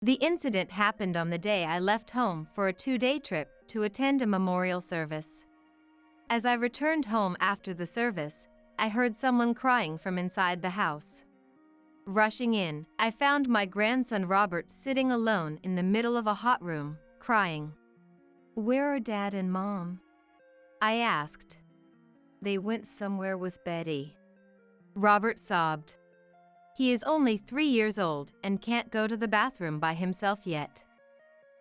The incident happened on the day I left home for a 2-day trip to attend a memorial service. As I returned home after the service, I heard someone crying from inside the house. Rushing in, I found my grandson Robert sitting alone in the middle of a hot room, crying. "Where are Dad and Mom?" I asked. "They went somewhere with Betty," Robert sobbed. He is only 3 years old and can't go to the bathroom by himself yet.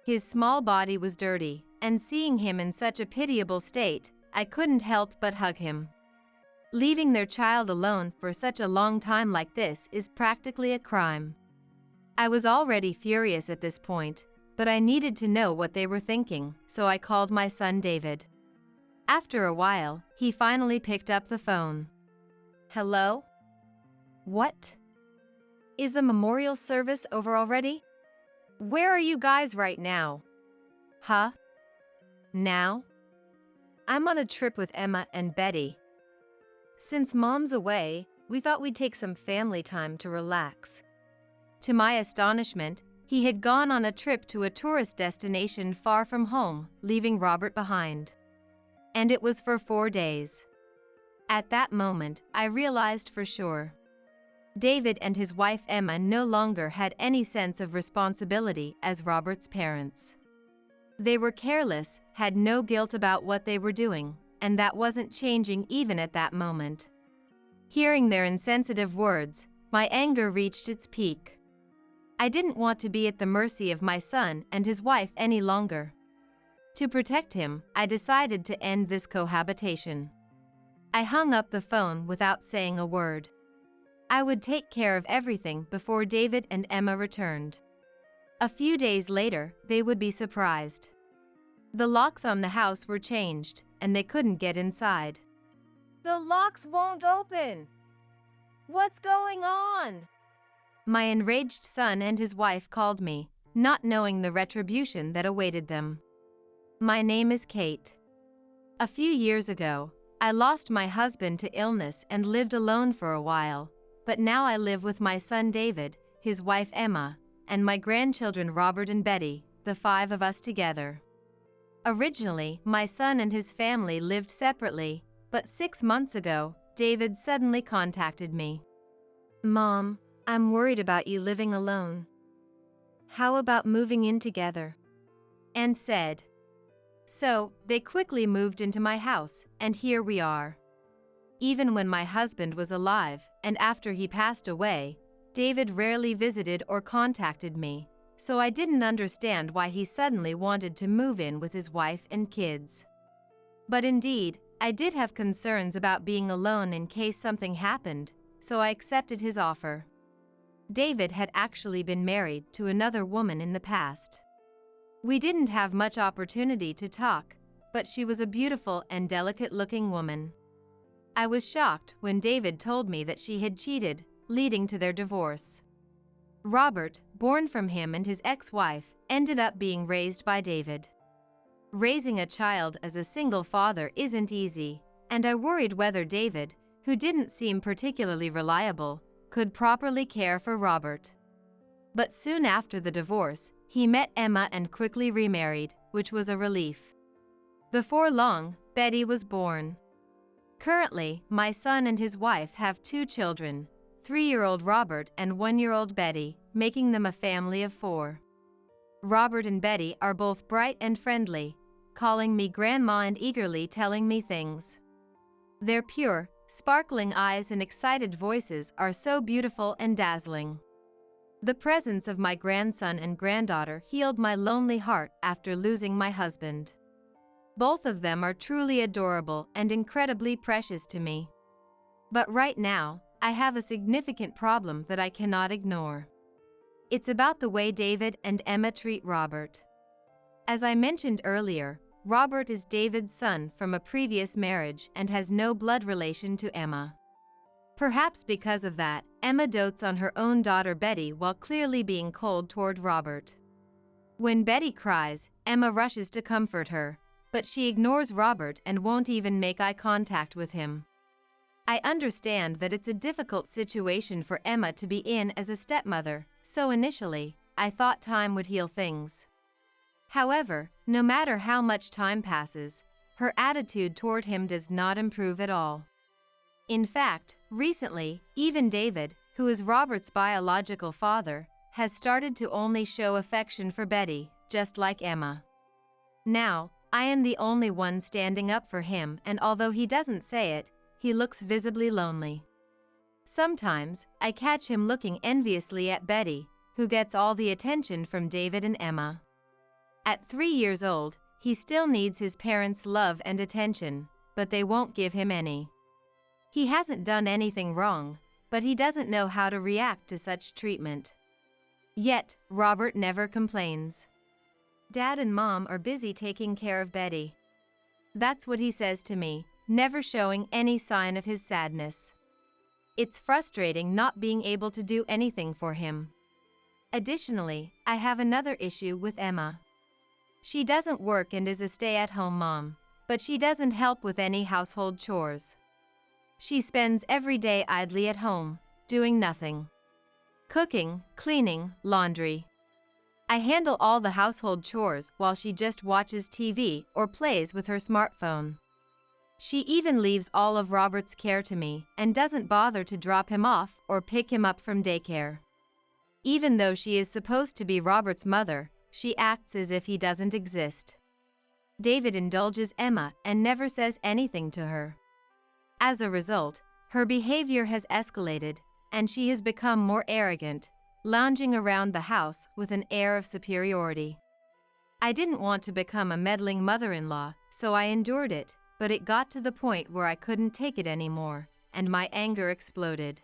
His small body was dirty, and seeing him in such a pitiable state, I couldn't help but hug him. Leaving their child alone for such a long time like this is practically a crime. I was already furious at this point, but I needed to know what they were thinking, so I called my son David. After a while, he finally picked up the phone. "Hello? What? Is the memorial service over already? Where are you guys right now?" "Huh? Now? I'm on a trip with Emma and Betty. Since Mom's away, we thought we'd take some family time to relax." To my astonishment, he had gone on a trip to a tourist destination far from home, leaving Robert behind. And it was for 4 days. At that moment, I realized for sure. David and his wife Emma no longer had any sense of responsibility as Robert's parents. They were careless, had no guilt about what they were doing, and that wasn't changing even at that moment. Hearing their insensitive words, my anger reached its peak. I didn't want to be at the mercy of my son and his wife any longer. To protect him, I decided to end this cohabitation. I hung up the phone without saying a word. I would take care of everything before David and Emma returned. A few days later, they would be surprised. The locks on the house were changed, and they couldn't get inside. "The locks won't open! What's going on?" My enraged son and his wife called me, not knowing the retribution that awaited them. My name is Kate. A few years ago, I lost my husband to illness and lived alone for a while, but now I live with my son David, his wife Emma, and my grandchildren Robert and Betty, the 5 of us together. Originally, my son and his family lived separately, but 6 months ago, David suddenly contacted me. "Mom, I'm worried about you living alone. How about moving in together?" And said. So, they quickly moved into my house, and here we are. Even when my husband was alive, and after he passed away, David rarely visited or contacted me, so I didn't understand why he suddenly wanted to move in with his wife and kids. But indeed, I did have concerns about being alone in case something happened, so I accepted his offer. David had actually been married to another woman in the past. We didn't have much opportunity to talk, but she was a beautiful and delicate-looking woman. I was shocked when David told me that she had cheated, leading to their divorce. Robert, born from him and his ex-wife, ended up being raised by David. Raising a child as a single father isn't easy, and I worried whether David, who didn't seem particularly reliable, could properly care for Robert. But soon after the divorce, he met Emma and quickly remarried, which was a relief. Before long, Betty was born. Currently, my son and his wife have 2 children, 3-year-old Robert and 1-year-old Betty, making them a family of 4. Robert and Betty are both bright and friendly, calling me grandma and eagerly telling me things. Their pure, sparkling eyes and excited voices are so beautiful and dazzling. The presence of my grandson and granddaughter healed my lonely heart after losing my husband. Both of them are truly adorable and incredibly precious to me. But right now, I have a significant problem that I cannot ignore. It's about the way David and Emma treat Robert. As I mentioned earlier, Robert is David's son from a previous marriage and has no blood relation to Emma. Perhaps because of that, Emma dotes on her own daughter Betty while clearly being cold toward Robert. When Betty cries, Emma rushes to comfort her, but she ignores Robert and won't even make eye contact with him. I understand that it's a difficult situation for Emma to be in as a stepmother, so initially, I thought time would heal things. However, no matter how much time passes, her attitude toward him does not improve at all. In fact, recently, even David, who is Robert's biological father, has started to only show affection for Betty, just like Emma. Now, I am the only one standing up for him, and although he doesn't say it, he looks visibly lonely. Sometimes, I catch him looking enviously at Betty, who gets all the attention from David and Emma. At 3 years old, he still needs his parents' love and attention, but they won't give him any. He hasn't done anything wrong, but he doesn't know how to react to such treatment. Yet, Robert never complains. Dad and Mom are busy taking care of Betty. That's what he says to me, never showing any sign of his sadness. It's frustrating not being able to do anything for him. Additionally, I have another issue with Emma. She doesn't work and is a stay-at-home mom, but she doesn't help with any household chores. She spends every day idly at home, doing nothing. Cooking, cleaning, laundry. I handle all the household chores while she just watches TV or plays with her smartphone. She even leaves all of Robert's care to me and doesn't bother to drop him off or pick him up from daycare. Even though she is supposed to be Robert's mother, she acts as if he doesn't exist. David indulges Emma and never says anything to her. As a result, her behavior has escalated, and she has become more arrogant, lounging around the house with an air of superiority. I didn't want to become a meddling mother-in-law, so I endured it, but it got to the point where I couldn't take it anymore, and my anger exploded.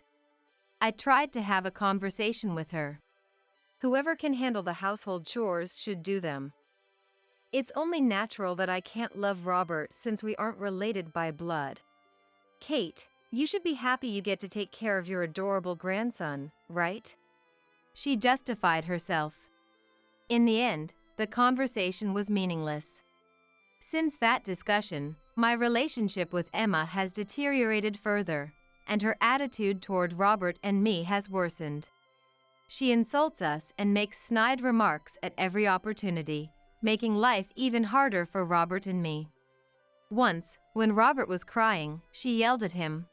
I tried to have a conversation with her. Whoever can handle the household chores should do them. It's only natural that I can't love Robert since we aren't related by blood. Kate, you should be happy you get to take care of your adorable grandson, right? She justified herself. In the end, the conversation was meaningless. Since that discussion, my relationship with Emma has deteriorated further, and her attitude toward Robert and me has worsened. She insults us and makes snide remarks at every opportunity, making life even harder for Robert and me. Once, when Robert was crying, she yelled at him,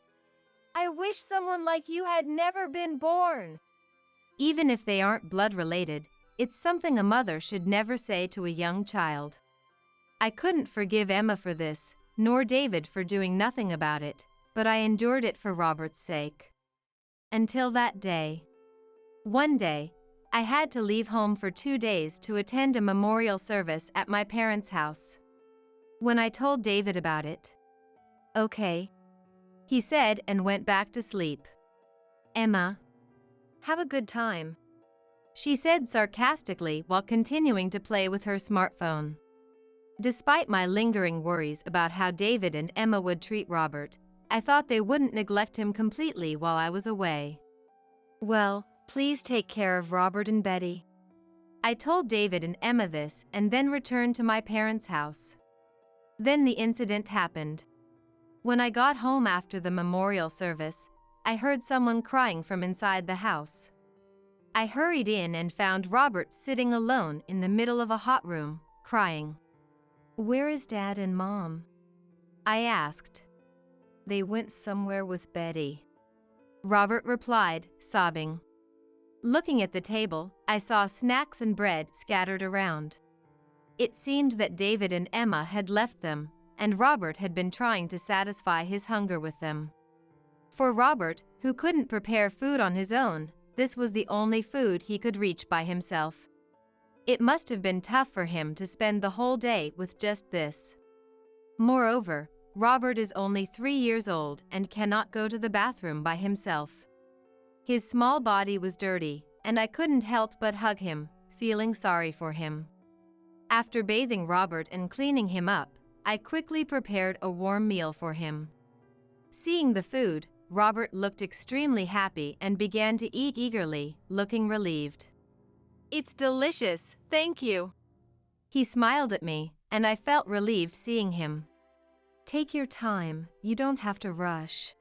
"I wish someone like you had never been born." Even if they aren't blood related, it's something a mother should never say to a young child. I couldn't forgive Emma for this, nor David for doing nothing about it, but I endured it for Robert's sake. Until that day. One day, I had to leave home for 2 days to attend a memorial service at my parents' house. When I told David about it, "Okay," he said and went back to sleep. "Emma, have a good time," she said sarcastically while continuing to play with her smartphone. Despite my lingering worries about how David and Emma would treat Robert, I thought they wouldn't neglect him completely while I was away. "Well, please take care of Robert and Betty." I told David and Emma this and then returned to my parents' house. Then the incident happened. When I got home after the memorial service, I heard someone crying from inside the house. I hurried in and found Robert sitting alone in the middle of a hot room, crying. "Where is Dad and Mom?" I asked. "They went somewhere with Betty," Robert replied, sobbing. Looking at the table, I saw snacks and bread scattered around. It seemed that David and Emma had left them, and Robert had been trying to satisfy his hunger with them. For Robert, who couldn't prepare food on his own, this was the only food he could reach by himself. It must have been tough for him to spend the whole day with just this. Moreover, Robert is only 3 years old and cannot go to the bathroom by himself. His small body was dirty, and I couldn't help but hug him, feeling sorry for him. After bathing Robert and cleaning him up, I quickly prepared a warm meal for him. Seeing the food, Robert looked extremely happy and began to eat eagerly, looking relieved. "It's delicious, thank you." He smiled at me, and I felt relieved seeing him. "Take your time, you don't have to rush,"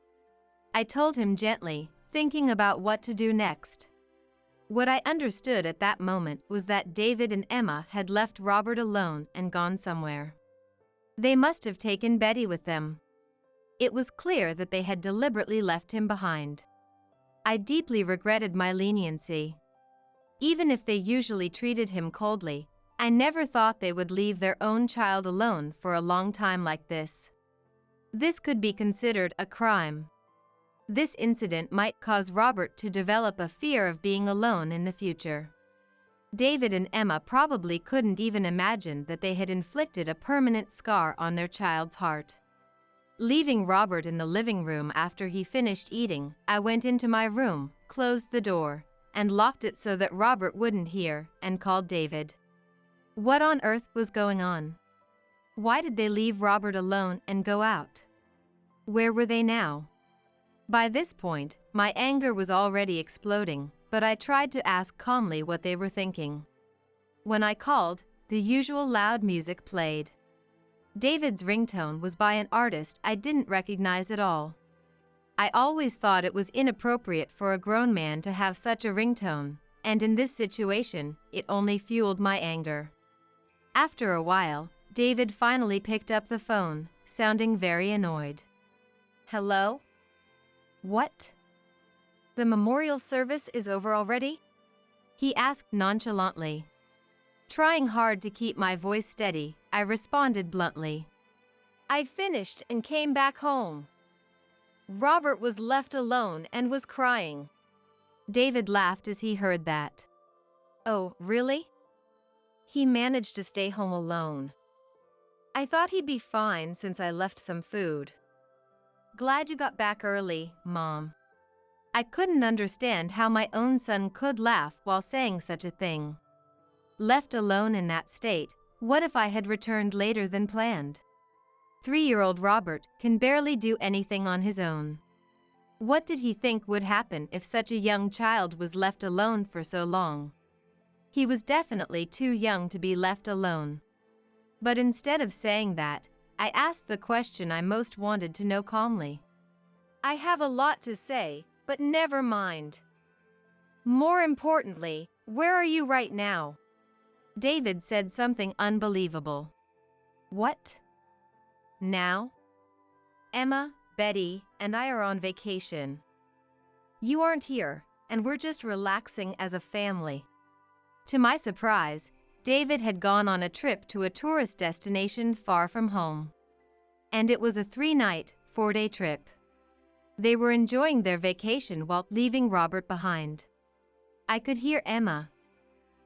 I told him gently, thinking about what to do next. What I understood at that moment was that David and Emma had left Robert alone and gone somewhere. They must have taken Betty with them. It was clear that they had deliberately left him behind. I deeply regretted my leniency. Even if they usually treated him coldly, I never thought they would leave their own child alone for a long time like this. This could be considered a crime. This incident might cause Robert to develop a fear of being alone in the future. David and Emma probably couldn't even imagine that they had inflicted a permanent scar on their child's heart. Leaving Robert in the living room after he finished eating, I went into my room, closed the door, and locked it so that Robert wouldn't hear, and called David. What on earth was going on? Why did they leave Robert alone and go out? Where were they now? By this point, my anger was already exploding, but I tried to ask calmly what they were thinking. When I called, the usual loud music played. David's ringtone was by an artist I didn't recognize at all. I always thought it was inappropriate for a grown man to have such a ringtone, and in this situation, it only fueled my anger. After a while, David finally picked up the phone, sounding very annoyed. "Hello? What? The memorial service is over already?" he asked nonchalantly. Trying hard to keep my voice steady, I responded bluntly. "I finished and came back home." Robert was left alone and was crying. David laughed as he heard that. "Oh, really? He managed to stay home alone. I thought he'd be fine since I left some food. Glad you got back early, Mom." I couldn't understand how my own son could laugh while saying such a thing. Left alone in that state, what if I had returned later than planned? 3-year-old Robert can barely do anything on his own. What did he think would happen if such a young child was left alone for so long? He was definitely too young to be left alone. But instead of saying that, I asked the question I most wanted to know calmly. "I have a lot to say, but never mind. More importantly, where are you right now?" David said something unbelievable. "What? Now? Emma, Betty, and I are on vacation. You aren't here, and we're just relaxing as a family." To my surprise, David had gone on a trip to a tourist destination far from home. And it was a 3-night, 4-day trip. They were enjoying their vacation while leaving Robert behind. I could hear Emma.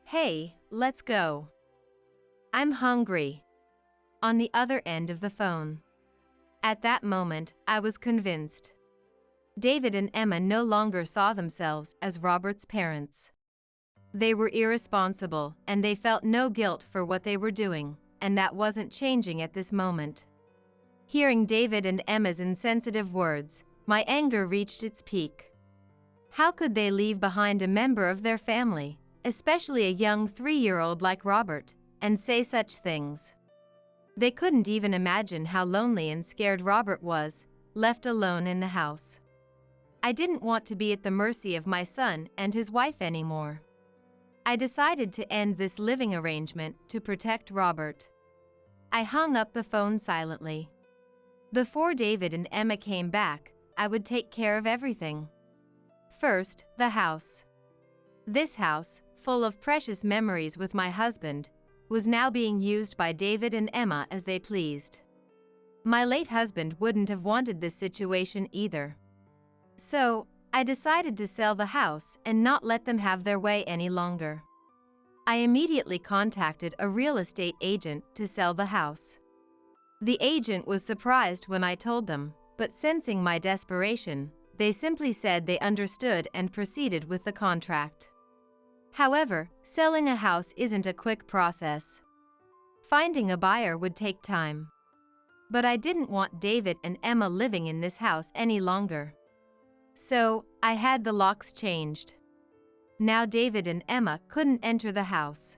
"Hey, let's go. I'm hungry," on the other end of the phone. At that moment, I was convinced. David and Emma no longer saw themselves as Robert's parents. They were irresponsible, and they felt no guilt for what they were doing, and that wasn't changing at this moment. Hearing David and Emma's insensitive words, my anger reached its peak. How could they leave behind a member of their family, especially a young 3-year-old like Robert, and say such things? They couldn't even imagine how lonely and scared Robert was, left alone in the house. I didn't want to be at the mercy of my son and his wife anymore. I decided to end this living arrangement to protect Robert. I hung up the phone silently. Before David and Emma came back, I would take care of everything. First, the house. This house, full of precious memories with my husband, was now being used by David and Emma as they pleased. My late husband wouldn't have wanted this situation either. So, I decided to sell the house and not let them have their way any longer. I immediately contacted a real estate agent to sell the house. The agent was surprised when I told them, but sensing my desperation, they simply said they understood and proceeded with the contract. However, selling a house isn't a quick process. Finding a buyer would take time. But I didn't want David and Emma living in this house any longer. So, I had the locks changed. Now David and Emma couldn't enter the house.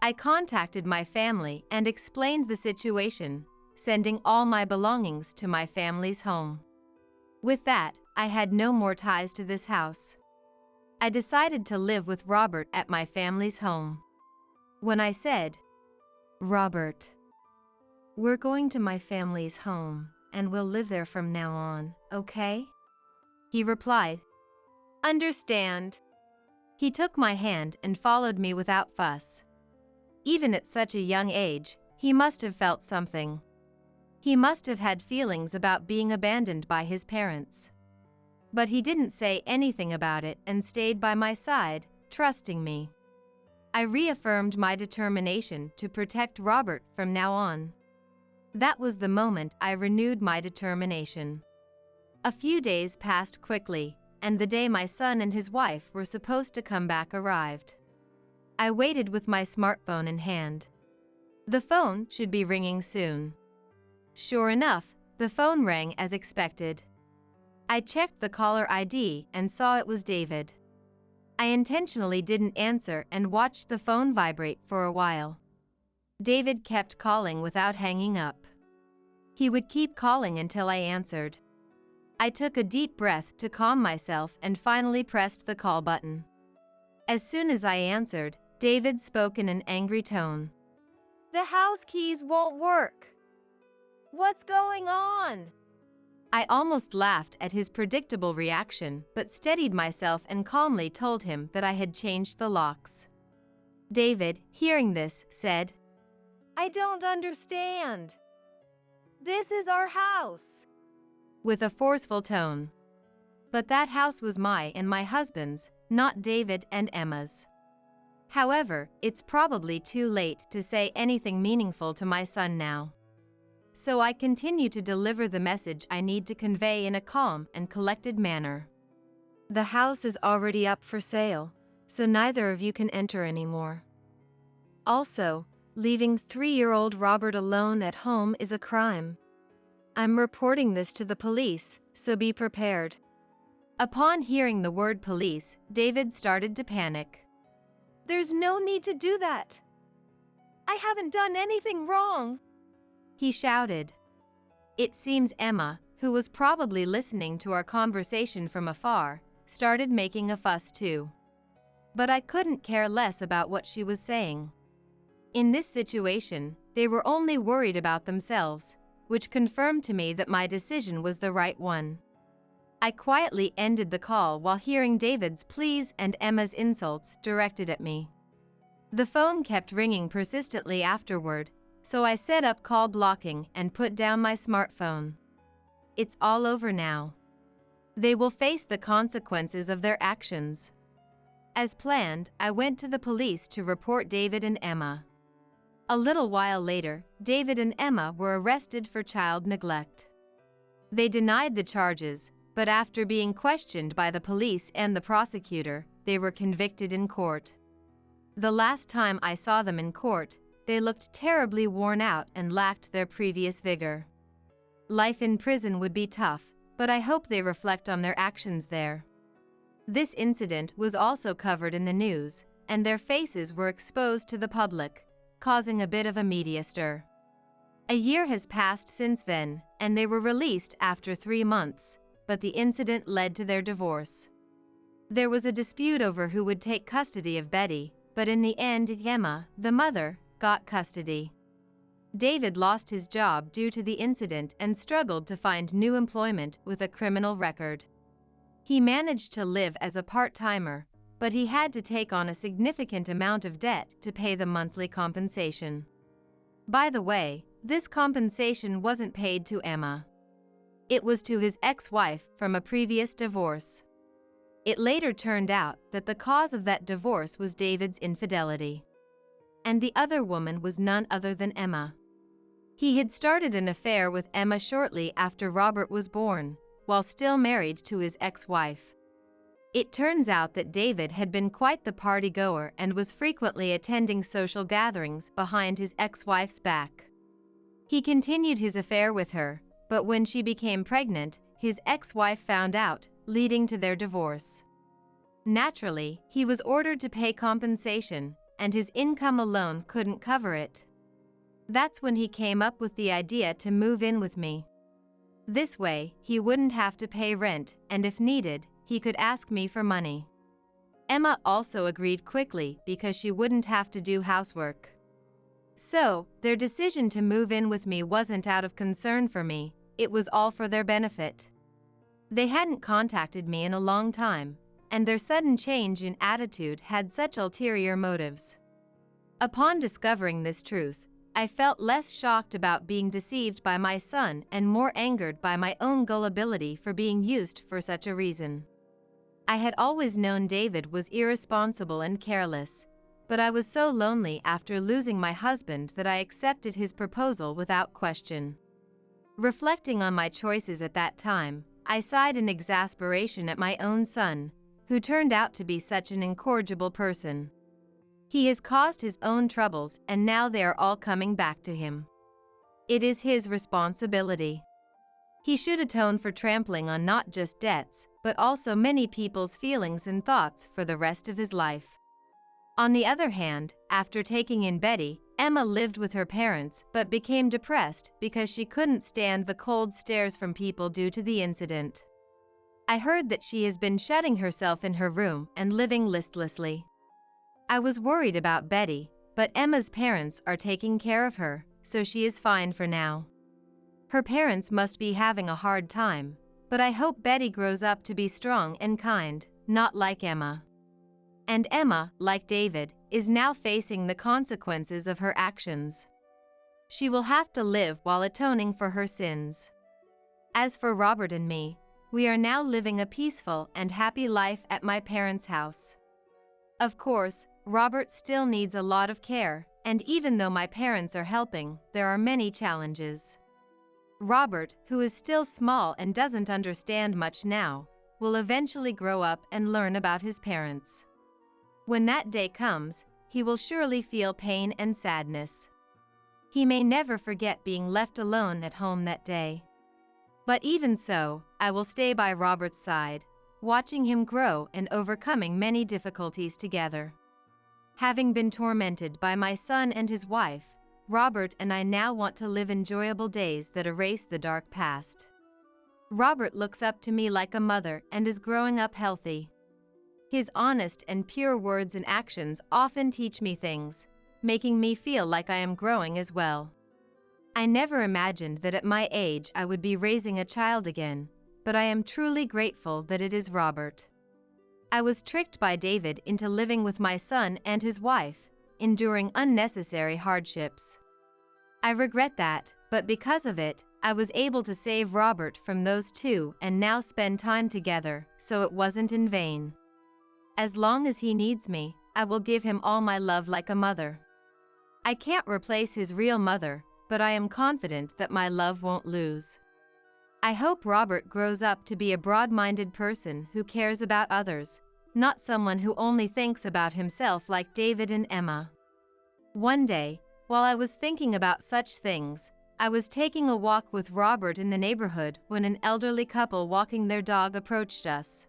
I contacted my family and explained the situation, sending all my belongings to my family's home. With that, I had no more ties to this house. I decided to live with Robert at my family's home. When I said, "Robert, we're going to my family's home, and we'll live there from now on, okay?" he replied, "Understand." He took my hand and followed me without fuss. Even at such a young age, he must have felt something. He must have had feelings about being abandoned by his parents. But he didn't say anything about it and stayed by my side, trusting me. I reaffirmed my determination to protect Robert from now on. That was the moment I renewed my determination. A few days passed quickly, and the day my son and his wife were supposed to come back arrived. I waited with my smartphone in hand. The phone should be ringing soon. Sure enough, the phone rang as expected. I checked the caller ID and saw it was David. I intentionally didn't answer and watched the phone vibrate for a while. David kept calling without hanging up. He would keep calling until I answered. I took a deep breath to calm myself and finally pressed the call button. As soon as I answered, David spoke in an angry tone. "The house keys won't work. What's going on?" I almost laughed at his predictable reaction, but steadied myself and calmly told him that I had changed the locks. David, hearing this, said, "I don't understand. This is our house," with a forceful tone. But that house was my husband's, not David and Emma's. However, it's probably too late to say anything meaningful to my son now. So I continue to deliver the message I need to convey in a calm and collected manner. "The house is already up for sale, so neither of you can enter anymore. Also, leaving 3-year-old Robert alone at home is a crime. I'm reporting this to the police, so be prepared." Upon hearing the word police, David started to panic. "There's no need to do that. I haven't done anything wrong," he shouted. It seems Emma, who was probably listening to our conversation from afar, started making a fuss too. But I couldn't care less about what she was saying. In this situation, they were only worried about themselves, which confirmed to me that my decision was the right one. I quietly ended the call while hearing David's pleas and Emma's insults directed at me. The phone kept ringing persistently afterward, so I set up call blocking and put down my smartphone. It's all over now. They will face the consequences of their actions. As planned, I went to the police to report David and Emma. A little while later, David and Emma were arrested for child neglect. They denied the charges, but after being questioned by the police and the prosecutor, they were convicted in court. The last time I saw them in court, they looked terribly worn out and lacked their previous vigor. Life in prison would be tough, but I hope they reflect on their actions there. This incident was also covered in the news, and their faces were exposed to the public, causing a bit of a media stir. A year has passed since then, and they were released after 3 months, but the incident led to their divorce. There was a dispute over who would take custody of Betty, but in the end Emma, the mother, got custody. David lost his job due to the incident and struggled to find new employment with a criminal record. He managed to live as a part-timer, but he had to take on a significant amount of debt to pay the monthly compensation. By the way, this compensation wasn't paid to Emma. It was to his ex-wife from a previous divorce. It later turned out that the cause of that divorce was David's infidelity. And the other woman was none other than Emma. He had started an affair with Emma shortly after Robert was born, while still married to his ex-wife. It turns out that David had been quite the party-goer and was frequently attending social gatherings behind his ex-wife's back. He continued his affair with her, but when she became pregnant, his ex-wife found out, leading to their divorce. Naturally, he was ordered to pay compensation, and his income alone couldn't cover it. That's when he came up with the idea to move in with me. This way, he wouldn't have to pay rent, and if needed, he could ask me for money. Emma also agreed quickly because she wouldn't have to do housework. So, their decision to move in with me wasn't out of concern for me, it was all for their benefit. They hadn't contacted me in a long time, and their sudden change in attitude had such ulterior motives. Upon discovering this truth, I felt less shocked about being deceived by my son and more angered by my own gullibility for being used for such a reason. I had always known David was irresponsible and careless, but I was so lonely after losing my husband that I accepted his proposal without question. Reflecting on my choices at that time, I sighed in exasperation at my own son, who turned out to be such an incorrigible person. He has caused his own troubles and now they are all coming back to him. It is his responsibility. He should atone for trampling on not just debts, but also many people's feelings and thoughts for the rest of his life. On the other hand, after taking in Betty, Emma lived with her parents but became depressed because she couldn't stand the cold stares from people due to the incident. I heard that she has been shutting herself in her room and living listlessly. I was worried about Betty, but Emma's parents are taking care of her, so she is fine for now. Her parents must be having a hard time, but I hope Betty grows up to be strong and kind, not like Emma. And Emma, like David, is now facing the consequences of her actions. She will have to live while atoning for her sins. As for Robert and me, we are now living a peaceful and happy life at my parents' house. Of course, Robert still needs a lot of care, and even though my parents are helping, there are many challenges. Robert, who is still small and doesn't understand much now, will eventually grow up and learn about his parents. When that day comes, he will surely feel pain and sadness. He may never forget being left alone at home that day. But even so, I will stay by Robert's side, watching him grow and overcoming many difficulties together. Having been tormented by my son and his wife, Robert and I now want to live enjoyable days that erase the dark past. Robert looks up to me like a mother and is growing up healthy. His honest and pure words and actions often teach me things, making me feel like I am growing as well. I never imagined that at my age I would be raising a child again, but I am truly grateful that it is Robert. I was tricked by David into living with my son and his wife, enduring unnecessary hardships. I regret that, but because of it, I was able to save Robert from those two and now spend time together, so it wasn't in vain. As long as he needs me, I will give him all my love like a mother. I can't replace his real mother, but I am confident that my love won't lose. I hope Robert grows up to be a broad-minded person who cares about others, not someone who only thinks about himself like David and Emma. One day, while I was thinking about such things, I was taking a walk with Robert in the neighborhood when an elderly couple walking their dog approached us.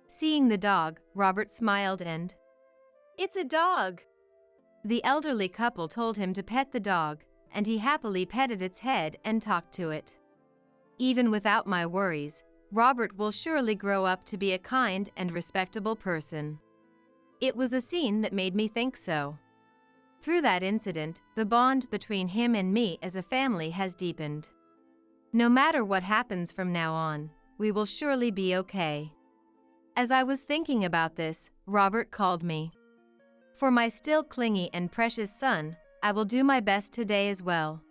Seeing the dog, Robert smiled and, "It's a dog!" The elderly couple told him to pet the dog, and he happily petted its head and talked to it. Even without my worries, Robert will surely grow up to be a kind and respectable person. It was a scene that made me think so. Through that incident, the bond between him and me as a family has deepened. No matter what happens from now on, we will surely be okay. As I was thinking about this, Robert called me. For my still clingy and precious son, I will do my best today as well.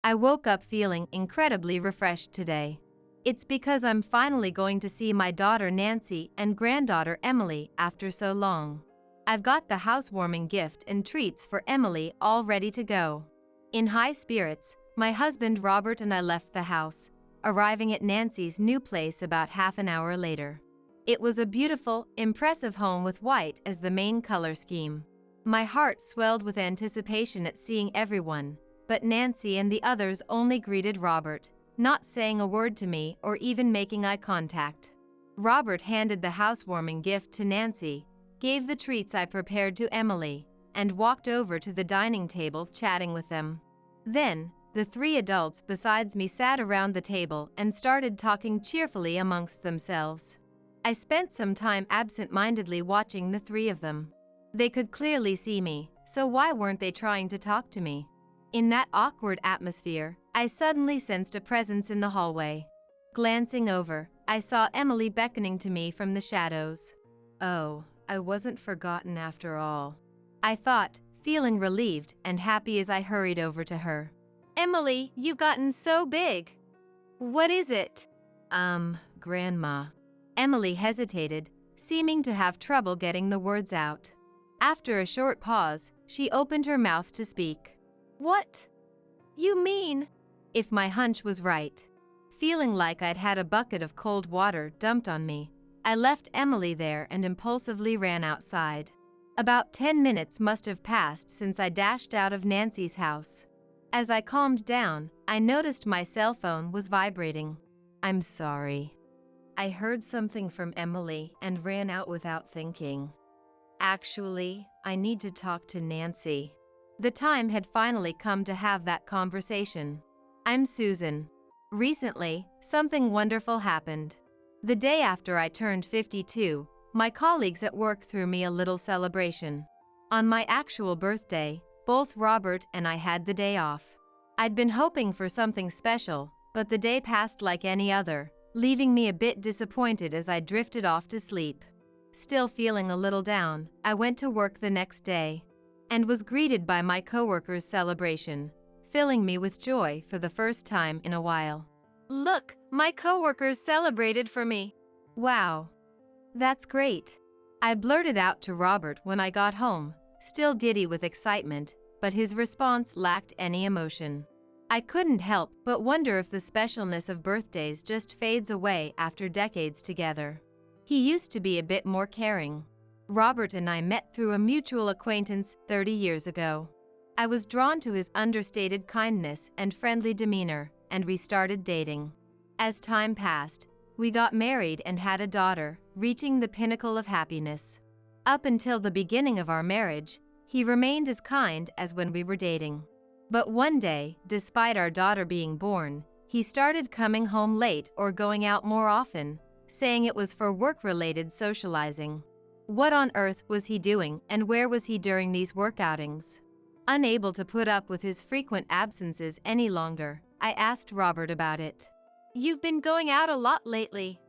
I woke up feeling incredibly refreshed today. It's because I'm finally going to see my daughter Nancy and granddaughter Emily after so long. I've got the housewarming gift and treats for Emily all ready to go. In high spirits, my husband Robert and I left the house, arriving at Nancy's new place about half an hour later. It was a beautiful, impressive home with white as the main color scheme. My heart swelled with anticipation at seeing everyone, but Nancy and the others only greeted Robert, not saying a word to me or even making eye contact. Robert handed the housewarming gift to Nancy, gave the treats I prepared to Emily, and walked over to the dining table chatting with them. Then, the three adults besides me sat around the table and started talking cheerfully amongst themselves. I spent some time absent-mindedly watching the three of them. They could clearly see me, so why weren't they trying to talk to me? In that awkward atmosphere, I suddenly sensed a presence in the hallway. Glancing over, I saw Emily beckoning to me from the shadows. Oh, I wasn't forgotten after all, I thought, feeling relieved and happy as I hurried over to her. Emily, you've gotten so big. What is it? Grandma. Emily hesitated, seeming to have trouble getting the words out. After a short pause, she opened her mouth to speak. What? You mean? If my hunch was right. Feeling like I'd had a bucket of cold water dumped on me, I left Emily there and impulsively ran outside. About 10 minutes must have passed since I dashed out of Nancy's house. As I calmed down, I noticed my cell phone was vibrating. I'm sorry. I heard something from Emily and ran out without thinking. Actually, I need to talk to Nancy. The time had finally come to have that conversation. I'm Susan. Recently, something wonderful happened. The day after I turned 52, my colleagues at work threw me a little celebration. On my actual birthday, both Robert and I had the day off. I'd been hoping for something special, but the day passed like any other, leaving me a bit disappointed as I drifted off to sleep. Still feeling a little down, I went to work the next day and was greeted by my coworkers' celebration, filling me with joy for the first time in a while. Look, my coworkers celebrated for me. Wow. That's great. I blurted out to Robert when I got home, still giddy with excitement, but his response lacked any emotion. I couldn't help but wonder if the specialness of birthdays just fades away after decades together. He used to be a bit more caring. Robert and I met through a mutual acquaintance 30 years ago. I was drawn to his understated kindness and friendly demeanor, and we started dating. As time passed, we got married and had a daughter, reaching the pinnacle of happiness. Up until the beginning of our marriage, he remained as kind as when we were dating. But one day, despite our daughter being born, he started coming home late or going out more often, saying it was for work-related socializing. What on earth was he doing, and where was he during these work outings? Unable to put up with his frequent absences any longer, I asked Robert about it. You've been going out a lot lately.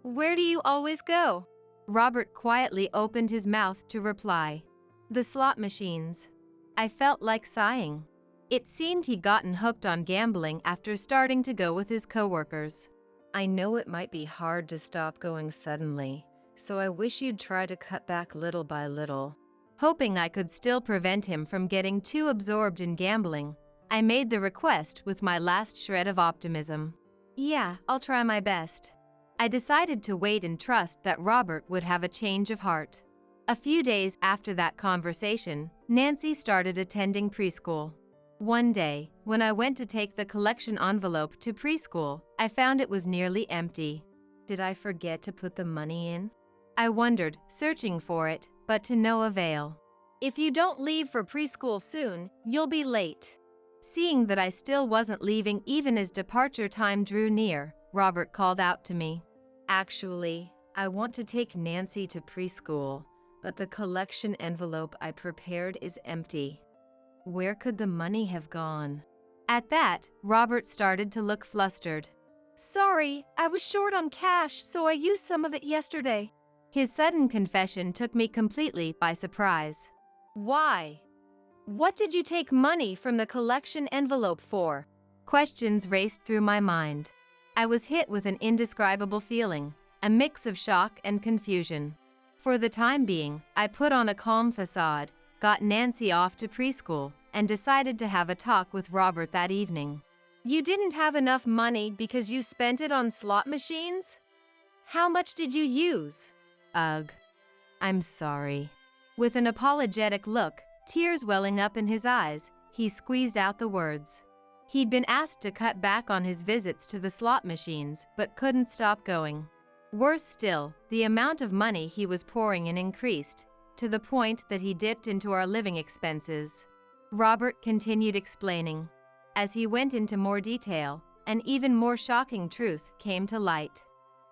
Where do you always go? Robert quietly opened his mouth to reply. The slot machines. I felt like sighing. It seemed he'd gotten hooked on gambling after starting to go with his coworkers. I know it might be hard to stop going suddenly, so I wish you'd try to cut back little by little. Hoping I could still prevent him from getting too absorbed in gambling, I made the request with my last shred of optimism. Yeah, I'll try my best. I decided to wait and trust that Robert would have a change of heart. A few days after that conversation, Nancy started attending preschool. One day, when I went to take the collection envelope to preschool, I found it was nearly empty. Did I forget to put the money in? I wondered, searching for it, but to no avail. If you don't leave for preschool soon, you'll be late. Seeing that I still wasn't leaving even as departure time drew near, Robert called out to me. Actually, I want to take Nancy to preschool, but the collection envelope I prepared is empty. Where could the money have gone? At that, Robert started to look flustered. Sorry, I was short on cash, so I used some of it yesterday. His sudden confession took me completely by surprise. Why? What did you take money from the collection envelope for? Questions raced through my mind. I was hit with an indescribable feeling, a mix of shock and confusion. For the time being, I put on a calm facade, got Nancy off to preschool, and decided to have a talk with Robert that evening. You didn't have enough money because you spent it on slot machines? How much did you use? Ugh. I'm sorry. With an apologetic look, tears welling up in his eyes, he squeezed out the words. He'd been asked to cut back on his visits to the slot machines, but couldn't stop going. Worse still, the amount of money he was pouring in increased, to the point that he dipped into our living expenses. Robert continued explaining. As he went into more detail, an even more shocking truth came to light.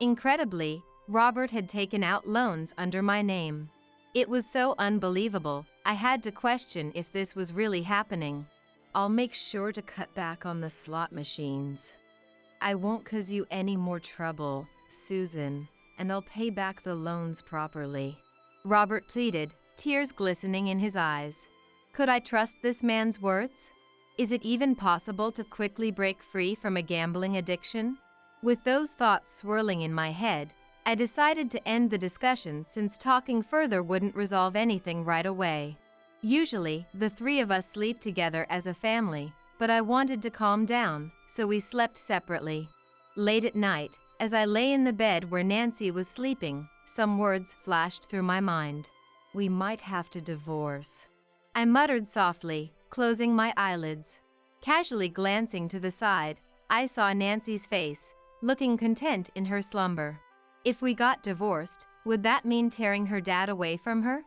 Incredibly, Robert had taken out loans under my name. It was so unbelievable, I had to question if this was really happening. I'll make sure to cut back on the slot machines. I won't cause you any more trouble, Susan, and I'll pay back the loans properly. Robert pleaded, tears glistening in his eyes. Could I trust this man's words? Is it even possible to quickly break free from a gambling addiction? With those thoughts swirling in my head, I decided to end the discussion since talking further wouldn't resolve anything right away. Usually, the three of us sleep together as a family, but I wanted to calm down, so we slept separately. Late at night, as I lay in the bed where Nancy was sleeping, some words flashed through my mind. We might have to divorce. I muttered softly, closing my eyelids. Casually glancing to the side, I saw Nancy's face, looking content in her slumber. If we got divorced, would that mean tearing her dad away from her?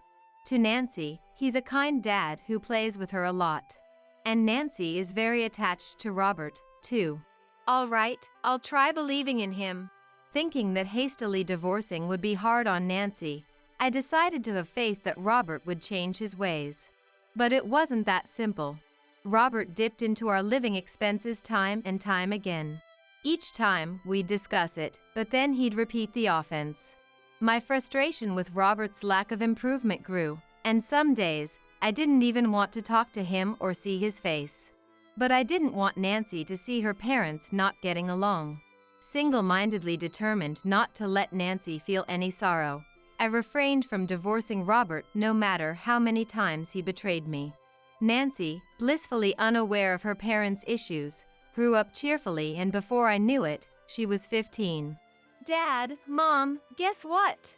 To Nancy, he's a kind dad who plays with her a lot. And Nancy is very attached to Robert, too. All right, I'll try believing in him. Thinking that hastily divorcing would be hard on Nancy, I decided to have faith that Robert would change his ways. But it wasn't that simple. Robert dipped into our living expenses time and time again. Each time, we'd discuss it, but then he'd repeat the offense. My frustration with Robert's lack of improvement grew, and some days, I didn't even want to talk to him or see his face. But I didn't want Nancy to see her parents not getting along. Single-mindedly determined not to let Nancy feel any sorrow, I refrained from divorcing Robert no matter how many times he betrayed me. Nancy, blissfully unaware of her parents' issues, grew up cheerfully, and before I knew it, she was 15. Dad, Mom, guess what?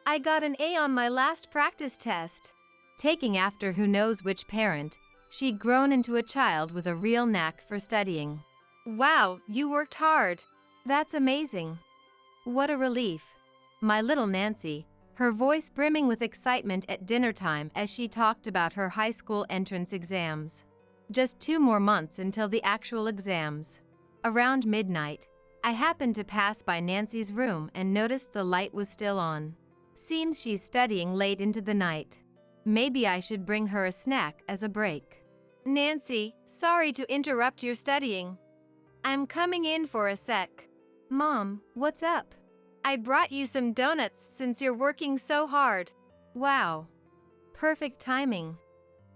I got an A on my last practice test. Taking after who knows which parent, she'd grown into a child with a real knack for studying. Wow, you worked hard. That's amazing. What a relief. My little Nancy, her voice brimming with excitement at dinner time as she talked about her high school entrance exams. Just 2 more months until the actual exams. Around midnight, I happened to pass by Nancy's room and noticed the light was still on. Seems she's studying late into the night. Maybe I should bring her a snack as a break. Nancy, sorry to interrupt your studying. I'm coming in for a sec. Mom, what's up? I brought you some donuts since you're working so hard. Wow. Perfect timing.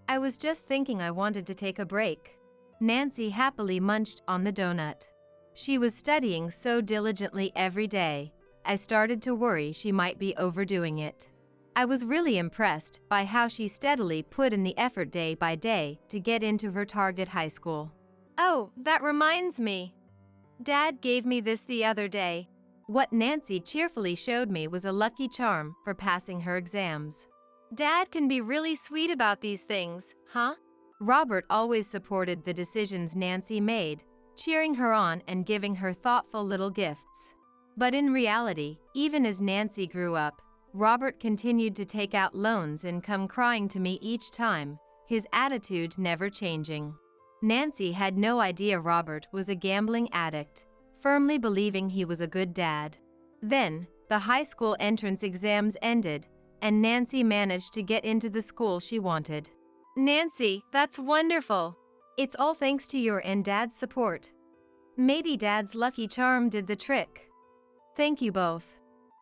I was just thinking I wanted to take a break. Nancy happily munched on the donut. She was studying so diligently every day, I started to worry she might be overdoing it. I was really impressed by how she steadily put in the effort day by day to get into her target high school. Oh, that reminds me. Dad gave me this the other day. What Nancy cheerfully showed me was a lucky charm for passing her exams. Dad can be really sweet about these things, huh? Robert always supported the decisions Nancy made, cheering her on and giving her thoughtful little gifts. But in reality, even as Nancy grew up, Robert continued to take out loans and come crying to me each time, his attitude never changing. Nancy had no idea Robert was a gambling addict, firmly believing he was a good dad. Then, the high school entrance exams ended, and Nancy managed to get into the school she wanted. Nancy, that's wonderful. It's all thanks to your and Dad's support. Maybe Dad's lucky charm did the trick. Thank you both.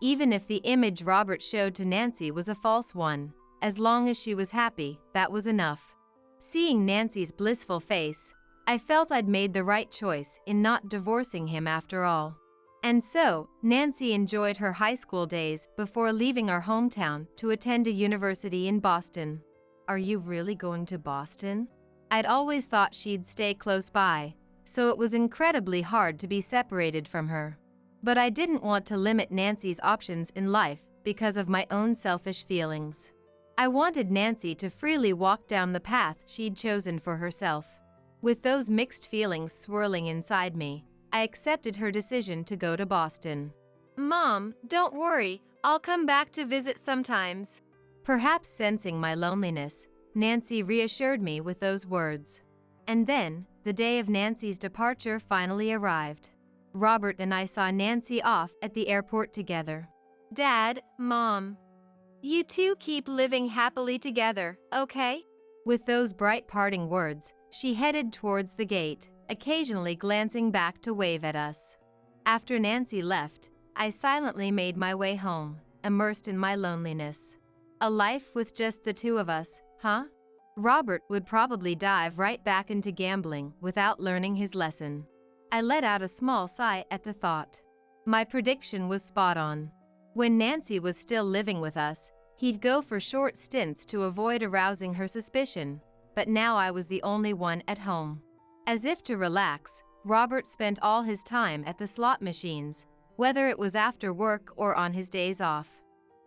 Even if the image Robert showed to Nancy was a false one, as long as she was happy, that was enough. Seeing Nancy's blissful face, I felt I'd made the right choice in not divorcing him after all. And so, Nancy enjoyed her high school days before leaving our hometown to attend a university in Boston. Are you really going to Boston? I'd always thought she'd stay close by, so it was incredibly hard to be separated from her. But I didn't want to limit Nancy's options in life because of my own selfish feelings. I wanted Nancy to freely walk down the path she'd chosen for herself. With those mixed feelings swirling inside me, I accepted her decision to go to Boston. Mom, don't worry, I'll come back to visit sometimes. Perhaps sensing my loneliness, Nancy reassured me with those words. And then, the day of Nancy's departure finally arrived. Robert and I saw Nancy off at the airport together. Dad, Mom, you two keep living happily together, okay? With those bright parting words, she headed towards the gate, occasionally glancing back to wave at us. After Nancy left, I silently made my way home, immersed in my loneliness. A life with just the two of us, huh? Robert would probably dive right back into gambling without learning his lesson. I let out a small sigh at the thought. My prediction was spot on. When Nancy was still living with us, he'd go for short stints to avoid arousing her suspicion, but now I was the only one at home. As if to relax, Robert spent all his time at the slot machines, whether it was after work or on his days off.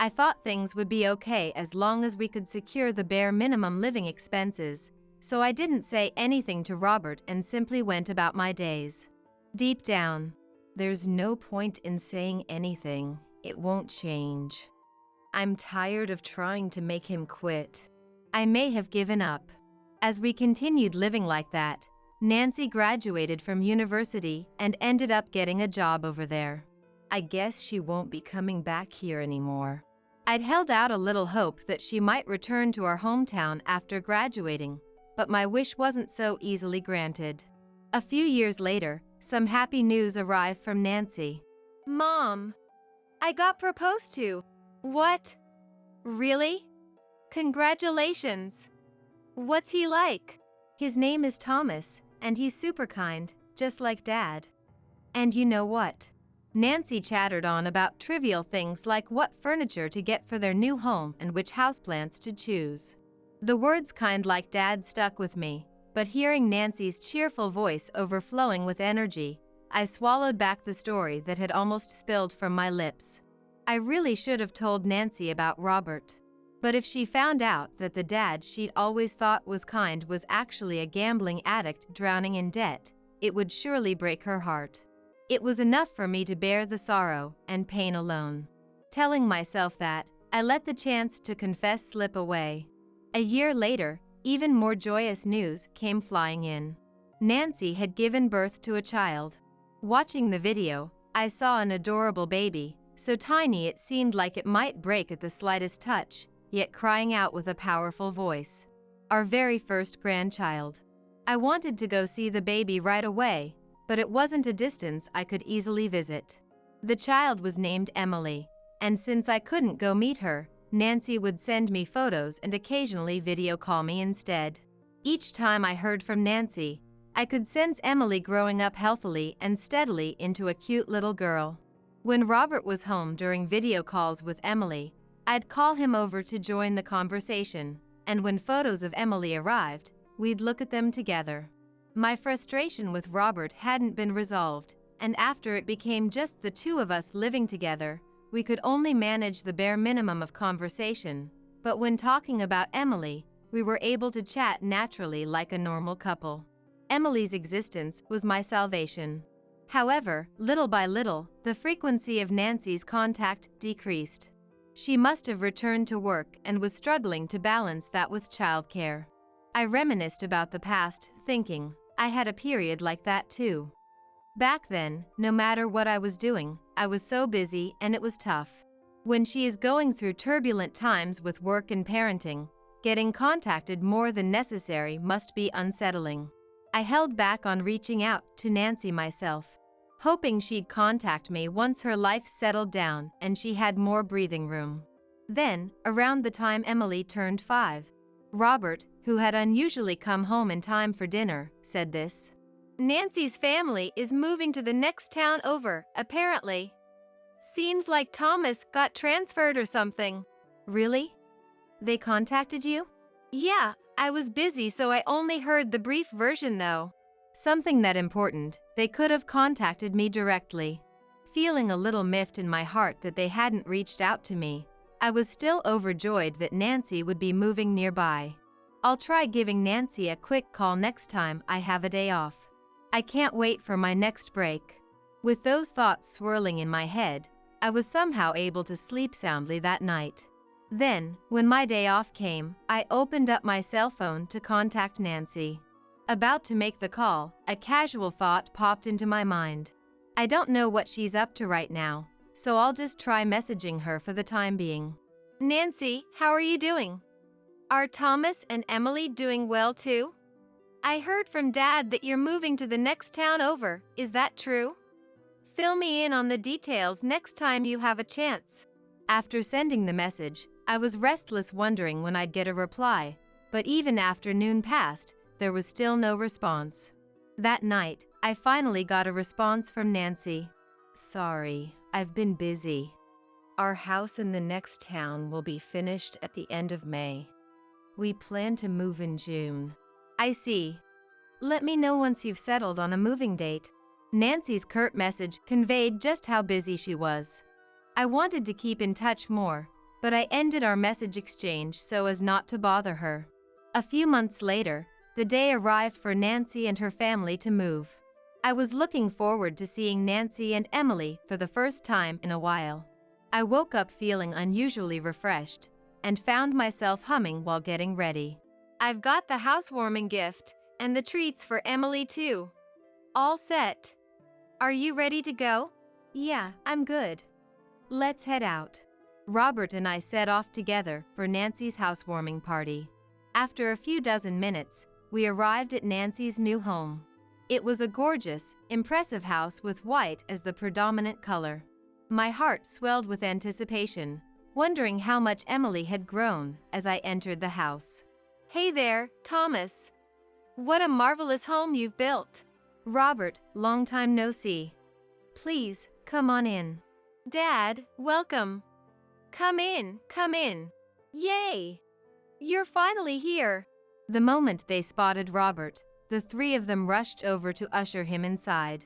I thought things would be okay as long as we could secure the bare minimum living expenses, so I didn't say anything to Robert and simply went about my days. Deep down, there's no point in saying anything. It won't change. I'm tired of trying to make him quit. I may have given up. As we continued living like that, Nancy graduated from university and ended up getting a job over there. I guess she won't be coming back here anymore. I'd held out a little hope that she might return to our hometown after graduating, but my wish wasn't so easily granted. A few years later, some happy news arrived from Nancy. Mom, I got proposed to. What? Really? Congratulations. What's he like? His name is Thomas, and he's super kind, just like Dad. And you know what? Nancy chattered on about trivial things like what furniture to get for their new home and which houseplants to choose. The words "kind like Dad" stuck with me, but hearing Nancy's cheerful voice overflowing with energy, I swallowed back the story that had almost spilled from my lips. I really should have told Nancy about Robert. But if she found out that the dad she'd always thought was kind was actually a gambling addict drowning in debt, it would surely break her heart. It was enough for me to bear the sorrow and pain alone. Telling myself that, I let the chance to confess slip away. A year later, even more joyous news came flying in. Nancy had given birth to a child. Watching the video, I saw an adorable baby, so tiny it seemed like it might break at the slightest touch, yet crying out with a powerful voice. Our very first grandchild. I wanted to go see the baby right away, but it wasn't a distance I could easily visit. The child was named Emily, and since I couldn't go meet her, Nancy would send me photos and occasionally video call me instead. Each time I heard from Nancy, I could sense Emily growing up healthily and steadily into a cute little girl. When Robert was home during video calls with Emily, I'd call him over to join the conversation, and when photos of Emily arrived, we'd look at them together. My frustration with Robert hadn't been resolved, and after it became just the two of us living together, we could only manage the bare minimum of conversation, but when talking about Emily, we were able to chat naturally like a normal couple. Emily's existence was my salvation. However, little by little, the frequency of Nancy's contact decreased. She must have returned to work and was struggling to balance that with childcare. I reminisced about the past, thinking, I had a period like that too. Back then, no matter what I was doing, I was so busy and it was tough. When she is going through turbulent times with work and parenting, getting contacted more than necessary must be unsettling. I held back on reaching out to Nancy myself, hoping she'd contact me once her life settled down and she had more breathing room. Then, around the time Emily turned 5, Robert, who had unusually come home in time for dinner, said this. Nancy's family is moving to the next town over, apparently. Seems like Thomas got transferred or something. Really? They contacted you? Yeah, I was busy so I only heard the brief version though. Something that important, they could have contacted me directly. Feeling a little miffed in my heart that they hadn't reached out to me, I was still overjoyed that Nancy would be moving nearby. I'll try giving Nancy a quick call next time I have a day off. I can't wait for my next break. With those thoughts swirling in my head, I was somehow able to sleep soundly that night. Then, when my day off came, I opened up my cell phone to contact Nancy. About to make the call, a casual thought popped into my mind. I don't know what she's up to right now, so I'll just try messaging her for the time being. Nancy, how are you doing? Are Thomas and Emily doing well too? I heard from Dad that you're moving to the next town over, is that true? Fill me in on the details next time you have a chance. After sending the message, I was restless wondering when I'd get a reply, but even after noon passed, there was still no response. That night, I finally got a response from Nancy. Sorry, I've been busy. Our house in the next town will be finished at the end of May. We plan to move in June. I see. Let me know once you've settled on a moving date. Nancy's curt message conveyed just how busy she was. I wanted to keep in touch more, but I ended our message exchange so as not to bother her. A few months later, the day arrived for Nancy and her family to move. I was looking forward to seeing Nancy and Emily for the first time in a while. I woke up feeling unusually refreshed and found myself humming while getting ready. I've got the housewarming gift and the treats for Emily too. All set. Are you ready to go? Yeah, I'm good. Let's head out. Robert and I set off together for Nancy's housewarming party. After a few dozen minutes, we arrived at Nancy's new home. It was a gorgeous, impressive house with white as the predominant color. My heart swelled with anticipation, wondering how much Emily had grown as I entered the house. Hey there, Thomas. What a marvelous home you've built. Robert, long time no see. Please, come on in. Dad, welcome. Come in, come in. Yay! You're finally here. The moment they spotted Robert, the three of them rushed over to usher him inside.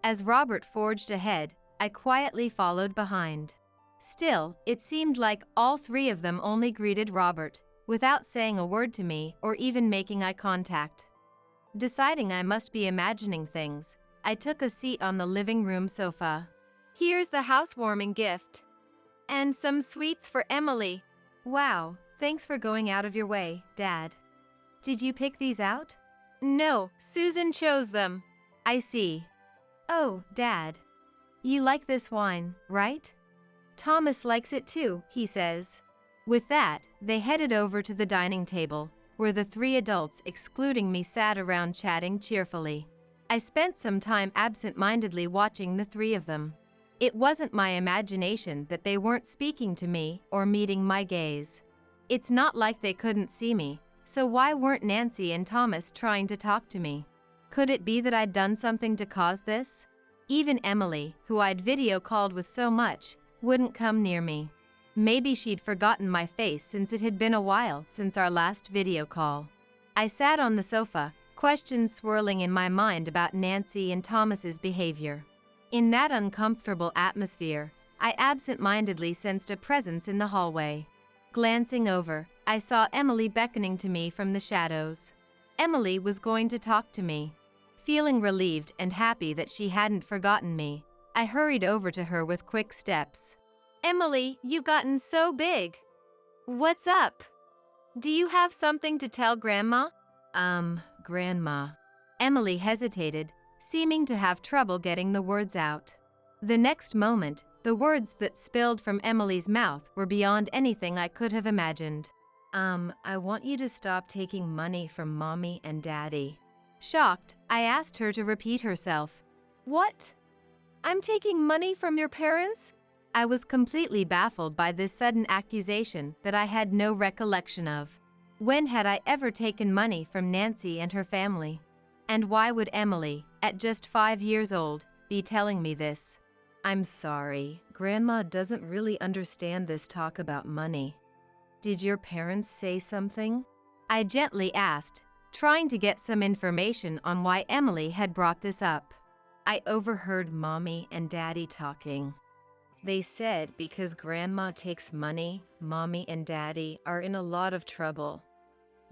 As Robert forged ahead, I quietly followed behind. Still, it seemed like all three of them only greeted Robert, without saying a word to me or even making eye contact. Deciding I must be imagining things, I took a seat on the living room sofa. Here's the housewarming gift. And some sweets for Emily. Wow, thanks for going out of your way, Dad. Did you pick these out? No, Susan chose them. I see. Oh, Dad. You like this wine, right? Thomas likes it too, he says. With that, they headed over to the dining table, where the three adults excluding me sat around chatting cheerfully. I spent some time absent-mindedly watching the three of them. It wasn't my imagination that they weren't speaking to me or meeting my gaze. It's not like they couldn't see me, so why weren't Nancy and Thomas trying to talk to me? Could it be that I'd done something to cause this? Even Emily, who I'd video called with so much, wouldn't come near me. Maybe she'd forgotten my face since it had been a while since our last video call. I sat on the sofa, questions swirling in my mind about Nancy and Thomas's behavior. In that uncomfortable atmosphere, I absent-mindedly sensed a presence in the hallway. Glancing over, I saw Emily beckoning to me from the shadows. Emily was going to talk to me. Feeling relieved and happy that she hadn't forgotten me, I hurried over to her with quick steps. Emily, you've gotten so big. What's up? Do you have something to tell Grandma? Grandma. Emily hesitated, seeming to have trouble getting the words out. The next moment, the words that spilled from Emily's mouth were beyond anything I could have imagined. I want you to stop taking money from Mommy and Daddy. Shocked, I asked her to repeat herself. What? I'm taking money from your parents? I was completely baffled by this sudden accusation that I had no recollection of. When had I ever taken money from Nancy and her family? And why would Emily, at just 5 years old, be telling me this? I'm sorry, Grandma doesn't really understand this talk about money. Did your parents say something? I gently asked, trying to get some information on why Emily had brought this up. I overheard Mommy and Daddy talking. They said because Grandma takes money, Mommy and Daddy are in a lot of trouble.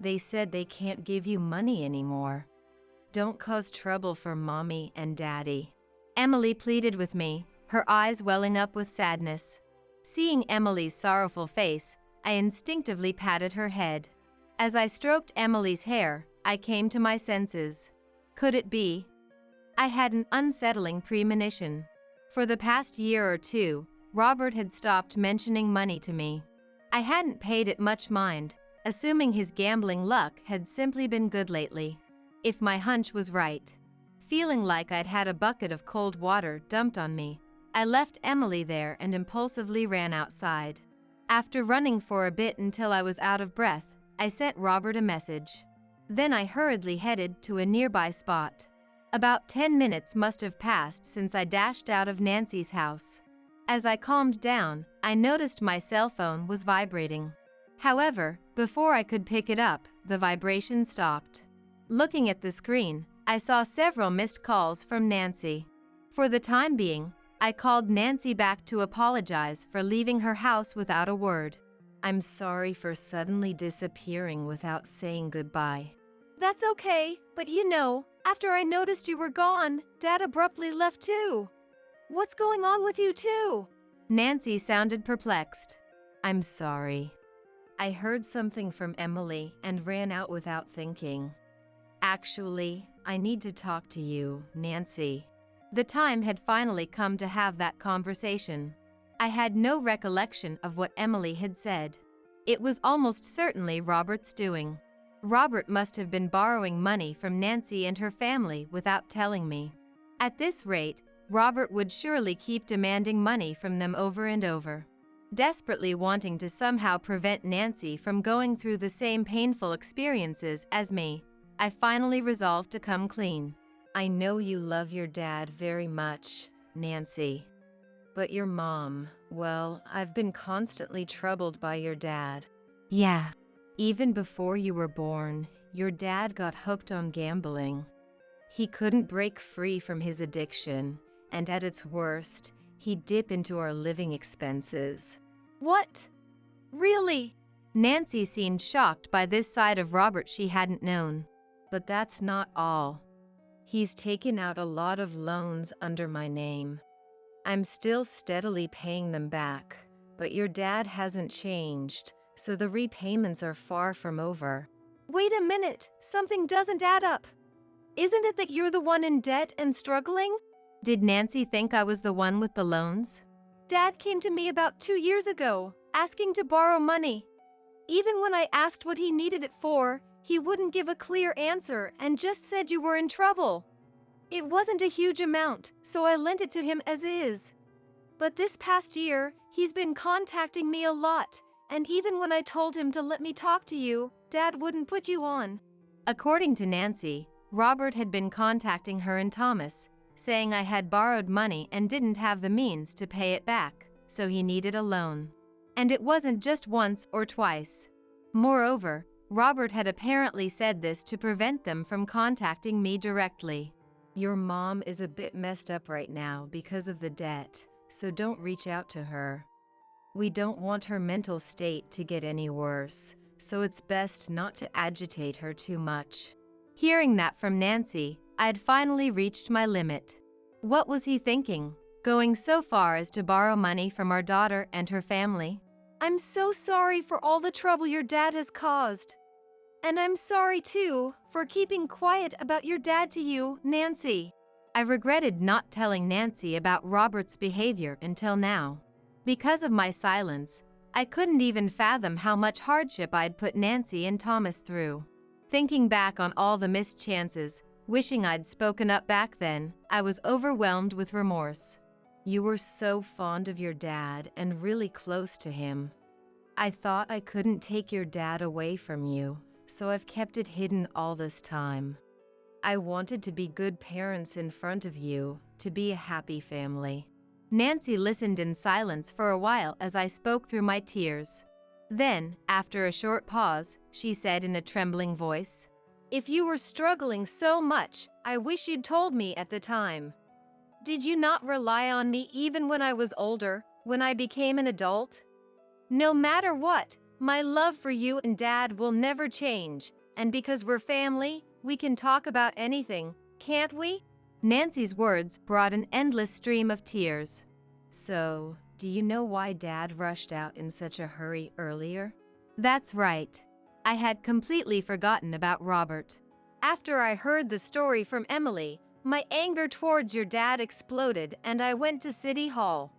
They said they can't give you money anymore. Don't cause trouble for Mommy and Daddy. Emily pleaded with me, her eyes welling up with sadness. Seeing Emily's sorrowful face, I instinctively patted her head. As I stroked Emily's hair, I came to my senses. Could it be? I had an unsettling premonition. For the past year or two, Robert had stopped mentioning money to me. I hadn't paid it much mind, assuming his gambling luck had simply been good lately. If my hunch was right. Feeling like I'd had a bucket of cold water dumped on me, I left Emily there and impulsively ran outside. After running for a bit until I was out of breath, I sent Robert a message. Then I hurriedly headed to a nearby spot. About 10 minutes must have passed since I dashed out of Nancy's house. As I calmed down, I noticed my cell phone was vibrating. However, before I could pick it up, the vibration stopped. Looking at the screen, I saw several missed calls from Nancy. For the time being, I called Nancy back to apologize for leaving her house without a word. I'm sorry for suddenly disappearing without saying goodbye. That's okay, but after I noticed you were gone, Dad abruptly left too. What's going on with you two? Nancy sounded perplexed. I'm sorry. I heard something from Emily and ran out without thinking. Actually, I need to talk to you, Nancy. The time had finally come to have that conversation. I had no recollection of what Emily had said. It was almost certainly Robert's doing. Robert must have been borrowing money from Nancy and her family without telling me. At this rate, Robert would surely keep demanding money from them over and over. Desperately wanting to somehow prevent Nancy from going through the same painful experiences as me, I finally resolved to come clean. I know you love your dad very much, Nancy. But your mom, well, I've been constantly troubled by your dad. Yeah. Even before you were born, your dad got hooked on gambling. He couldn't break free from his addiction, and at its worst, he'd dip into our living expenses. What? Really? Nancy seemed shocked by this side of Robert she hadn't known. But that's not all. He's taken out a lot of loans under my name. I'm still steadily paying them back, but your dad hasn't changed, so the repayments are far from over. Wait a minute, something doesn't add up. Isn't it that you're the one in debt and struggling? Did Nancy think I was the one with the loans? Dad came to me about 2 years ago, asking to borrow money. Even when I asked what he needed it for, he wouldn't give a clear answer and just said you were in trouble. It wasn't a huge amount, so I lent it to him as is. But this past year, he's been contacting me a lot, and even when I told him to let me talk to you, Dad wouldn't put you on. According to Nancy, Robert had been contacting her and Thomas, saying I had borrowed money and didn't have the means to pay it back, so he needed a loan. And it wasn't just once or twice. Moreover, Robert had apparently said this to prevent them from contacting me directly. Your mom is a bit messed up right now because of the debt, so don't reach out to her. We don't want her mental state to get any worse, so it's best not to agitate her too much. Hearing that from Nancy, I had finally reached my limit. What was he thinking, going so far as to borrow money from our daughter and her family? I'm so sorry for all the trouble your dad has caused. And I'm sorry, too, for keeping quiet about your dad to you, Nancy. I regretted not telling Nancy about Robert's behavior until now. Because of my silence, I couldn't even fathom how much hardship I'd put Nancy and Thomas through. Thinking back on all the missed chances, wishing I'd spoken up back then, I was overwhelmed with remorse. You were so fond of your dad and really close to him. I thought I couldn't take your dad away from you, so I've kept it hidden all this time. I wanted to be good parents in front of you, to be a happy family. Nancy listened in silence for a while as I spoke through my tears. Then, after a short pause, she said in a trembling voice, If you were struggling so much, I wish you'd told me at the time. Did you not rely on me even when I was older, when I became an adult? No matter what, my love for you and Dad will never change, and because we're family, we can talk about anything, can't we? Nancy's words brought an endless stream of tears. So, do you know why Dad rushed out in such a hurry earlier? That's right. I had completely forgotten about Robert. After I heard the story from Emily, my anger towards your dad exploded and I went to City Hall.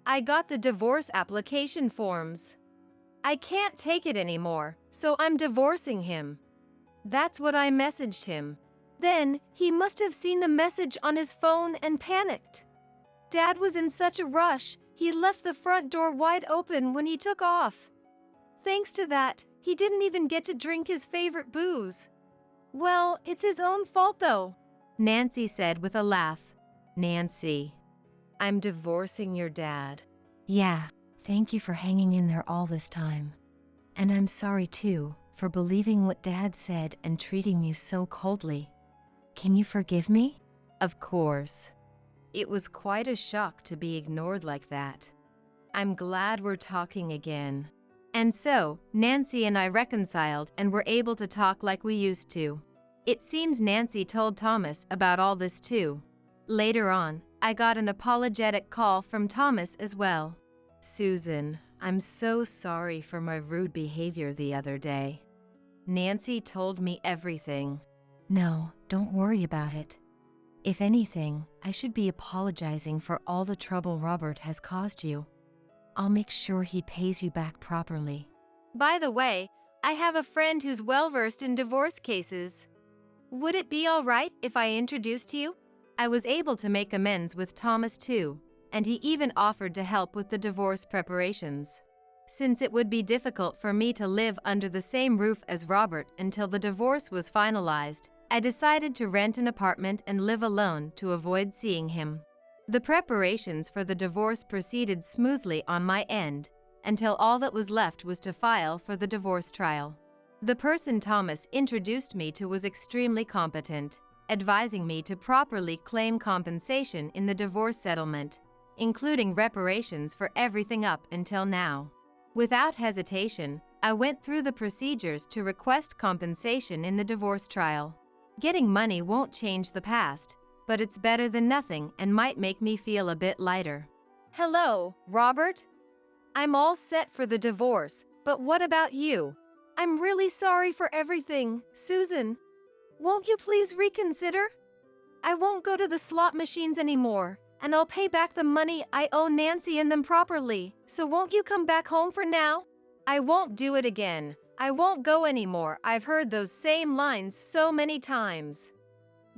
I got the divorce application forms. I can't take it anymore, so I'm divorcing him. That's what I messaged him. Then, he must have seen the message on his phone and panicked. Dad was in such a rush, he left the front door wide open when he took off. Thanks to that, he didn't even get to drink his favorite booze. Well, it's his own fault though, Nancy said with a laugh. Nancy. I'm divorcing your dad. Yeah, thank you for hanging in there all this time. And I'm sorry too, for believing what Dad said and treating you so coldly. Can you forgive me? Of course. It was quite a shock to be ignored like that. I'm glad we're talking again. And so, Nancy and I reconciled and were able to talk like we used to. It seems Nancy told Thomas about all this too. Later on, I got an apologetic call from Thomas as well. Susan, I'm so sorry for my rude behavior the other day. Nancy told me everything. No, don't worry about it. If anything, I should be apologizing for all the trouble Robert has caused you. I'll make sure he pays you back properly. By the way, I have a friend who's well-versed in divorce cases. Would it be all right if I introduced you? I was able to make amends with Thomas too, and he even offered to help with the divorce preparations. Since it would be difficult for me to live under the same roof as Robert until the divorce was finalized, I decided to rent an apartment and live alone to avoid seeing him. The preparations for the divorce proceeded smoothly on my end, until all that was left was to file for the divorce trial. The person Thomas introduced me to was extremely competent, advising me to properly claim compensation in the divorce settlement, including reparations for everything up until now. Without hesitation, I went through the procedures to request compensation in the divorce trial. Getting money won't change the past, but it's better than nothing and might make me feel a bit lighter. Hello, Robert? I'm all set for the divorce, but what about you? I'm really sorry for everything, Susan. Won't you please reconsider? I won't go to the slot machines anymore, and I'll pay back the money I owe Nancy and them properly, so won't you come back home for now? I won't do it again. I won't go anymore. I've heard those same lines so many times.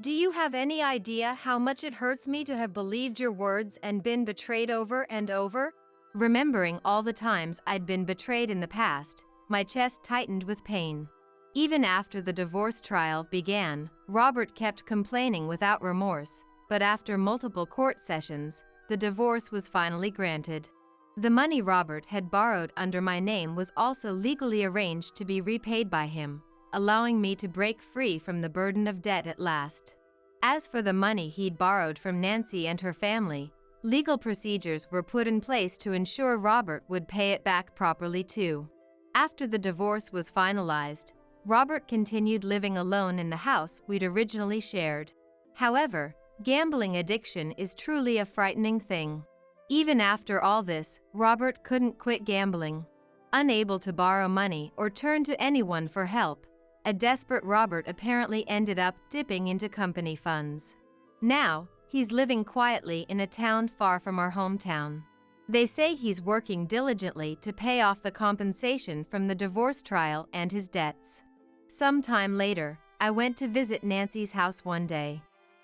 Do you have any idea how much it hurts me to have believed your words and been betrayed over and over? Remembering all the times I'd been betrayed in the past, my chest tightened with pain. Even after the divorce trial began, Robert kept complaining without remorse, but after multiple court sessions, the divorce was finally granted. The money Robert had borrowed under my name was also legally arranged to be repaid by him, allowing me to break free from the burden of debt at last. As for the money he'd borrowed from Nancy and her family, legal procedures were put in place to ensure Robert would pay it back properly too. After the divorce was finalized, Robert continued living alone in the house we'd originally shared. However, gambling addiction is truly a frightening thing. Even after all this, Robert couldn't quit gambling. Unable to borrow money or turn to anyone for help, a desperate Robert apparently ended up dipping into company funds. Now, he's living quietly in a town far from our hometown. They say he's working diligently to pay off the compensation from the divorce trial and his debts. Sometime later, I went to visit Nancy's house one day.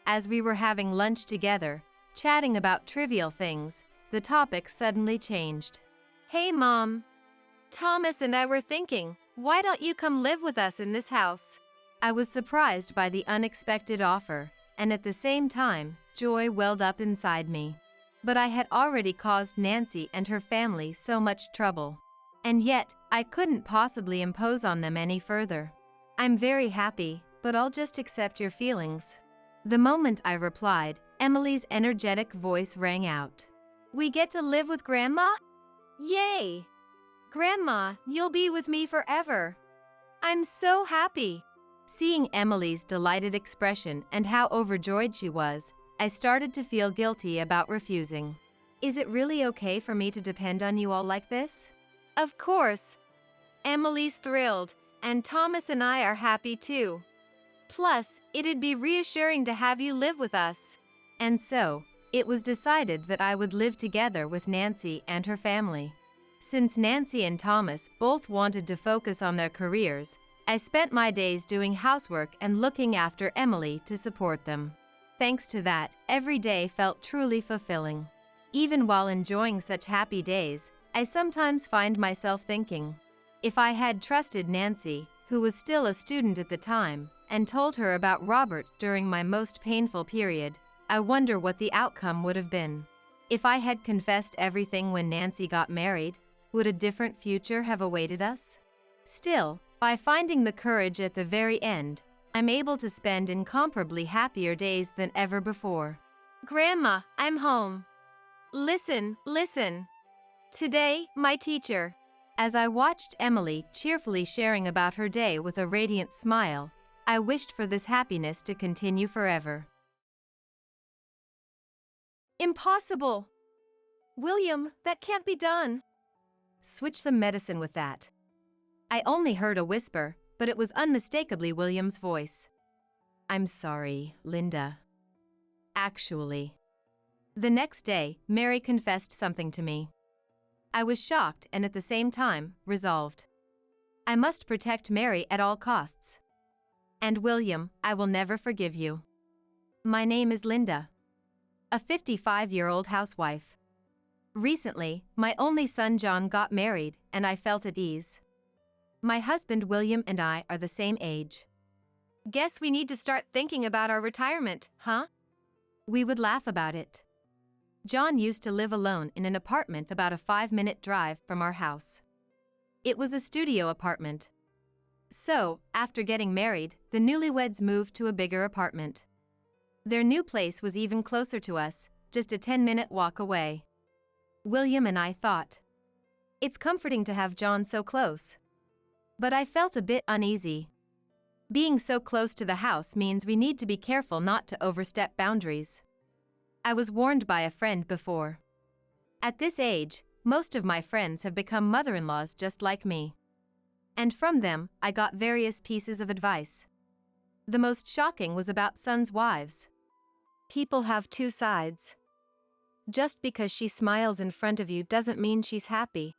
As we were having lunch together, chatting about trivial things, the topic suddenly changed. Hey, Mom. Thomas and I were thinking, why don't you come live with us in this house? I was surprised by the unexpected offer, and at the same time, joy welled up inside me. But I had already caused Nancy and her family so much trouble. And yet, I couldn't possibly impose on them any further. I'm very happy, but I'll just accept your feelings. The moment I replied, Emily's energetic voice rang out. We get to live with Grandma? Yay! Grandma, you'll be with me forever. I'm so happy. Seeing Emily's delighted expression and how overjoyed she was, I started to feel guilty about refusing. Is it really okay for me to depend on you all like this? Of course. Emily's thrilled, and Thomas and I are happy too. Plus, it'd be reassuring to have you live with us. And so, It was decided that I would live together with Nancy and her family. Since Nancy and Thomas both wanted to focus on their careers, I spent my days doing housework and looking after Emily to support them. Thanks to that, every day felt truly fulfilling. Even while enjoying such happy days, I sometimes find myself thinking, if I had trusted Nancy, who was still a student at the time, and told her about Robert during my most painful period, I wonder what the outcome would have been. If I had confessed everything when Nancy got married, would a different future have awaited us? Still, by finding the courage at the very end, I'm able to spend incomparably happier days than ever before. Grandma, I'm home. Listen. Today, my teacher. As I watched Emily cheerfully sharing about her day with a radiant smile, I wished for this happiness to continue forever. Impossible. William, that can't be done. Switch the medicine with that. I only heard a whisper, but it was unmistakably William's voice. I'm sorry, Linda. Actually. The next day, Mary confessed something to me. I was shocked and at the same time, resolved. I must protect Mary at all costs. And William, I will never forgive you. My name is Linda. A 55-year-old housewife. Recently, my only son John got married, and I felt at ease. My husband William and I are the same age. Guess we need to start thinking about our retirement, huh? We would laugh about it. John used to live alone in an apartment about a 5-minute drive from our house. It was a studio apartment. So, after getting married, the newlyweds moved to a bigger apartment. Their new place was even closer to us, just a 10-minute walk away. William and I thought, it's comforting to have John so close. But I felt a bit uneasy. Being so close to the house means we need to be careful not to overstep boundaries. I was warned by a friend before. At this age, most of my friends have become mother-in-laws just like me. And from them, I got various pieces of advice. The most shocking was about sons' wives. People have two sides. Just because she smiles in front of you doesn't mean she's happy.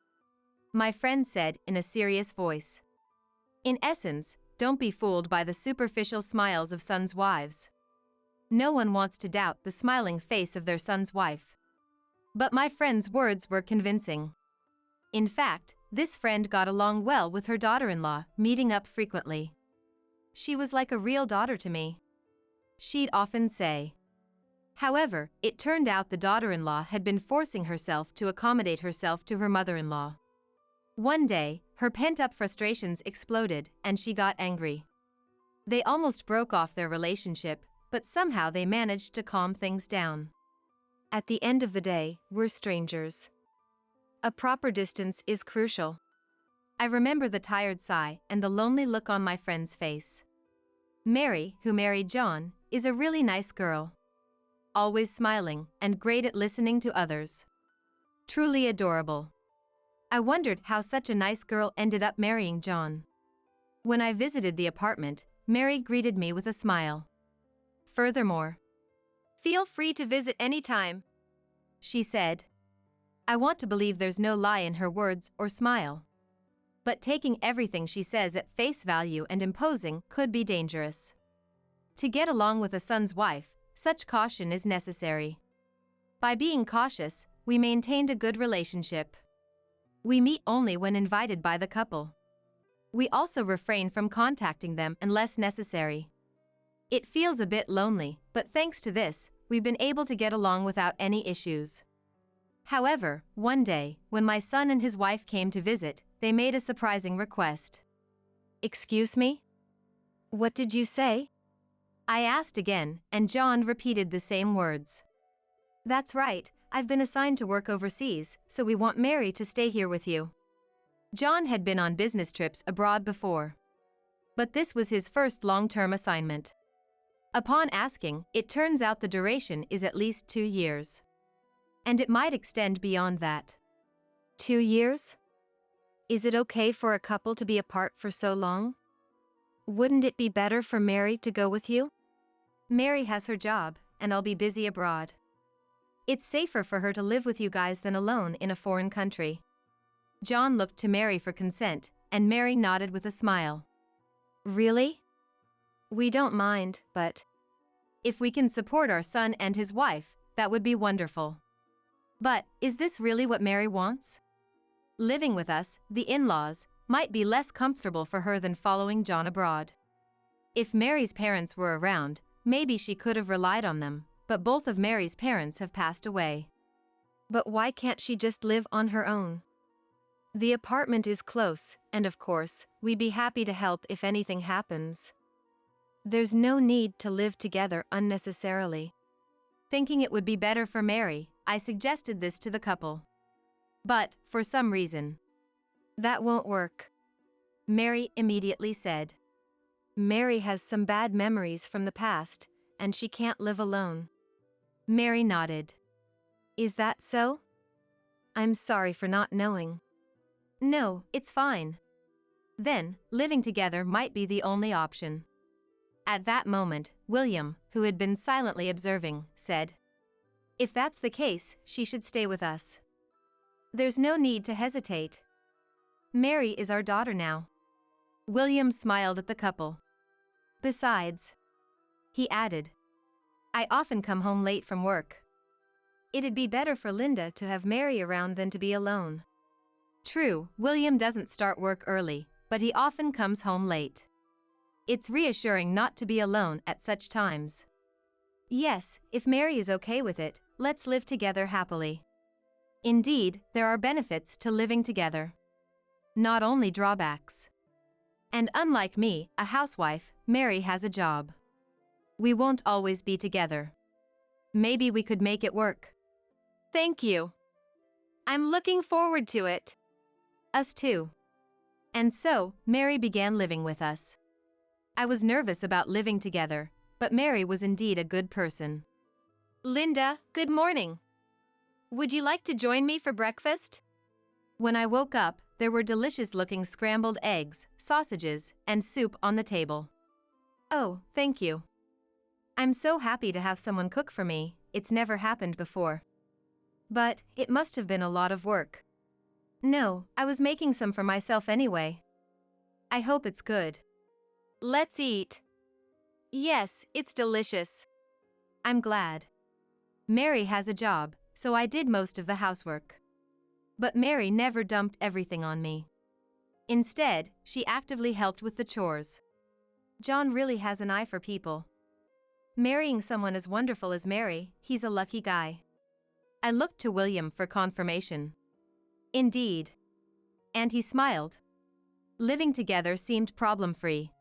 My friend said in a serious voice. In essence, don't be fooled by the superficial smiles of sons' wives. No one wants to doubt the smiling face of their son's wife. But my friend's words were convincing. In fact, this friend got along well with her daughter-in-law, meeting up frequently. She was like a real daughter to me. She'd often say. However, it turned out the daughter-in-law had been forcing herself to accommodate herself to her mother-in-law. One day, her pent-up frustrations exploded and she got angry. They almost broke off their relationship, but somehow they managed to calm things down. At the end of the day, we're strangers. A proper distance is crucial. I remember the tired sigh and the lonely look on my friend's face. Mary, who married John, is a really nice girl. Always smiling and great at listening to others. Truly adorable. I wondered how such a nice girl ended up marrying John. When I visited the apartment, Mary greeted me with a smile. Furthermore, feel free to visit anytime, she said. I want to believe there's no lie in her words or smile. But taking everything she says at face value and imposing could be dangerous. To get along with a son's wife, such caution is necessary. By being cautious, we maintained a good relationship. We meet only when invited by the couple. We also refrain from contacting them unless necessary. It feels a bit lonely, but thanks to this, we've been able to get along without any issues. However, one day, when my son and his wife came to visit, they made a surprising request. Excuse me? What did you say? I asked again, and John repeated the same words. That's right, I've been assigned to work overseas, so we want Mary to stay here with you. John had been on business trips abroad before. But this was his first long-term assignment. Upon asking, it turns out the duration is at least 2 years. And it might extend beyond that. 2 years? Is it okay for a couple to be apart for so long? Wouldn't it be better for Mary to go with you? Mary has her job, and I'll be busy abroad. It's safer for her to live with you guys than alone in a foreign country. John looked to Mary for consent, and Mary nodded with a smile. Really? We don't mind, but if we can support our son and his wife, that would be wonderful. But, is this really what Mary wants? Living with us, the in-laws, might be less comfortable for her than following John abroad. If Mary's parents were around, maybe she could have relied on them, but both of Mary's parents have passed away. But why can't she just live on her own? The apartment is close, and of course, we'd be happy to help if anything happens. There's no need to live together unnecessarily. Thinking it would be better for Mary, I suggested this to the couple. But, for some reason, that won't work, Mary immediately said. Mary has some bad memories from the past, and she can't live alone. Mary nodded. Is that so? I'm sorry for not knowing. No, it's fine. Then, living together might be the only option. At that moment, William, who had been silently observing, said, "If that's the case, she should stay with us. There's no need to hesitate. Mary is our daughter now." William smiled at the couple. "Besides," he added, "I often come home late from work. It'd be better for Linda to have Mary around than to be alone." True, William doesn't start work early, but he often comes home late. It's reassuring not to be alone at such times. Yes, if Mary is okay with it, let's live together happily. Indeed, there are benefits to living together. Not only drawbacks. And unlike me, a housewife, Mary has a job. We won't always be together. Maybe we could make it work. Thank you. I'm looking forward to it. Us too. And so, Mary began living with us. I was nervous about living together, but Mary was indeed a good person. Linda, good morning. Would you like to join me for breakfast? When I woke up, there were delicious-looking scrambled eggs, sausages, and soup on the table. Oh, thank you. I'm so happy to have someone cook for me, it's never happened before. But, it must have been a lot of work. No, I was making some for myself anyway. I hope it's good. Let's eat. Yes, it's delicious. I'm glad. Mary has a job, so I did most of the housework. But Mary never dumped everything on me. Instead, she actively helped with the chores. John really has an eye for people. Marrying someone as wonderful as Mary, he's a lucky guy. I looked to William for confirmation. Indeed. And he smiled. Living together seemed problem-free.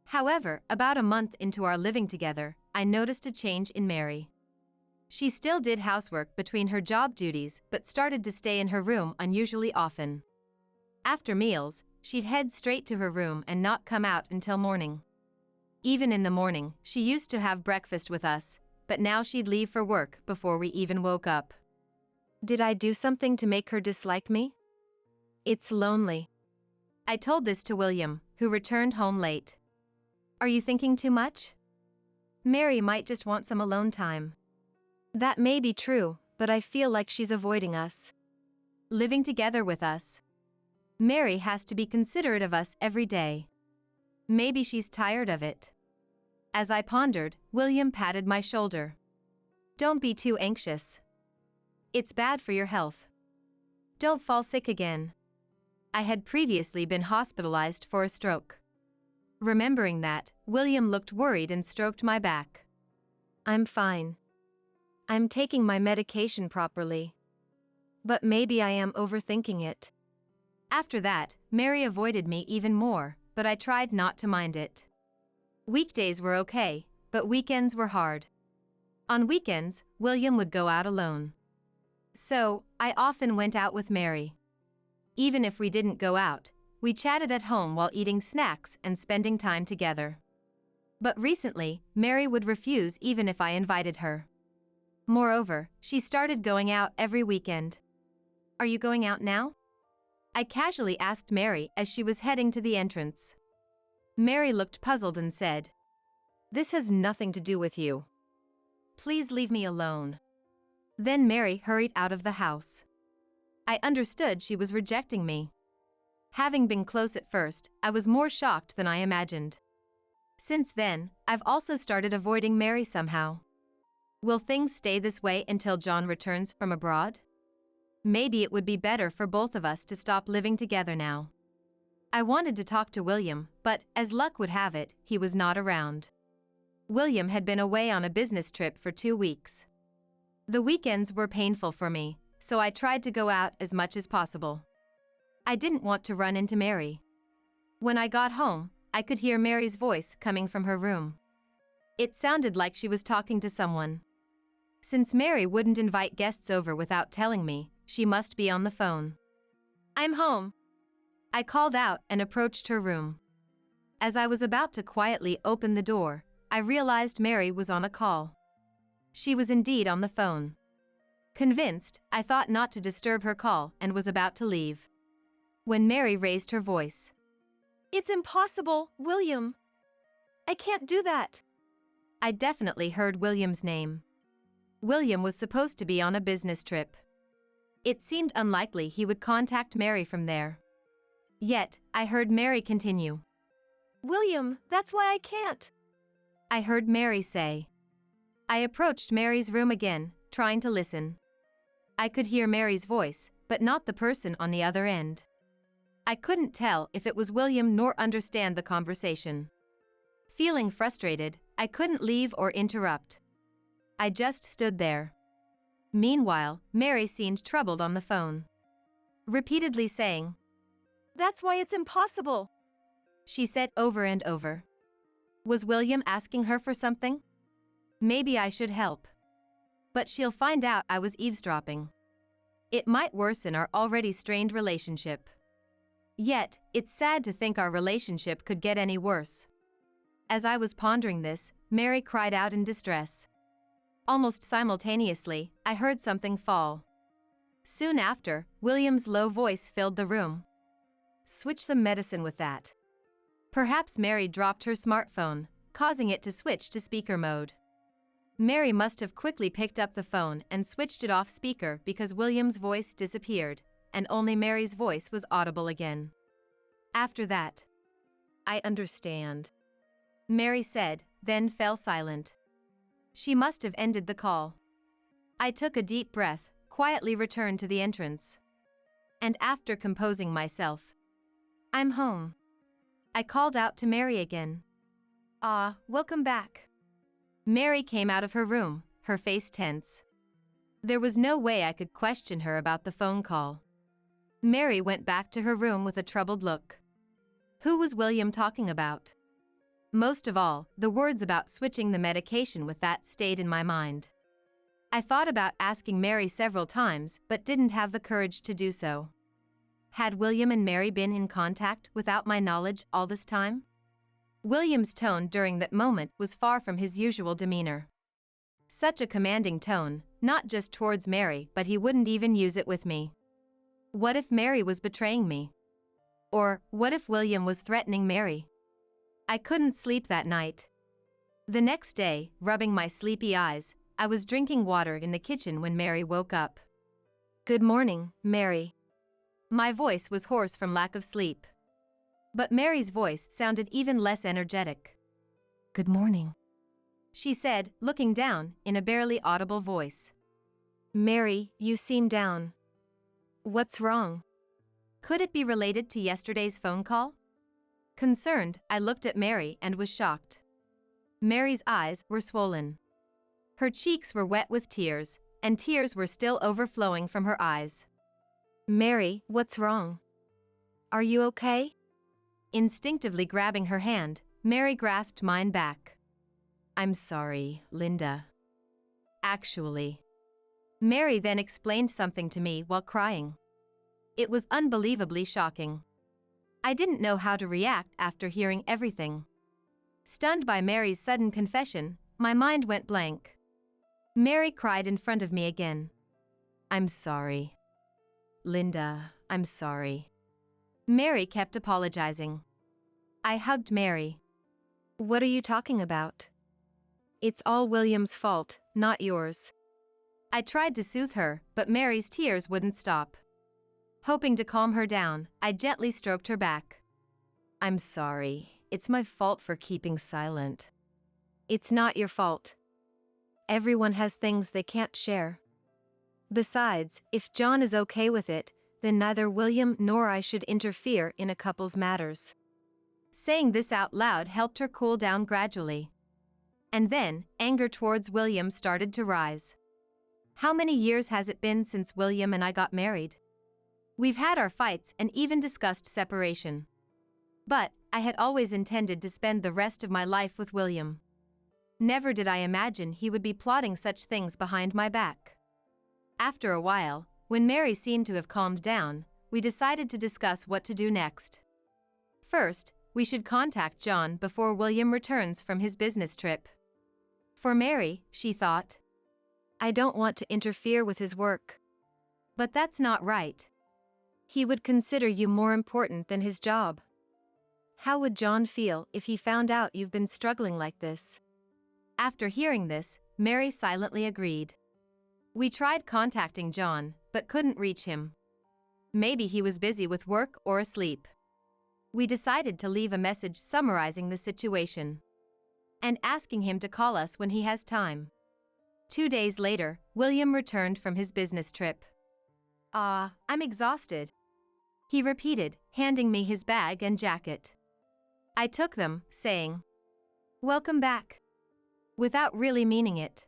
However, about a month into our living together, I noticed a change in Mary. She still did housework between her job duties but started to stay in her room unusually often. After meals, she'd head straight to her room and not come out until morning. Even in the morning, she used to have breakfast with us, but now she'd leave for work before we even woke up. Did I do something to make her dislike me? It's lonely. I told this to William, who returned home late. Are you thinking too much? Mary might just want some alone time. That may be true, but I feel like she's avoiding us. Living together with us. Mary has to be considerate of us every day. Maybe she's tired of it. As I pondered, William patted my shoulder. Don't be too anxious. It's bad for your health. Don't fall sick again. I had previously been hospitalized for a stroke. Remembering that, William looked worried and stroked my back. I'm fine. I'm taking my medication properly. But maybe I am overthinking it. After that, Mary avoided me even more, but I tried not to mind it. Weekdays were okay, but weekends were hard. On weekends, William would go out alone. So, I often went out with Mary. Even if we didn't go out, we chatted at home while eating snacks and spending time together. But recently, Mary would refuse even if I invited her. Moreover, she started going out every weekend. Are you going out now? I casually asked Mary as she was heading to the entrance. Mary looked puzzled and said, "This has nothing to do with you. Please leave me alone." Then Mary hurried out of the house. I understood she was rejecting me. Having been close at first, I was more shocked than I imagined. Since then, I've also started avoiding Mary somehow. Will things stay this way until John returns from abroad? Maybe it would be better for both of us to stop living together now. I wanted to talk to William, but, as luck would have it, he was not around. William had been away on a business trip for 2 weeks. The weekends were painful for me, so I tried to go out as much as possible. I didn't want to run into Mary. When I got home, I could hear Mary's voice coming from her room. It sounded like she was talking to someone. Since Mary wouldn't invite guests over without telling me, she must be on the phone. I'm home. I called out and approached her room. As I was about to quietly open the door, I realized Mary was on a call. She was indeed on the phone. Convinced, I thought not to disturb her call and was about to leave. When Mary raised her voice. It's impossible, William. I can't do that. I definitely heard William's name. William was supposed to be on a business trip. It seemed unlikely he would contact Mary from there. Yet, I heard Mary continue. William, that's why I can't. I heard Mary say. I approached Mary's room again, trying to listen. I could hear Mary's voice, but not the person on the other end. I couldn't tell if it was William nor understand the conversation. Feeling frustrated, I couldn't leave or interrupt. I just stood there. Meanwhile, Mary seemed troubled on the phone. Repeatedly saying, That's why it's impossible. She said over and over. Was William asking her for something? Maybe I should help. But she'll find out I was eavesdropping. It might worsen our already strained relationship. Yet, it's sad to think our relationship could get any worse. As I was pondering this, Mary cried out in distress. Almost simultaneously, I heard something fall. Soon after, William's low voice filled the room. Switch the medicine with that. Perhaps Mary dropped her smartphone, causing it to switch to speaker mode. Mary must have quickly picked up the phone and switched it off speaker because William's voice disappeared, and only Mary's voice was audible again. After that, I understand, Mary said, then fell silent. She must have ended the call. I took a deep breath, quietly returned to the entrance. And after composing myself, I'm home. I called out to Mary again. Welcome back. Mary came out of her room, her face tense. There was no way I could question her about the phone call. Mary went back to her room with a troubled look. Who was William talking about? Most of all, the words about switching the medication with that stayed in my mind. I thought about asking Mary several times, but didn't have the courage to do so. Had William and Mary been in contact without my knowledge all this time? William's tone during that moment was far from his usual demeanor. Such a commanding tone, not just towards Mary, but he wouldn't even use it with me. What if Mary was betraying me? Or, what if William was threatening Mary? I couldn't sleep that night. The next day, rubbing my sleepy eyes, I was drinking water in the kitchen when Mary woke up. Good morning, Mary. My voice was hoarse from lack of sleep. But Mary's voice sounded even less energetic. Good morning, she said, looking down, in a barely audible voice. Mary, you seem down. What's wrong? Could it be related to yesterday's phone call? Concerned, I looked at Mary and was shocked. Mary's eyes were swollen. Her cheeks were wet with tears, and tears were still overflowing from her eyes. Mary, what's wrong? Are you okay? Instinctively grabbing her hand, Mary grasped mine back. I'm sorry, Linda. Actually. Mary then explained something to me while crying. It was unbelievably shocking. I didn't know how to react after hearing everything. Stunned by Mary's sudden confession, my mind went blank. Mary cried in front of me again. I'm sorry. Linda, I'm sorry. Mary kept apologizing. I hugged Mary. What are you talking about? It's all William's fault, not yours. I tried to soothe her, but Mary's tears wouldn't stop. Hoping to calm her down, I gently stroked her back. "I'm sorry. It's my fault for keeping silent." "It's not your fault. Everyone has things they can't share. Besides, if John is okay with it, then neither William nor I should interfere in a couple's matters." Saying this out loud helped her cool down gradually. And then, anger towards William started to rise. How many years has it been since William and I got married? We've had our fights and even discussed separation. But I had always intended to spend the rest of my life with William. Never did I imagine he would be plotting such things behind my back. After a while, when Mary seemed to have calmed down, we decided to discuss what to do next. First, we should contact John before William returns from his business trip. For Mary, she thought, "I don't want to interfere with his work." "But that's not right." "He would consider you more important than his job." "How would John feel if he found out you've been struggling like this?" After hearing this, Mary silently agreed. We tried contacting John, but couldn't reach him. Maybe he was busy with work or asleep. We decided to leave a message summarizing the situation and asking him to call us when he has time. 2 days later, William returned from his business trip. I'm exhausted," he repeated, handing me his bag and jacket. I took them, saying, "Welcome back," without really meaning it.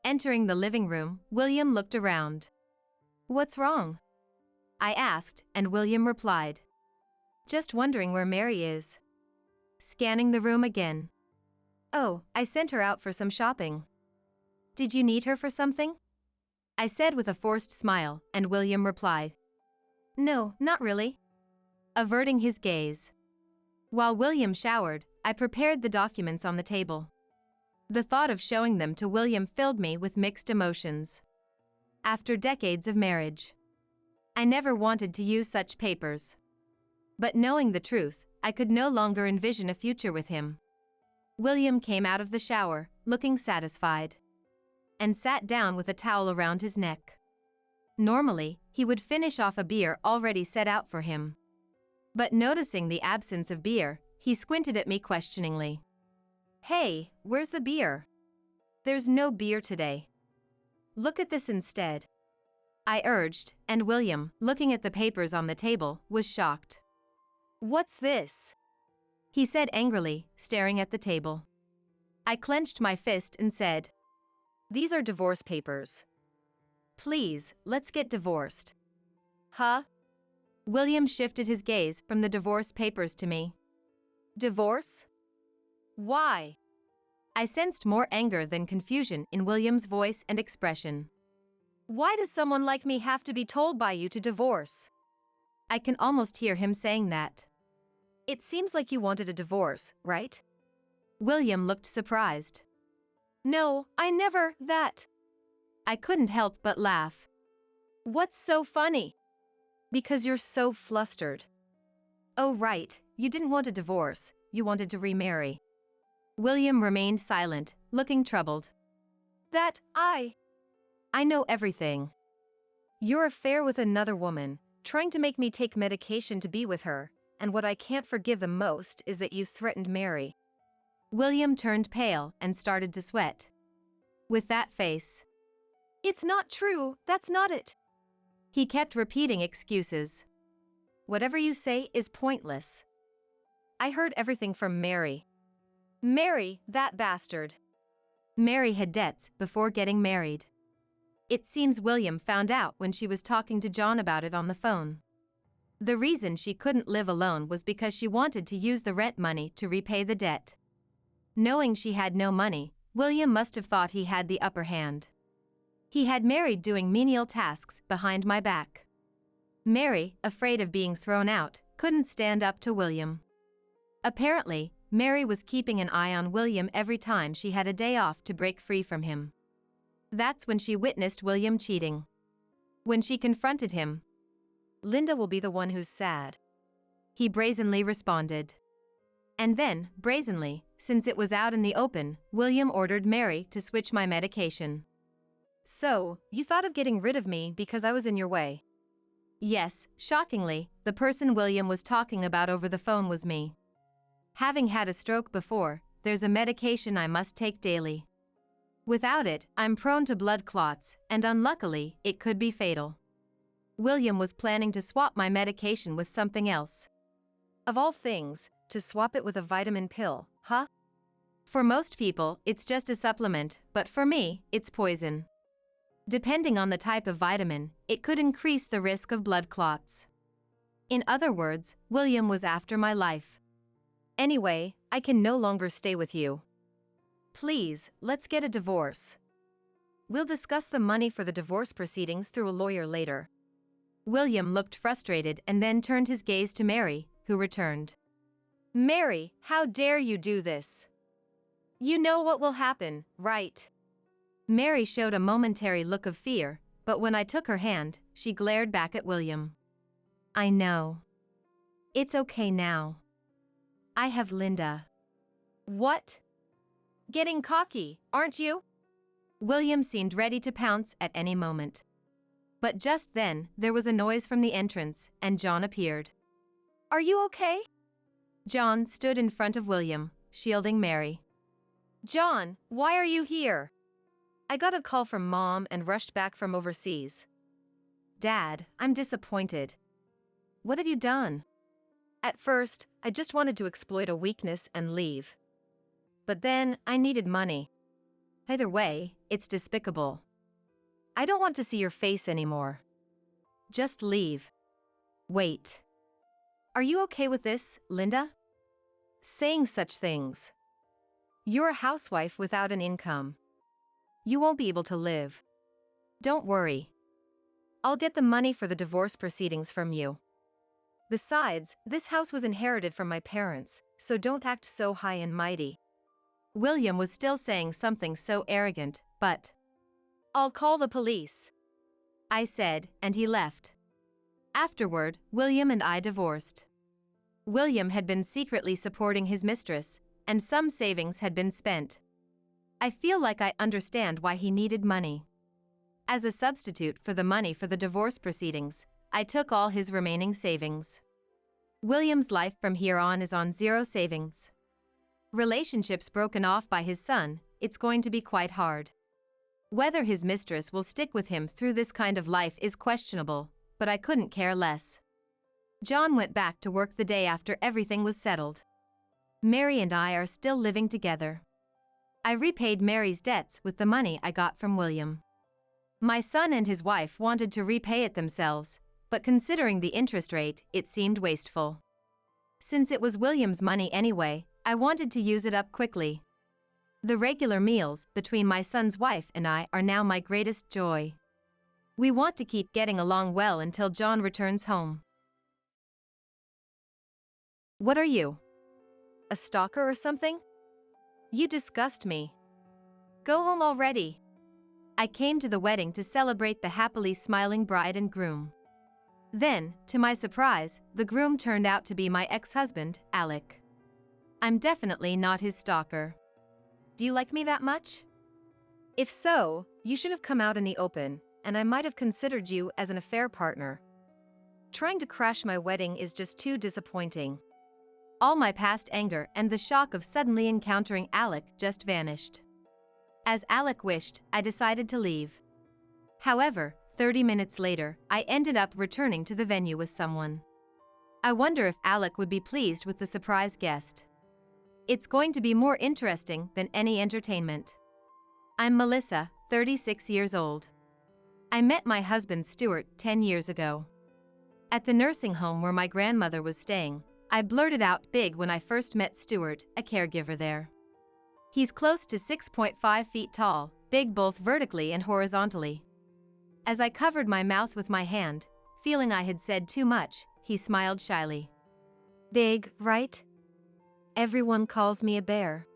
Entering the living room, William looked around. "What's wrong?" I asked, and William replied, "Just wondering where Mary is." Scanning the room again. "Oh, I sent her out for some shopping." "Did you need her for something?" I said with a forced smile, and William replied, "No, not really," averting his gaze. While William showered, I prepared the documents on the table. The thought of showing them to William filled me with mixed emotions. After decades of marriage, I never wanted to use such papers. But knowing the truth, I could no longer envision a future with him. William came out of the shower, looking satisfied, and sat down with a towel around his neck. Normally, he would finish off a beer already set out for him. But noticing the absence of beer, he squinted at me questioningly. "Hey, where's the beer?" "There's no beer today. Look at this instead," I urged, and William, looking at the papers on the table, was shocked. "What's this?" he said angrily, staring at the table. I clenched my fist and said, "These are divorce papers. Please, let's get divorced." "Huh?" William shifted his gaze from the divorce papers to me. "Divorce? Why?" I sensed more anger than confusion in William's voice and expression. "Why does someone like me have to be told by you to divorce?" I can almost hear him saying that. "It seems like you wanted a divorce, right?" William looked surprised. "No, I never, that." I couldn't help but laugh. "What's so funny?" "Because you're so flustered." "Oh right, you didn't want a divorce, you wanted to remarry." William remained silent, looking troubled. "That, I know everything. Your affair with another woman, trying to make me take medication to be with her, and what I can't forgive the most is that you threatened Mary." William turned pale and started to sweat. With that face. "It's not true, that's not it." He kept repeating excuses. "Whatever you say is pointless. I heard everything from Mary." "Mary, that bastard." Mary had debts before getting married. It seems William found out when she was talking to John about it on the phone. The reason she couldn't live alone was because she wanted to use the rent money to repay the debt. Knowing she had no money, William must have thought he had the upper hand. He had Mary doing menial tasks behind my back. Mary, afraid of being thrown out, couldn't stand up to William. Apparently, Mary was keeping an eye on William every time she had a day off to break free from him. That's when she witnessed William cheating. When she confronted him, "Linda will be the one who's sad," he brazenly responded. And then, brazenly, since it was out in the open, William ordered Mary to switch my medication. So, you thought of getting rid of me because I was in your way? Yes, shockingly, the person William was talking about over the phone was me. Having had a stroke before, there's a medication I must take daily. Without it, I'm prone to blood clots, and unluckily, it could be fatal. William was planning to swap my medication with something else. Of all things, to swap it with a vitamin pill, huh? For most people, it's just a supplement, but for me, it's poison. Depending on the type of vitamin, it could increase the risk of blood clots. In other words, William was after my life. Anyway, I can no longer stay with you. Please, let's get a divorce. We'll discuss the money for the divorce proceedings through a lawyer later. William looked frustrated and then turned his gaze to Mary, who returned. Mary, how dare you do this? You know what will happen, right? Mary showed a momentary look of fear, but when I took her hand, she glared back at William. I know. It's okay now. I have Linda. What? Getting cocky, aren't you? William seemed ready to pounce at any moment. But just then, there was a noise from the entrance, and John appeared. Are you okay? John stood in front of William, shielding Mary. John, why are you here? I got a call from Mom and rushed back from overseas. Dad, I'm disappointed. What have you done? At first, I just wanted to exploit a weakness and leave. But then, I needed money. Either way, it's despicable. I don't want to see your face anymore. Just leave. Wait. Are you okay with this, Linda? Saying such things. You're a housewife without an income. You won't be able to live. Don't worry. I'll get the money for the divorce proceedings from you. Besides, this house was inherited from my parents, so don't act so high and mighty. William was still saying something so arrogant, but... I'll call the police, I said, and he left. Afterward, William and I divorced. William had been secretly supporting his mistress, and some savings had been spent. I feel like I understand why he needed money. As a substitute for the money for the divorce proceedings, I took all his remaining savings. William's life from here on is on zero savings. Relationships broken off by his son, it's going to be quite hard. Whether his mistress will stick with him through this kind of life is questionable, but I couldn't care less. John went back to work the day after everything was settled. Mary and I are still living together. I repaid Mary's debts with the money I got from William. My son and his wife wanted to repay it themselves, but considering the interest rate, it seemed wasteful. Since it was William's money anyway, I wanted to use it up quickly. The regular meals between my son's wife and I are now my greatest joy. We want to keep getting along well until John returns home. What are you? A stalker or something? You disgust me. Go home already. I came to the wedding to celebrate the happily smiling bride and groom. Then, to my surprise, the groom turned out to be my ex-husband, Alec. I'm definitely not his stalker. Do you like me that much? If so, you should have come out in the open, and I might have considered you as an affair partner. Trying to crash my wedding is just too disappointing. All my past anger and the shock of suddenly encountering Alec just vanished. As Alec wished, I decided to leave. However, 30 minutes later, I ended up returning to the venue with someone. I wonder if Alec would be pleased with the surprise guest. It's going to be more interesting than any entertainment. I'm Melissa, 36 years old. I met my husband Stuart 10 years ago. At the nursing home where my grandmother was staying, I blurted out big when I first met Stuart, a caregiver there. He's close to 6.5 feet tall, big both vertically and horizontally. As I covered my mouth with my hand, feeling I had said too much, he smiled shyly. Big, right? Everyone calls me a bear.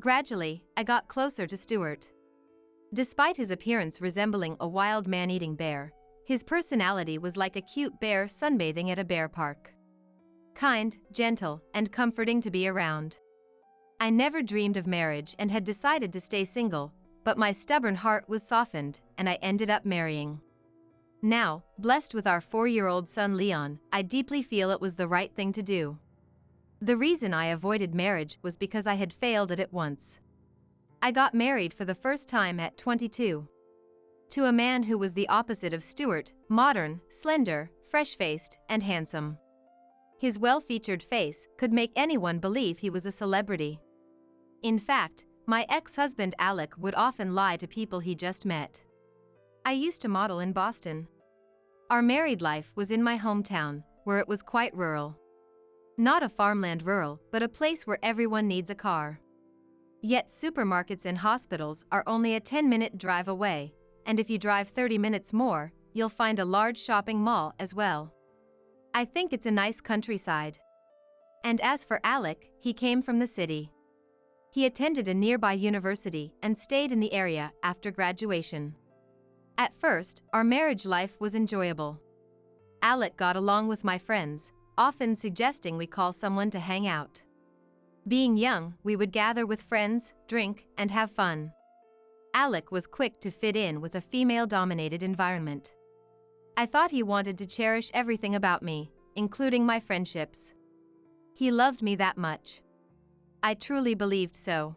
Gradually, I got closer to Stuart. Despite his appearance resembling a wild man-eating bear, his personality was like a cute bear sunbathing at a bear park. Kind, gentle, and comforting to be around. I never dreamed of marriage and had decided to stay single, but my stubborn heart was softened, and I ended up marrying. Now, blessed with our 4-year-old son Leon, I deeply feel it was the right thing to do. The reason I avoided marriage was because I had failed at it once. I got married for the first time at 22. To a man who was the opposite of Stuart, modern, slender, fresh-faced, and handsome. His well-featured face could make anyone believe he was a celebrity. In fact, my ex-husband Alec would often lie to people he just met. I used to model in Boston. Our married life was in my hometown, where it was quite rural. Not a farmland rural, but a place where everyone needs a car. Yet supermarkets and hospitals are only a 10-minute drive away, and if you drive 30 minutes more, you'll find a large shopping mall as well. I think it's a nice countryside. And as for Alec, he came from the city. He attended a nearby university and stayed in the area after graduation. At first, our marriage life was enjoyable. Alec got along with my friends, often suggesting we call someone to hang out. Being young, we would gather with friends, drink, and have fun. Alec was quick to fit in with a female-dominated environment. I thought he wanted to cherish everything about me, including my friendships. He loved me that much. I truly believed so.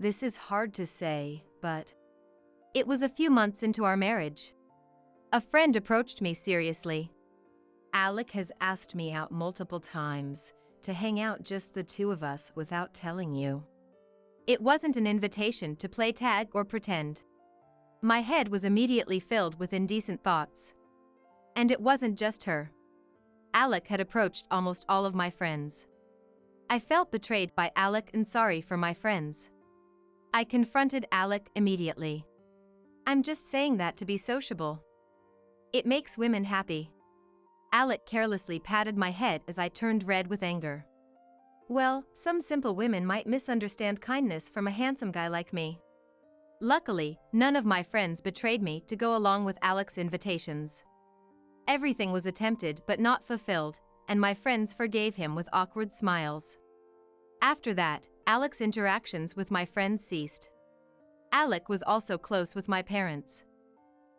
This is hard to say, but it was a few months into our marriage. A friend approached me seriously. Alec has asked me out multiple times, to hang out just the two of us without telling you. It wasn't an invitation to play tag or pretend. My head was immediately filled with indecent thoughts. And it wasn't just her. Alec had approached almost all of my friends. I felt betrayed by Alec and sorry for my friends. I confronted Alec immediately. I'm just saying that to be sociable. It makes women happy. Alec carelessly patted my head as I turned red with anger. Well, some simple women might misunderstand kindness from a handsome guy like me. Luckily, none of my friends betrayed me to go along with Alec's invitations. Everything was attempted but not fulfilled, and my friends forgave him with awkward smiles. After that, Alec's interactions with my friends ceased. Alec was also close with my parents.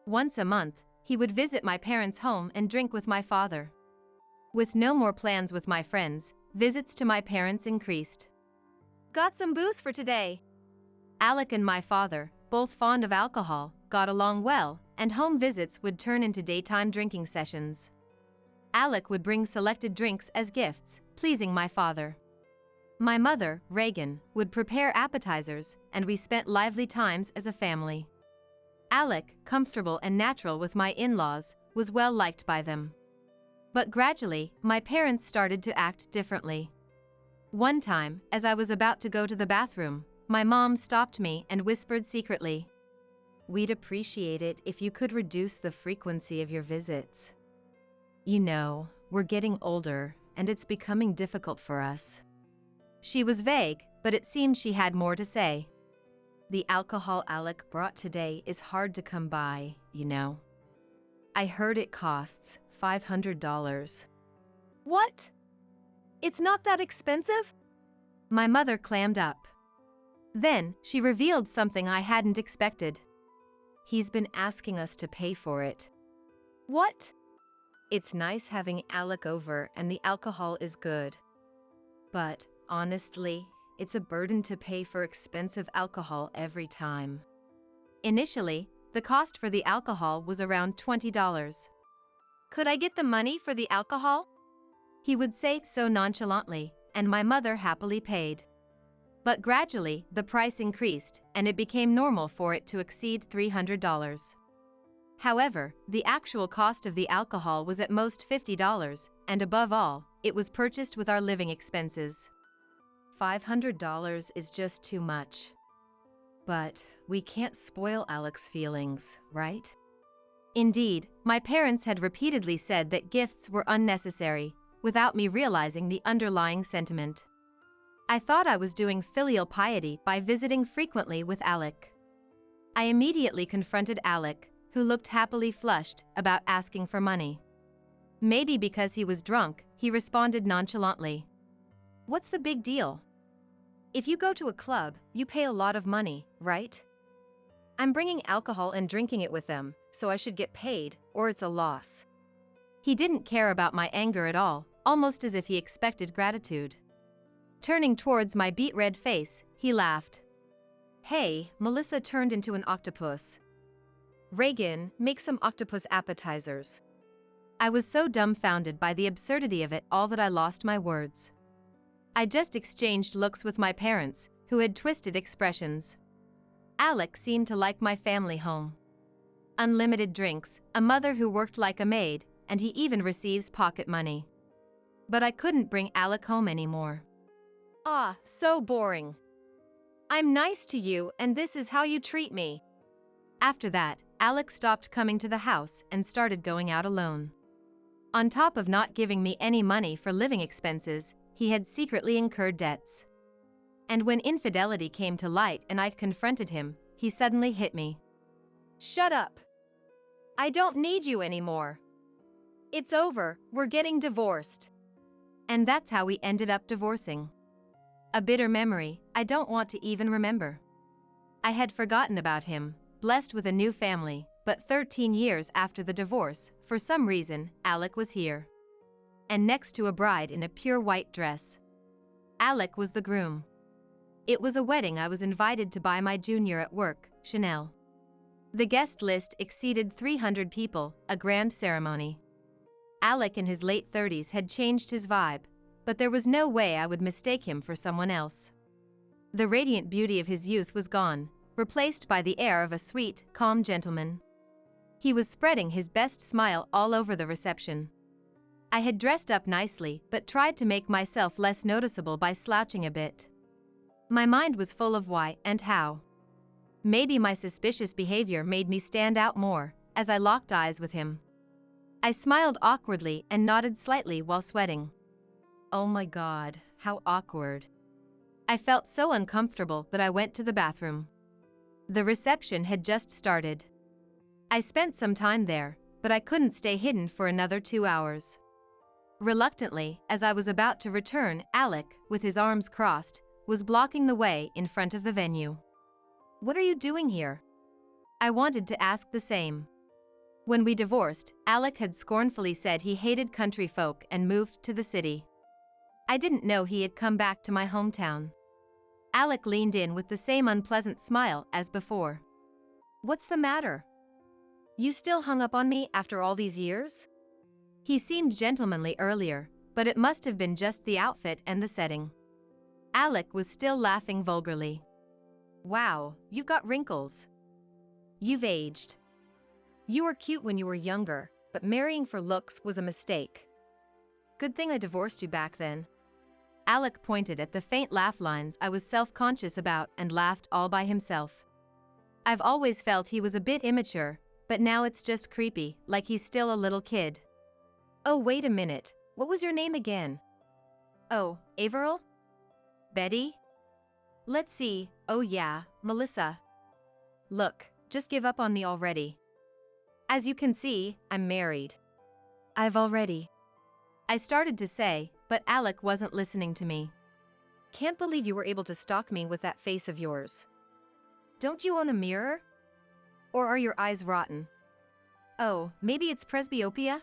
Once a month, he would visit my parents' home and drink with my father. With no more plans with my friends, visits to my parents increased. Got some booze for today. Alec and my father, both fond of alcohol, got along well, and home visits would turn into daytime drinking sessions. Alec would bring selected drinks as gifts, pleasing my father. My mother, Reagan, would prepare appetizers, and we spent lively times as a family. Alec, comfortable and natural with my in-laws, was well liked by them. But gradually, my parents started to act differently. One time, as I was about to go to the bathroom, my mom stopped me and whispered secretly, "We'd appreciate it if you could reduce the frequency of your visits. You know, we're getting older, and it's becoming difficult for us." She was vague, but it seemed she had more to say. "The alcohol Alec brought today is hard to come by, you know. I heard it costs $500. What? It's not that expensive? My mother clammed up. Then, she revealed something I hadn't expected. He's been asking us to pay for it. What? It's nice having Alec over and the alcohol is good. But, honestly, it's a burden to pay for expensive alcohol every time. Initially, the cost for the alcohol was around $20. Could I get the money for the alcohol? He would say so nonchalantly, and my mother happily paid. But gradually, the price increased, and it became normal for it to exceed $300. However, the actual cost of the alcohol was at most $50, and above all, it was purchased with our living expenses. $500 is just too much. But we can't spoil Alec's feelings, right? Indeed, my parents had repeatedly said that gifts were unnecessary, without me realizing the underlying sentiment. I thought I was doing filial piety by visiting frequently with Alec. I immediately confronted Alec, who looked happily flushed, about asking for money. Maybe because he was drunk, he responded nonchalantly. "What's the big deal? If you go to a club, you pay a lot of money, right? I'm bringing alcohol and drinking it with them, so I should get paid, or it's a loss. He didn't care about my anger at all, almost as if he expected gratitude. Turning towards my beet red face, he laughed. Hey, Melissa turned into an octopus. Reagan, make some octopus appetizers. I was so dumbfounded by the absurdity of it all that I lost my words. I just exchanged looks with my parents, who had twisted expressions. Alec seemed to like my family home. Unlimited drinks, a mother who worked like a maid, and he even receives pocket money. But I couldn't bring Alec home anymore. Ah, so boring. I'm nice to you and this is how you treat me. After that, Alec stopped coming to the house and started going out alone. On top of not giving me any money for living expenses, he had secretly incurred debts. And when infidelity came to light and I confronted him, he suddenly hit me. Shut up. I don't need you anymore. It's over, we're getting divorced. And that's how we ended up divorcing. A bitter memory I don't want to even remember. I had forgotten about him, blessed with a new family, but 13 years after the divorce, for some reason, Alec was here. And next to a bride in a pure white dress. Alec was the groom. It was a wedding I was invited to by my junior at work, Chanel. The guest list exceeded 300 people, a grand ceremony. Alec in his late 30s had changed his vibe, but there was no way I would mistake him for someone else. The radiant beauty of his youth was gone, replaced by the air of a sweet, calm gentleman. He was spreading his best smile all over the reception. I had dressed up nicely but tried to make myself less noticeable by slouching a bit. My mind was full of why and how. Maybe my suspicious behavior made me stand out more, as I locked eyes with him. I smiled awkwardly and nodded slightly while sweating. Oh my God, how awkward. I felt so uncomfortable that I went to the bathroom. The reception had just started. I spent some time there, but I couldn't stay hidden for another 2 hours. Reluctantly, as I was about to return, Alec, with his arms crossed, was blocking the way in front of the venue. What are you doing here? I wanted to ask the same. When we divorced, Alec had scornfully said he hated country folk and moved to the city. I didn't know he had come back to my hometown. Alec leaned in with the same unpleasant smile as before. What's the matter? You still hung up on me after all these years? He seemed gentlemanly earlier, but it must have been just the outfit and the setting. Alec was still laughing vulgarly. Wow, you've got wrinkles. You've aged. You were cute when you were younger, but marrying for looks was a mistake. Good thing I divorced you back then. Alec pointed at the faint laugh lines I was self-conscious about and laughed all by himself. I've always felt he was a bit immature, but now it's just creepy, like he's still a little kid. Oh, wait a minute, what was your name again? Oh, Averill? Betty? Let's see, oh yeah, Melissa. Look, just give up on me already. As you can see, I'm married. I've already. I started to say, but Alec wasn't listening to me. Can't believe you were able to stalk me with that face of yours. Don't you own a mirror? Or are your eyes rotten? Oh, maybe it's presbyopia?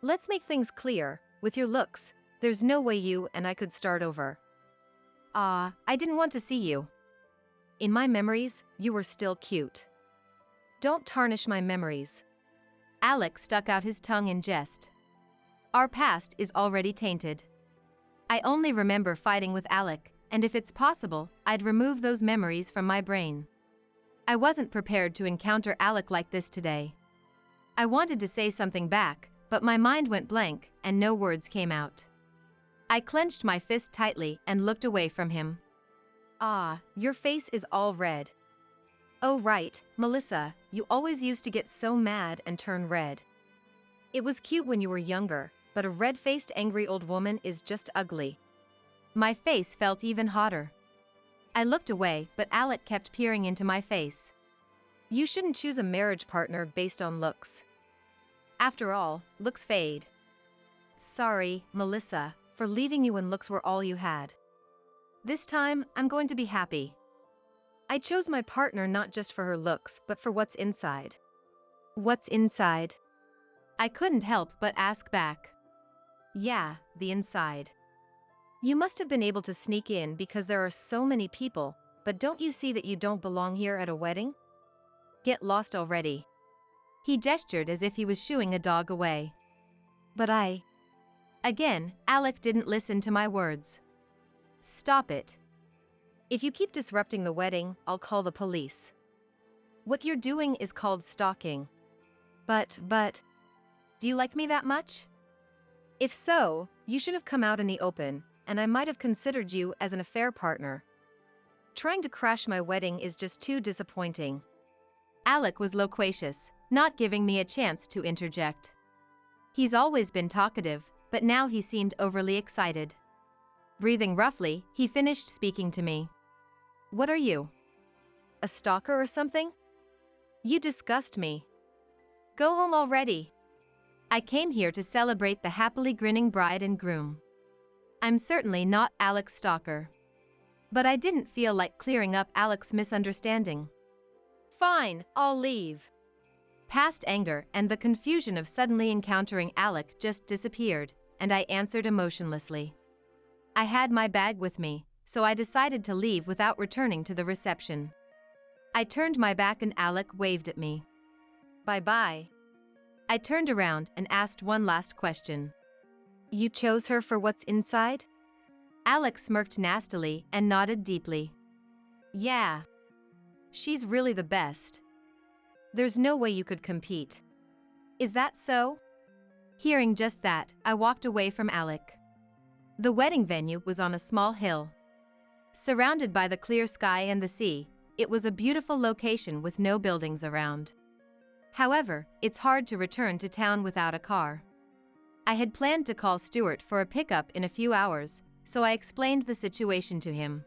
Let's make things clear, with your looks, there's no way you and I could start over. Ah, I didn't want to see you. In my memories, you were still cute. Don't tarnish my memories. Alec stuck out his tongue in jest. Our past is already tainted. I only remember fighting with Alec, and if it's possible, I'd remove those memories from my brain. I wasn't prepared to encounter Alec like this today. I wanted to say something back, but my mind went blank and no words came out. I clenched my fist tightly and looked away from him. Ah, your face is all red. Oh right, Melissa, you always used to get so mad and turn red. It was cute when you were younger, but a red-faced angry old woman is just ugly. My face felt even hotter. I looked away, but Alec kept peering into my face. You shouldn't choose a marriage partner based on looks. After all, looks fade. Sorry, Melissa, for leaving you when looks were all you had. This time, I'm going to be happy. I chose my partner not just for her looks, but for what's inside. What's inside? I couldn't help but ask back. Yeah, the inside. You must have been able to sneak in because there are so many people, but don't you see that you don't belong here at a wedding? Get lost already. He gestured as if he was shooing a dog away. But Again, Alec didn't listen to my words. Stop it. If you keep disrupting the wedding, I'll call the police. What you're doing is called stalking. But, do you like me that much? If so, you should have come out in the open, and I might have considered you as an affair partner. Trying to crash my wedding is just too disappointing. Alec was loquacious, not giving me a chance to interject. He's always been talkative, but now he seemed overly excited. Breathing roughly, he finished speaking to me. What are you? A stalker or something? You disgust me. Go home already. I came here to celebrate the happily grinning bride and groom. I'm certainly not Alec's stalker. But I didn't feel like clearing up Alec's misunderstanding. Fine, I'll leave. Past anger and the confusion of suddenly encountering Alec just disappeared, and I answered emotionlessly. I had my bag with me, so I decided to leave without returning to the reception. I turned my back and Alec waved at me. Bye-bye. I turned around and asked one last question. You chose her for what's inside? Alec smirked nastily and nodded deeply. Yeah. She's really the best. There's no way you could compete. Is that so? Hearing just that, I walked away from Alec. The wedding venue was on a small hill. Surrounded by the clear sky and the sea, it was a beautiful location with no buildings around. However, it's hard to return to town without a car. I had planned to call Stuart for a pickup in a few hours, so I explained the situation to him.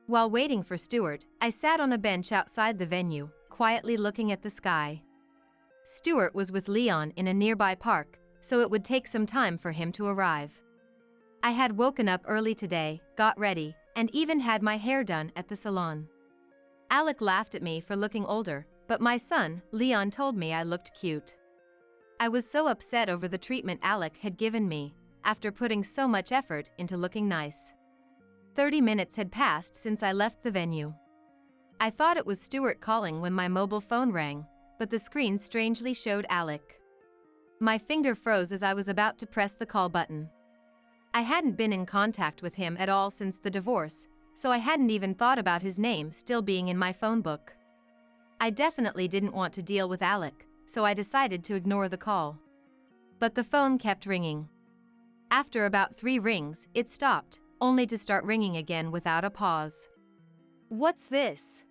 While waiting for Stuart, I sat on a bench outside the venue, quietly looking at the sky. Stuart was with Leon in a nearby park, so it would take some time for him to arrive. I had woken up early today, got ready, and even had my hair done at the salon. Alec laughed at me for looking older, but my son, Leon, told me I looked cute. I was so upset over the treatment Alec had given me, after putting so much effort into looking nice. 30 minutes had passed since I left the venue. I thought it was Stuart calling when my mobile phone rang, but the screen strangely showed Alec. My finger froze as I was about to press the call button. I hadn't been in contact with him at all since the divorce, so I hadn't even thought about his name still being in my phone book. I definitely didn't want to deal with Alec, so I decided to ignore the call. But the phone kept ringing. After about 3 rings, it stopped, only to start ringing again without a pause. What's this?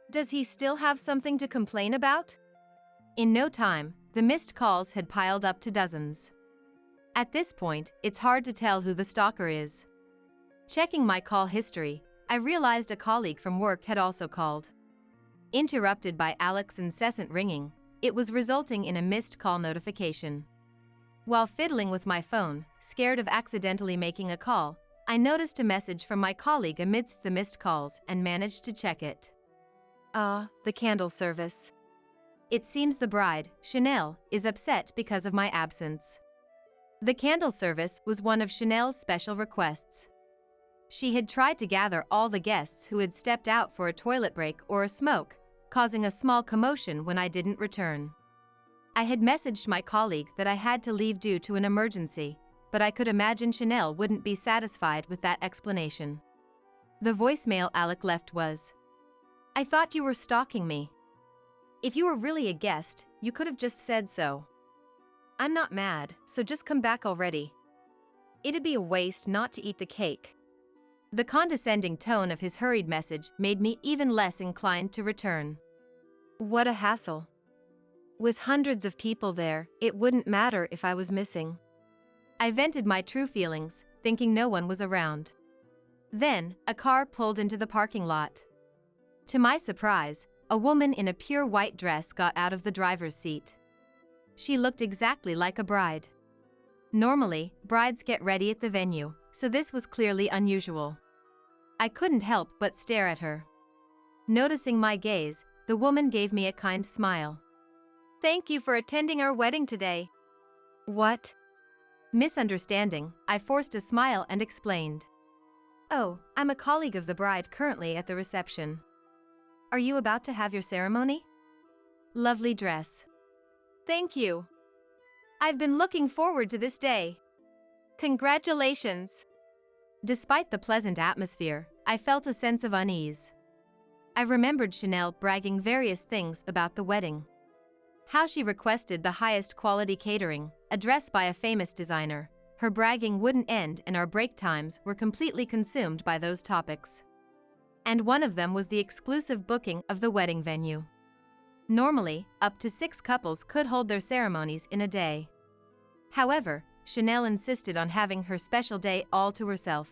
Does he still have something to complain about? In no time, the missed calls had piled up to dozens. At this point, it's hard to tell who the stalker is. Checking my call history, I realized a colleague from work had also called. Interrupted by Alec's incessant ringing, it was resulting in a missed call notification. While fiddling with my phone, scared of accidentally making a call, I noticed a message from my colleague amidst the missed calls and managed to check it. The candle service. It seems the bride, Chanel, is upset because of my absence. The candle service was one of Chanel's special requests. She had tried to gather all the guests who had stepped out for a toilet break or a smoke, causing a small commotion when I didn't return. I had messaged my colleague that I had to leave due to an emergency, but I could imagine Chanel wouldn't be satisfied with that explanation. The voicemail Alec left was, "I thought you were stalking me. If you were really a guest, you could have just said so. I'm not mad, so just come back already. It'd be a waste not to eat the cake." The condescending tone of his hurried message made me even less inclined to return. What a hassle. With hundreds of people there, it wouldn't matter if I was missing. I vented my true feelings, thinking no one was around. Then, a car pulled into the parking lot. To my surprise, a woman in a pure white dress got out of the driver's seat. She looked exactly like a bride. Normally, brides get ready at the venue, so this was clearly unusual. I couldn't help but stare at her. Noticing my gaze, the woman gave me a kind smile. Thank you for attending our wedding today. What? Misunderstanding, I forced a smile and explained. Oh, I'm a colleague of the bride currently at the reception. Are you about to have your ceremony? Lovely dress. Thank you. I've been looking forward to this day. Congratulations. Despite the pleasant atmosphere, I felt a sense of unease. I remembered Chanel bragging various things about the wedding. How she requested the highest quality catering, a dress by a famous designer. Her bragging wouldn't end and our break times were completely consumed by those topics. And one of them was the exclusive booking of the wedding venue. Normally, up to 6 couples could hold their ceremonies in a day. However, Chanel insisted on having her special day all to herself.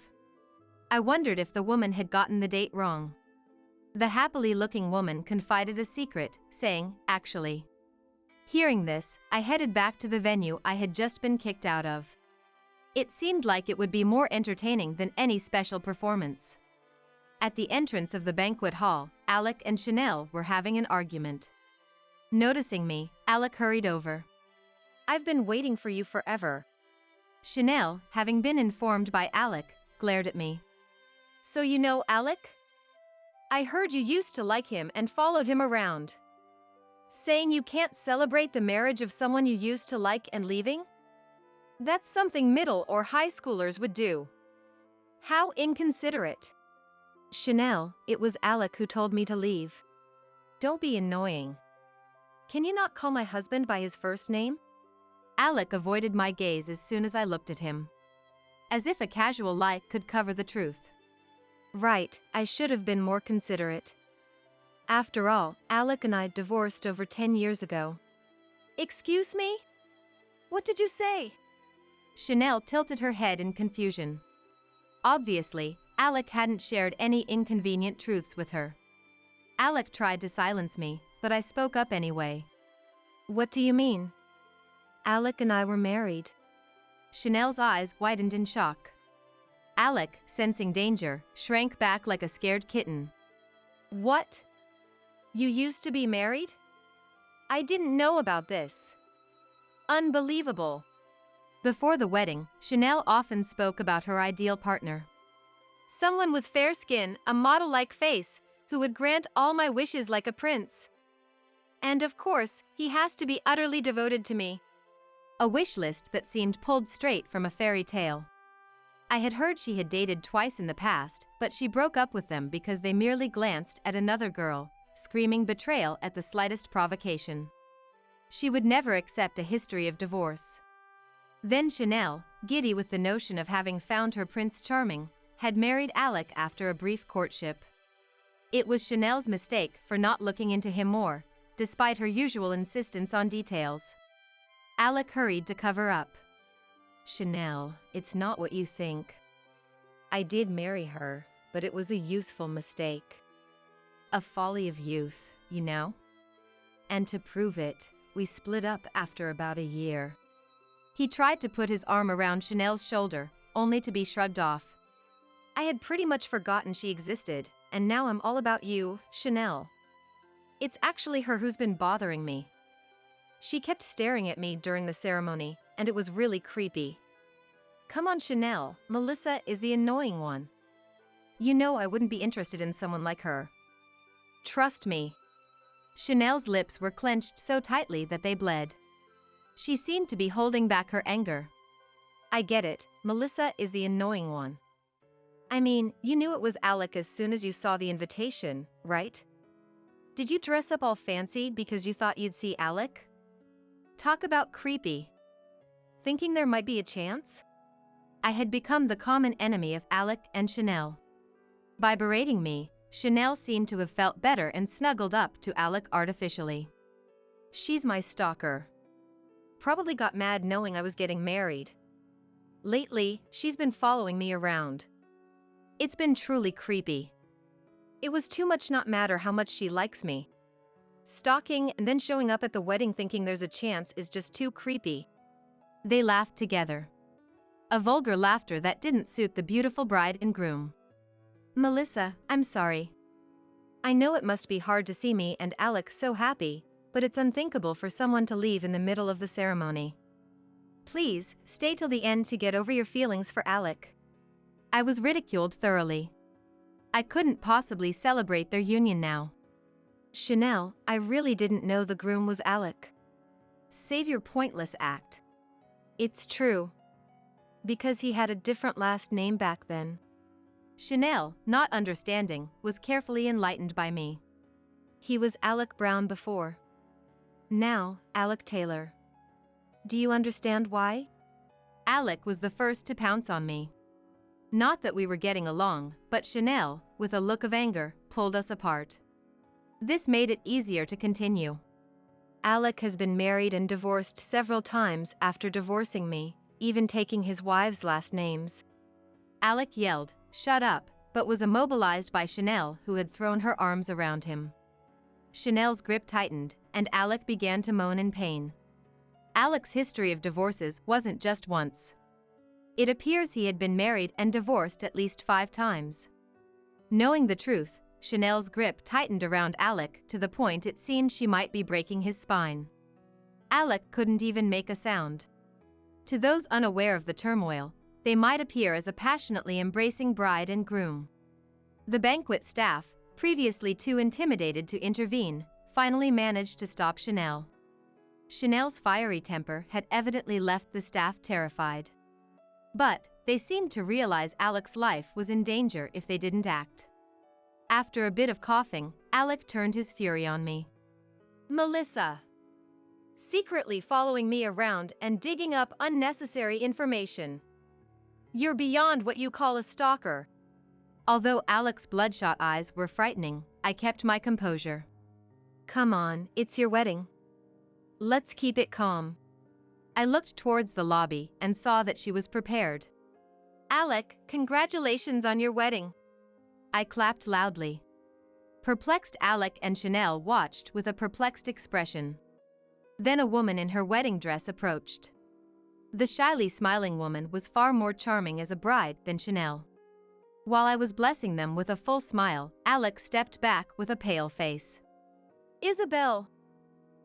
I wondered if the woman had gotten the date wrong. The happily-looking woman confided a secret, saying, "Actually." Hearing this, I headed back to the venue I had just been kicked out of. It seemed like it would be more entertaining than any special performance. At the entrance of the banquet hall, Alec and Chanel were having an argument. Noticing me, Alec hurried over. I've been waiting for you forever. Chanel, having been informed by Alec, glared at me. So you know Alec? I heard you used to like him and followed him around. Saying you can't celebrate the marriage of someone you used to like and leaving? That's something middle or high schoolers would do. How inconsiderate. Chanel, it was Alec who told me to leave. Don't be annoying. Can you not call my husband by his first name? Alec avoided my gaze as soon as I looked at him. As if a casual lie could cover the truth. Right, I should have been more considerate. After all, Alec and I divorced over 10 years ago. Excuse me? What did you say? Chanel tilted her head in confusion. Obviously, Alec hadn't shared any inconvenient truths with her. Alec tried to silence me, but I spoke up anyway. What do you mean? Alec and I were married. Chanel's eyes widened in shock. Alec, sensing danger, shrank back like a scared kitten. What? You used to be married? I didn't know about this. Unbelievable. Before the wedding, Chanel often spoke about her ideal partner. Someone with fair skin, a model-like face, who would grant all my wishes like a prince. And of course, he has to be utterly devoted to me. A wish list that seemed pulled straight from a fairy tale. I had heard she had dated twice in the past, but she broke up with them because they merely glanced at another girl, screaming betrayal at the slightest provocation. She would never accept a history of divorce. Then Chanel, giddy with the notion of having found her Prince Charming, had married Alec after a brief courtship. It was Chanel's mistake for not looking into him more, despite her usual insistence on details. Alec hurried to cover up. Chanel, it's not what you think. I did marry her, but it was a youthful mistake. A folly of youth, you know? And to prove it, we split up after about a year. He tried to put his arm around Chanel's shoulder, only to be shrugged off. I had pretty much forgotten she existed, and now I'm all about you, Chanel. It's actually her who's been bothering me. She kept staring at me during the ceremony, and it was really creepy. Come on, Chanel, Melissa is the annoying one. You know I wouldn't be interested in someone like her. Trust me. Chanel's lips were clenched so tightly that they bled. She seemed to be holding back her anger. I get it, Melissa is the annoying one. I mean, you knew it was Alec as soon as you saw the invitation, right? Did you dress up all fancy because you thought you'd see Alec? Talk about creepy. Thinking there might be a chance? I had become the common enemy of Alec and Chanel. By berating me, Chanel seemed to have felt better and snuggled up to Alec artificially. She's my stalker. Probably got mad knowing I was getting married. Lately, she's been following me around. It's been truly creepy. It was too much not matter how much she likes me. Stalking and then showing up at the wedding thinking there's a chance is just too creepy. They laughed together. A vulgar laughter that didn't suit the beautiful bride and groom. Melissa, I'm sorry. I know it must be hard to see me and Alec so happy, but it's unthinkable for someone to leave in the middle of the ceremony. Please, stay till the end to get over your feelings for Alec. I was ridiculed thoroughly. I couldn't possibly celebrate their union now. Chanel, I really didn't know the groom was Alec. Save your pointless act. It's true. Because he had a different last name back then. Chanel, not understanding, was carefully enlightened by me. He was Alec Brown before. Now, Alec Taylor. Do you understand why? Alec was the first to pounce on me. Not that we were getting along, but Chanel, with a look of anger, pulled us apart. This made it easier to continue. Alec has been married and divorced several times after divorcing me, even taking his wives' last names. Alec yelled, "Shut up," but was immobilized by Chanel, who had thrown her arms around him. Chanel's grip tightened, and Alec began to moan in pain. Alec's history of divorces wasn't just once. It appears he had been married and divorced at least 5 times. Knowing the truth, Chanel's grip tightened around Alec to the point it seemed she might be breaking his spine. Alec couldn't even make a sound. To those unaware of the turmoil, they might appear as a passionately embracing bride and groom. The banquet staff, previously too intimidated to intervene, finally managed to stop Chanel. Chanel's fiery temper had evidently left the staff terrified. But they seemed to realize Alec's life was in danger if they didn't act. After a bit of coughing, Alec turned his fury on me. Melissa. Secretly following me around and digging up unnecessary information. You're beyond what you call a stalker. Although Alec's bloodshot eyes were frightening, I kept my composure. Come on, it's your wedding. Let's keep it calm. I looked towards the lobby and saw that she was prepared. Alec, congratulations on your wedding. I clapped loudly. Perplexed Alec and Chanel watched with a perplexed expression. Then a woman in her wedding dress approached. The shyly smiling woman was far more charming as a bride than Chanel. While I was blessing them with a full smile, Alec stepped back with a pale face. Isabel.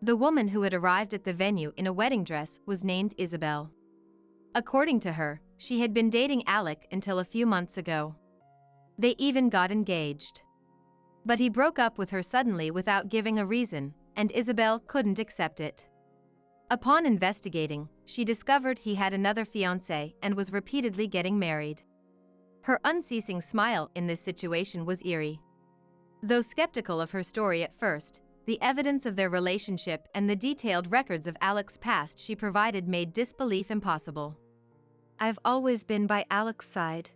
The woman who had arrived at the venue in a wedding dress was named Isabel. According to her, she had been dating Alec until a few months ago. They even got engaged. But he broke up with her suddenly without giving a reason, and Isabel couldn't accept it. Upon investigating, she discovered he had another fiancé and was repeatedly getting married. Her unceasing smile in this situation was eerie. Though skeptical of her story at first, the evidence of their relationship and the detailed records of Alec's past she provided made disbelief impossible. I've always been by Alec's side.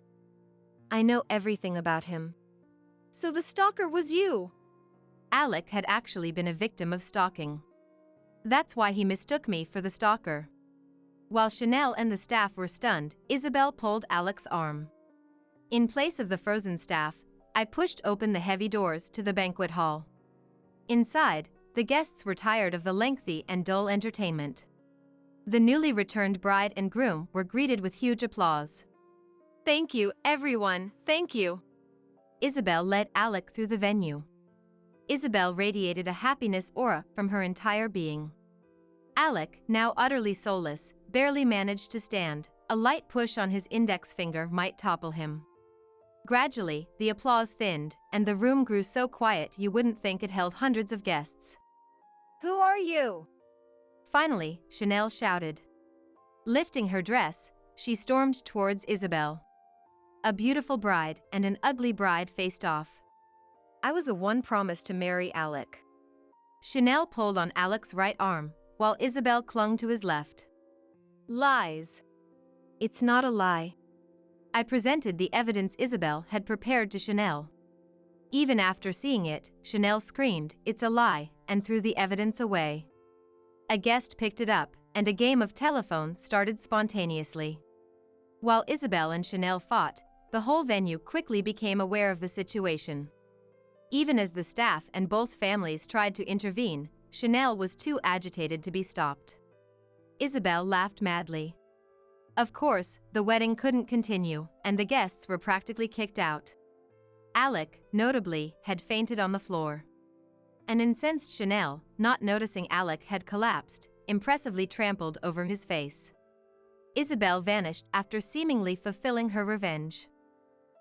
I know everything about him. So the stalker was you? Alec had actually been a victim of stalking. That's why he mistook me for the stalker. While Chanel and the staff were stunned, Isabel pulled Alec's arm. In place of the frozen staff, I pushed open the heavy doors to the banquet hall. Inside, the guests were tired of the lengthy and dull entertainment. The newly returned bride and groom were greeted with huge applause. Thank you, everyone, thank you. Isabel led Alec through the venue. Isabel radiated a happiness aura from her entire being. Alec, now utterly soulless, barely managed to stand. A light push on his index finger might topple him. Gradually, the applause thinned, and the room grew so quiet you wouldn't think it held hundreds of guests. Who are you? Finally, Chanel shouted. Lifting her dress, she stormed towards Isabel. A beautiful bride and an ugly bride faced off. I was the one promised to marry Alec. Chanel pulled on Alec's right arm, while Isabel clung to his left. Lies. It's not a lie. I presented the evidence Isabel had prepared to Chanel. Even after seeing it, Chanel screamed, "It's a lie," and threw the evidence away. A guest picked it up, and a game of telephone started spontaneously. While Isabel and Chanel fought, the whole venue quickly became aware of the situation. Even as the staff and both families tried to intervene, Chanel was too agitated to be stopped. Isabel laughed madly. Of course, the wedding couldn't continue, and the guests were practically kicked out. Alec, notably, had fainted on the floor. An incensed Chanel, not noticing Alec had collapsed, impressively trampled over his face. Isabel vanished after seemingly fulfilling her revenge.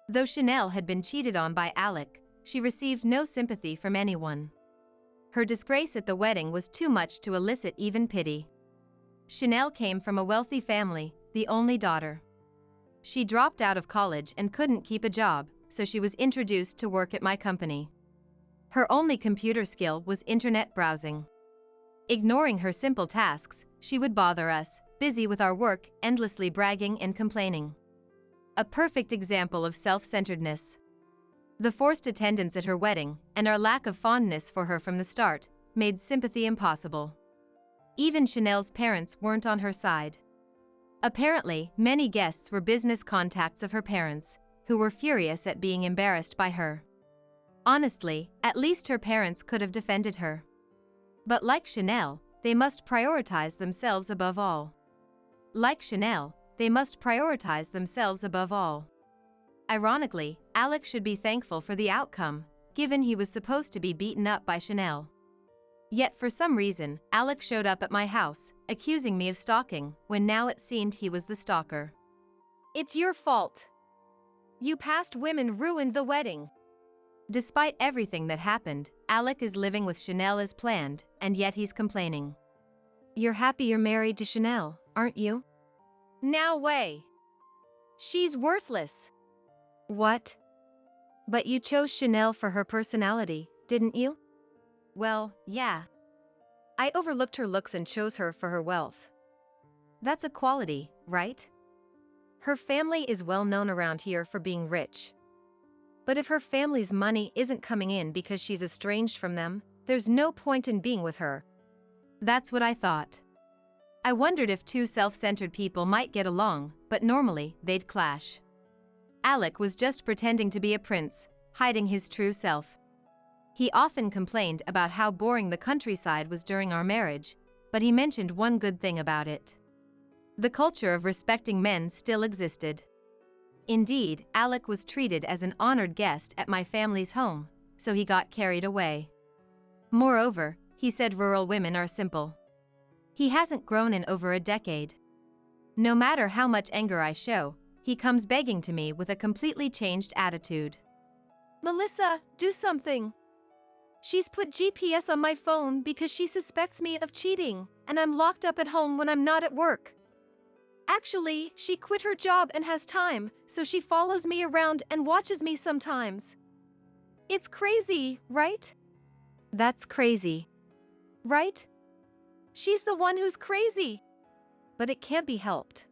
Though Chanel had been cheated on by Alec, she received no sympathy from anyone. Her disgrace at the wedding was too much to elicit even pity. Chanel came from a wealthy family, the only daughter. She dropped out of college and couldn't keep a job, so she was introduced to work at my company. Her only computer skill was internet browsing. Ignoring her simple tasks, she would bother us, busy with our work, endlessly bragging and complaining. A perfect example of self-centeredness. The forced attendance at her wedding, and our lack of fondness for her from the start, made sympathy impossible. Even Chanel's parents weren't on her side. Apparently, many guests were business contacts of her parents, who were furious at being embarrassed by her. Honestly, at least her parents could have defended her. But like Chanel, they must prioritize themselves above all. Like Chanel, they must prioritize themselves above all. Ironically, Alec should be thankful for the outcome, given he was supposed to be beaten up by Chanel. Yet for some reason, Alec showed up at my house, accusing me of stalking, when now it seemed he was the stalker. It's your fault. You past women ruined the wedding. Despite everything that happened, Alec is living with Chanel as planned, and yet he's complaining. You're happy you're married to Chanel, aren't you? No way. She's worthless. What? But you chose Chanel for her personality, didn't you? Well, yeah. I overlooked her looks and chose her for her wealth. That's a quality, right? Her family is well known around here for being rich. But if her family's money isn't coming in because she's estranged from them, there's no point in being with her. That's what I thought. I wondered if two self-centered people might get along, but normally, they'd clash. Alec was just pretending to be a prince, hiding his true self. He often complained about how boring the countryside was during our marriage, but he mentioned one good thing about it. The culture of respecting men still existed. Indeed, Alec was treated as an honored guest at my family's home, so he got carried away. Moreover, he said rural women are simple. He hasn't grown in over a decade. No matter how much anger I show, he comes begging to me with a completely changed attitude. Melissa, do something. She's put GPS on my phone because she suspects me of cheating, and I'm locked up at home when I'm not at work. Actually, she quit her job and has time, so she follows me around and watches me sometimes. It's crazy, right? That's crazy. Right? She's the one who's crazy. But it can't be helped.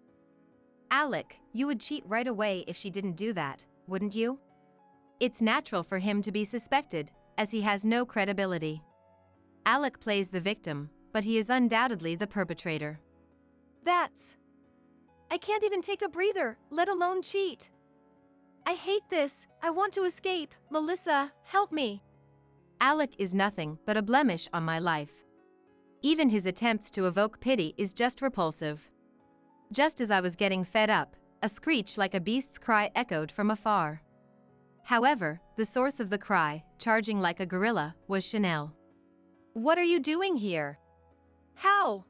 Alec, you would cheat right away if she didn't do that, wouldn't you? It's natural for him to be suspected, as he has no credibility. Alec plays the victim, but he is undoubtedly the perpetrator. I can't even take a breather, let alone cheat. I hate this, I want to escape, Melissa, help me. Alec is nothing but a blemish on my life. Even his attempts to evoke pity is just repulsive. Just as I was getting fed up, a screech like a beast's cry echoed from afar. However, the source of the cry, charging like a gorilla, was Chanel. What are you doing here? How?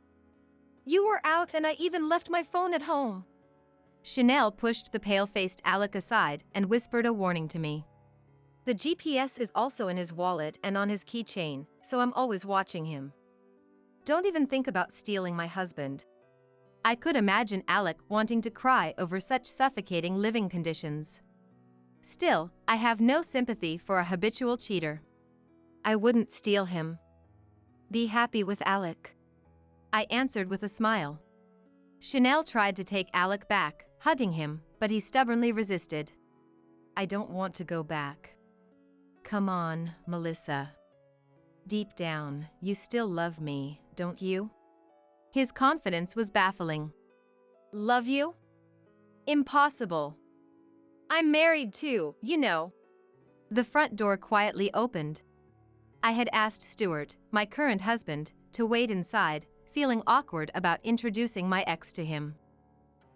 You were out and I even left my phone at home. Chanel pushed the pale-faced Alec aside and whispered a warning to me. The GPS is also in his wallet and on his keychain, so I'm always watching him. Don't even think about stealing my husband. I could imagine Alec wanting to cry over such suffocating living conditions. Still, I have no sympathy for a habitual cheater. I wouldn't steal him. Be happy with Alec. I answered with a smile. Chanel tried to take Alec back, hugging him, but he stubbornly resisted. I don't want to go back. Come on, Melissa. Deep down, you still love me, don't you? His confidence was baffling. Love you? Impossible. I'm married too, you know. The front door quietly opened. I had asked Stuart, my current husband, to wait inside, feeling awkward about introducing my ex to him.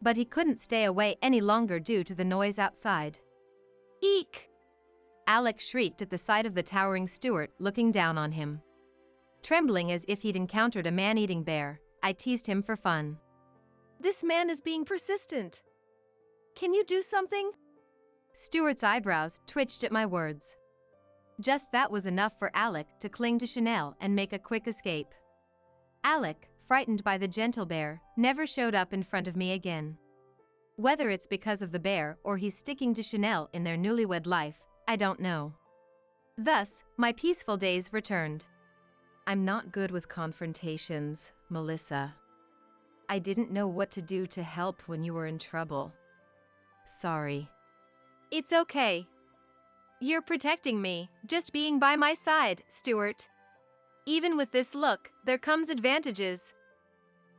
But he couldn't stay away any longer due to the noise outside. Eek! Alec shrieked at the sight of the towering Stuart looking down on him. Trembling as if he'd encountered a man-eating bear, I teased him for fun. This man is being persistent. Can you do something? Stuart's eyebrows twitched at my words. Just that was enough for Alec to cling to Chanel and make a quick escape. Alec, frightened by the gentle bear, never showed up in front of me again. Whether it's because of the bear or he's sticking to Chanel in their newlywed life, I don't know. Thus, my peaceful days returned. I'm not good with confrontations, Melissa. I didn't know what to do to help when you were in trouble. Sorry. It's okay. You're protecting me, just being by my side, Stuart. Even with this look, there comes advantages.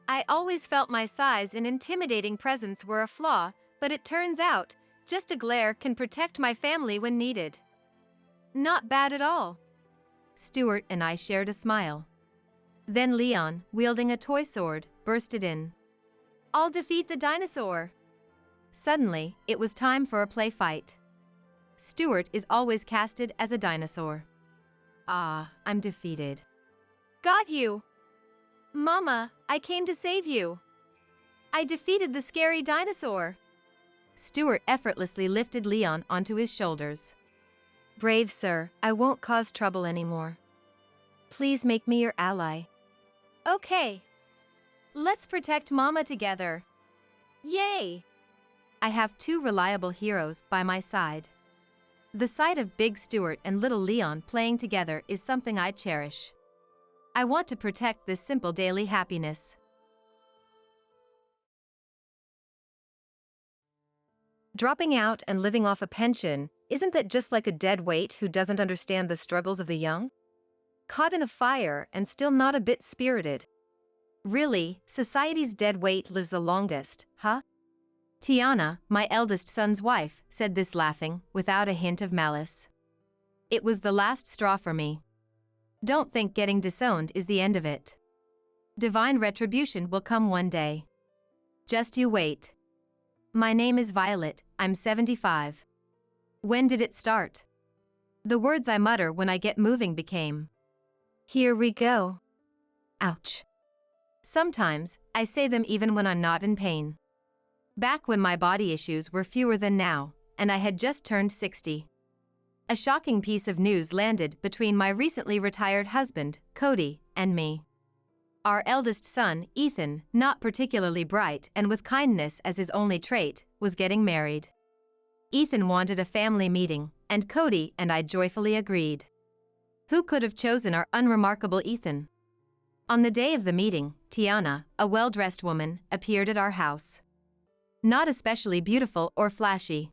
I always felt my size and intimidating presence were a flaw, but it turns out, just a glare can protect my family when needed. Not bad at all. Stuart and I shared a smile. Then Leon, wielding a toy sword, bursted in. I'll defeat the dinosaur. Suddenly, it was time for a play fight. Stuart is always casted as a dinosaur. Ah, I'm defeated. Got you. Mama, I came to save you. I defeated the scary dinosaur. Stuart effortlessly lifted Leon onto his shoulders. Brave sir, I won't cause trouble anymore. Please make me your ally. Okay. Let's protect Mama together. Yay! I have two reliable heroes by my side. The sight of Big Stuart and little Leon playing together is something I cherish. I want to protect this simple daily happiness. Dropping out and living off a pension, isn't that just like a dead weight who doesn't understand the struggles of the young? Caught in a fire and still not a bit spirited. Really, society's dead weight lives the longest, huh? Tiana, my eldest son's wife, said this laughing, without a hint of malice. It was the last straw for me. Don't think getting disowned is the end of it. Divine retribution will come one day. Just you wait. My name is Violet, I'm 75. When did it start? The words I mutter when I get moving became. Here we go. Ouch. Sometimes, I say them even when I'm not in pain. Back when my body issues were fewer than now, and I had just turned 60. A shocking piece of news landed between my recently retired husband, Cody, and me. Our eldest son, Ethan, not particularly bright and with kindness as his only trait, was getting married. Ethan wanted a family meeting, and Cody and I joyfully agreed. Who could have chosen our unremarkable Ethan? On the day of the meeting, Tiana, a well-dressed woman, appeared at our house. Not especially beautiful or flashy.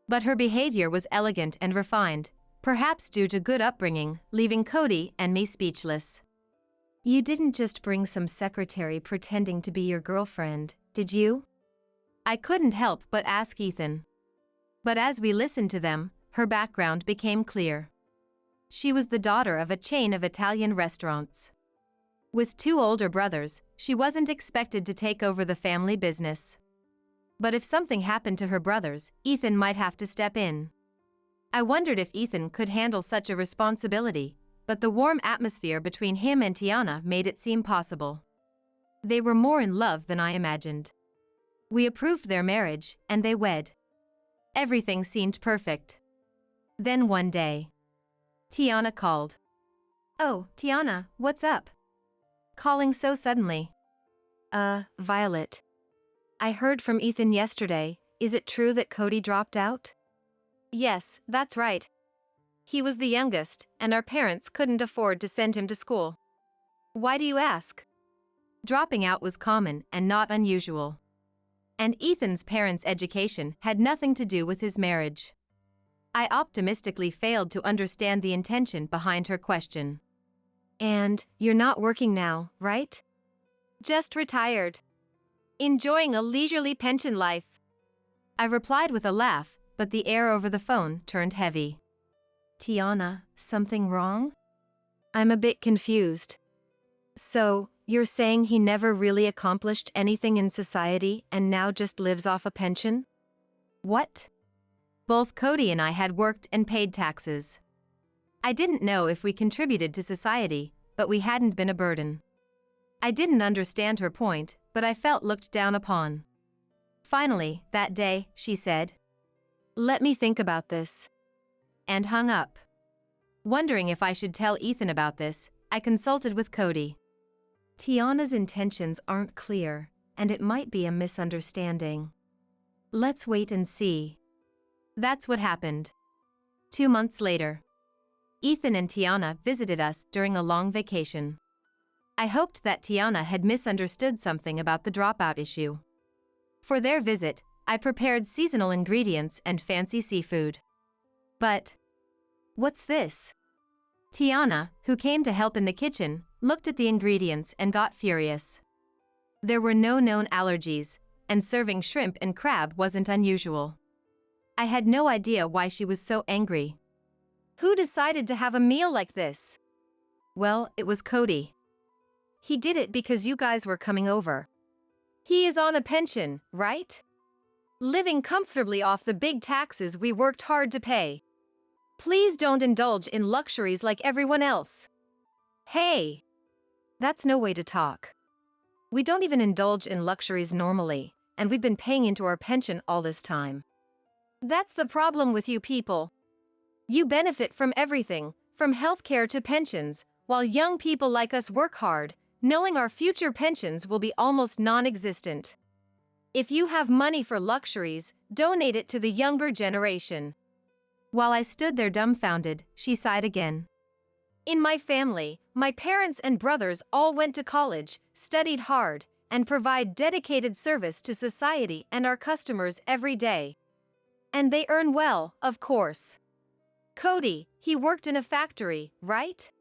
But her behavior was elegant and refined, perhaps due to good upbringing, leaving Cody and me speechless. You didn't just bring some secretary pretending to be your girlfriend, did you? I couldn't help but ask Ethan. But as we listened to them, her background became clear. She was the daughter of a chain of Italian restaurants. With two older brothers, she wasn't expected to take over the family business. But if something happened to her brothers, Ethan might have to step in. I wondered if Ethan could handle such a responsibility, but the warm atmosphere between him and Tiana made it seem possible. They were more in love than I imagined. We approved their marriage, and they wed. Everything seemed perfect. Then one day, Tiana called. Oh, Tiana, what's up? Calling so suddenly. Violet. I heard from Ethan yesterday. Is it true that Cody dropped out? Yes, that's right. He was the youngest, and our parents couldn't afford to send him to school. Why do you ask? Dropping out was common and not unusual. And Ethan's parents' education had nothing to do with his marriage. I optimistically failed to understand the intention behind her question. And you're not working now, right? Just retired. Enjoying a leisurely pension life. I replied with a laugh, but the air over the phone turned heavy. Tiana, something wrong? I'm a bit confused. So, you're saying he never really accomplished anything in society and now just lives off a pension? What? Both Cody and I had worked and paid taxes. I didn't know if we contributed to society, but we hadn't been a burden. I didn't understand her point, but I felt looked down upon. Finally, that day, she said, "Let me think about this," and hung up. Wondering if I should tell Ethan about this, I consulted with Cody. Tiana's intentions aren't clear, and it might be a misunderstanding. Let's wait and see. That's what happened. 2 months later, Ethan and Tiana visited us during a long vacation. I hoped that Tiana had misunderstood something about the dropout issue. For their visit, I prepared seasonal ingredients and fancy seafood. But, what's this? Tiana, who came to help in the kitchen, looked at the ingredients and got furious. There were no known allergies, and serving shrimp and crab wasn't unusual. I had no idea why she was so angry. "Who decided to have a meal like this?" Well, it was Cody. "He did it because you guys were coming over. He is on a pension, right? Living comfortably off the big taxes we worked hard to pay. Please don't indulge in luxuries like everyone else." Hey! That's no way to talk. We don't even indulge in luxuries normally, and we've been paying into our pension all this time. That's the problem with you people. You benefit from everything, from healthcare to pensions, while young people like us work hard, knowing our future pensions will be almost non-existent. If you have money for luxuries, donate it to the younger generation. While I stood there dumbfounded, she sighed again. In my family, my parents and brothers all went to college, studied hard, and provide dedicated service to society and our customers every day. And they earn well, of course. Cody, he worked in a factory, right?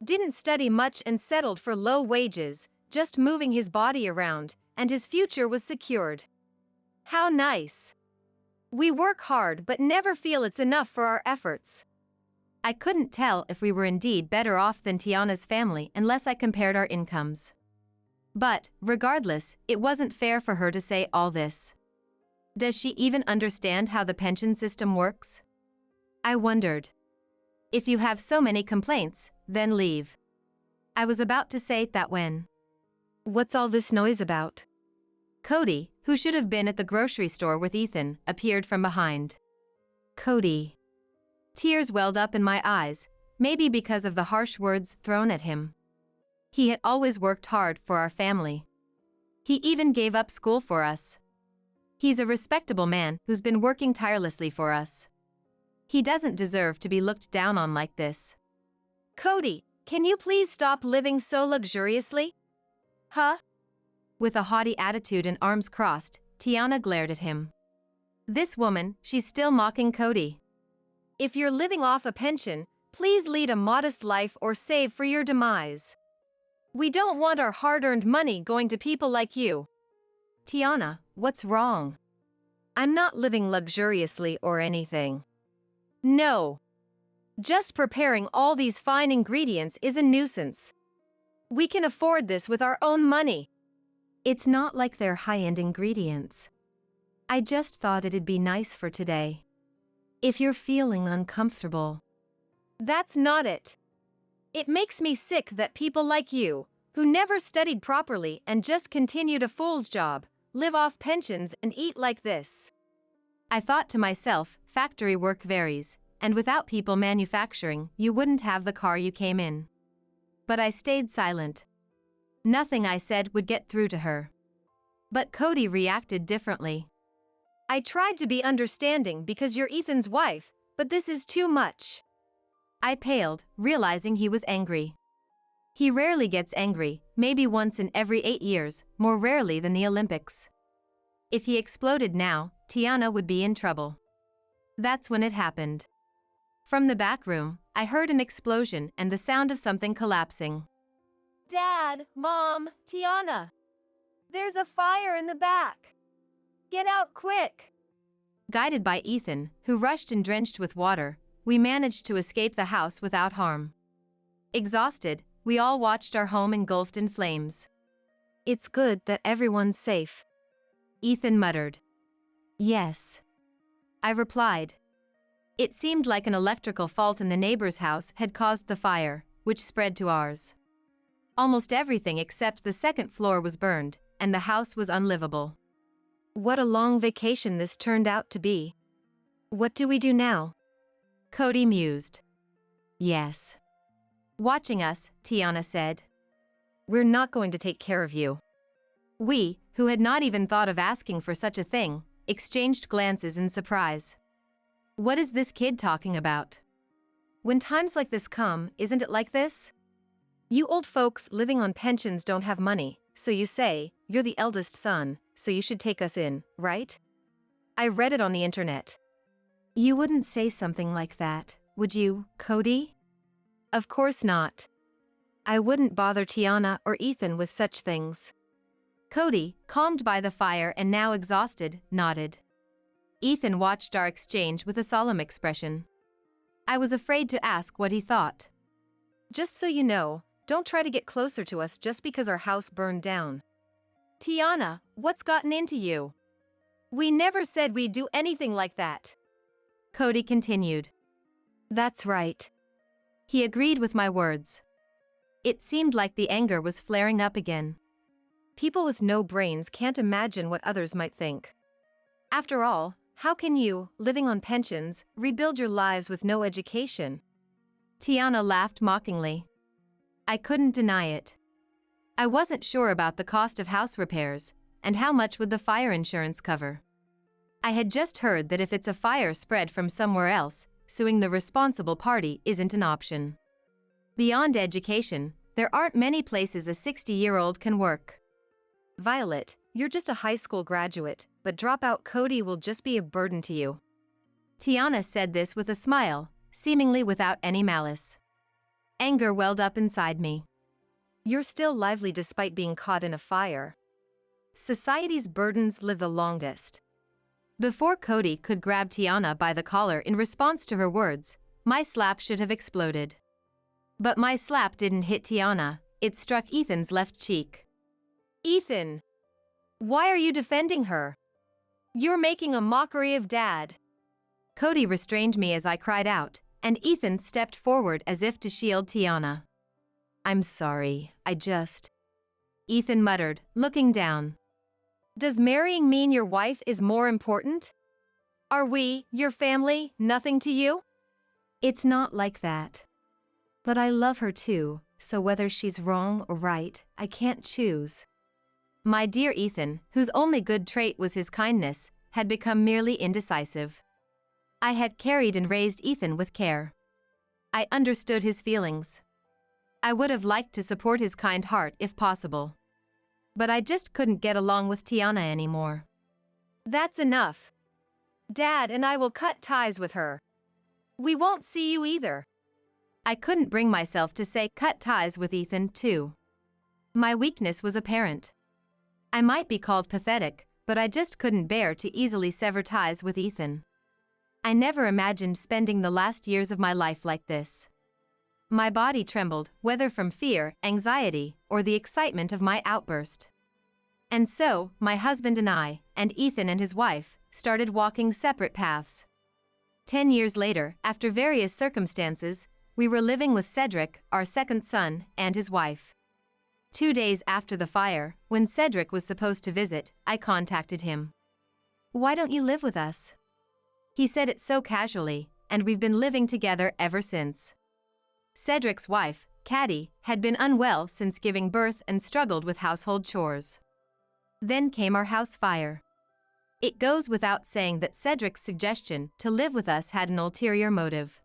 Didn't study much and settled for low wages, just moving his body around, and his future was secured. How nice. We work hard but never feel it's enough for our efforts. I couldn't tell if we were indeed better off than Tiana's family unless I compared our incomes. But, regardless, it wasn't fair for her to say all this. Does she even understand how the pension system works? I wondered. If you have so many complaints, then leave. I was about to say that when. What's all this noise about? Cody, who should have been at the grocery store with Ethan, appeared from behind. Cody. Tears welled up in my eyes, maybe because of the harsh words thrown at him. He had always worked hard for our family. He even gave up school for us. He's a respectable man who's been working tirelessly for us. He doesn't deserve to be looked down on like this. Cody, can you please stop living so luxuriously? Huh? With a haughty attitude and arms crossed, Tiana glared at him. This woman, she's still mocking Cody. If you're living off a pension, please lead a modest life or save for your demise. We don't want our hard-earned money going to people like you. Tiana, what's wrong? I'm not living luxuriously or anything. No. Just preparing all these fine ingredients is a nuisance. We can afford this with our own money. It's not like they're high-end ingredients. I just thought it'd be nice for today. If you're feeling uncomfortable. That's not it. It makes me sick that people like you, who never studied properly and just continued a fool's job, live off pensions and eat like this. I thought to myself, factory work varies, and without people manufacturing, you wouldn't have the car you came in. But I stayed silent. Nothing I said would get through to her. But Cody reacted differently. I tried to be understanding because you're Ethan's wife, but this is too much. I paled, realizing he was angry. He rarely gets angry, maybe once in every 8 years, more rarely than the Olympics. If he exploded now, Tiana would be in trouble. That's when it happened. From the back room, I heard an explosion and the sound of something collapsing. Dad, Mom, Tiana. There's a fire in the back. Get out quick. Guided by Ethan, who rushed and drenched with water, we managed to escape the house without harm. Exhausted, we all watched our home engulfed in flames. It's good that everyone's safe. Ethan muttered. Yes. I replied. It seemed like an electrical fault in the neighbor's house had caused the fire, which spread to ours. Almost everything except the second floor was burned, and the house was unlivable. What a long vacation this turned out to be. What do we do now? Cody mused. Yes. Watching us, Tiana said. We're not going to take care of you. We, who had not even thought of asking for such a thing, exchanged glances in surprise. What is this kid talking about? When times like this come, isn't it like this? You old folks living on pensions don't have money, so you say, you're the eldest son, so you should take us in, right? I read it on the internet. You wouldn't say something like that, would you, Cody? Of course not. I wouldn't bother Tiana or Ethan with such things. Cody, calmed by the fire and now exhausted, nodded. Ethan watched our exchange with a solemn expression. I was afraid to ask what he thought. Just so you know, don't try to get closer to us just because our house burned down. Tiana, what's gotten into you? We never said we'd do anything like that. Cody continued. That's right. He agreed with my words. It seemed like the anger was flaring up again. People with no brains can't imagine what others might think. After all, how can you, living on pensions, rebuild your lives with no education? Tiana laughed mockingly. I couldn't deny it. I wasn't sure about the cost of house repairs, and how much would the fire insurance cover. I had just heard that if it's a fire spread from somewhere else, suing the responsible party isn't an option. Beyond education, there aren't many places a 60-year-old can work. Violet, you're just a high school graduate, but dropout Cody will just be a burden to you. Tiana said this with a smile, seemingly without any malice. Anger welled up inside me. You're still lively despite being caught in a fire. Society's burdens live the longest. Before Cody could grab Tiana by the collar in response to her words, my slap should have exploded. But my slap didn't hit Tiana, it struck Ethan's left cheek. Ethan! Why are you defending her? You're making a mockery of Dad. Cody restrained me as I cried out, and Ethan stepped forward as if to shield Tiana. I'm sorry, Ethan muttered, looking down. Does marrying mean your wife is more important? Are we, your family, nothing to you? It's not like that. But I love her too, so whether she's wrong or right, I can't choose. My dear Ethan, whose only good trait was his kindness, had become merely indecisive. I had carried and raised Ethan with care. I understood his feelings. I would have liked to support his kind heart if possible. But I just couldn't get along with Tiana anymore. That's enough. Dad and I will cut ties with her. We won't see you either. I couldn't bring myself to say cut ties with Ethan too. My weakness was apparent. I might be called pathetic, but I just couldn't bear to easily sever ties with Ethan. I never imagined spending the last years of my life like this. My body trembled, whether from fear, anxiety, or the excitement of my outburst. And so, my husband and I, and Ethan and his wife, started walking separate paths. 10 years later, after various circumstances, we were living with Cedric, our second son, and his wife. 2 days after the fire, when Cedric was supposed to visit, I contacted him. "Why don't you live with us?" He said it so casually, and we've been living together ever since. Cedric's wife, Caddy, had been unwell since giving birth and struggled with household chores. Then came our house fire. It goes without saying that Cedric's suggestion to live with us had an ulterior motive.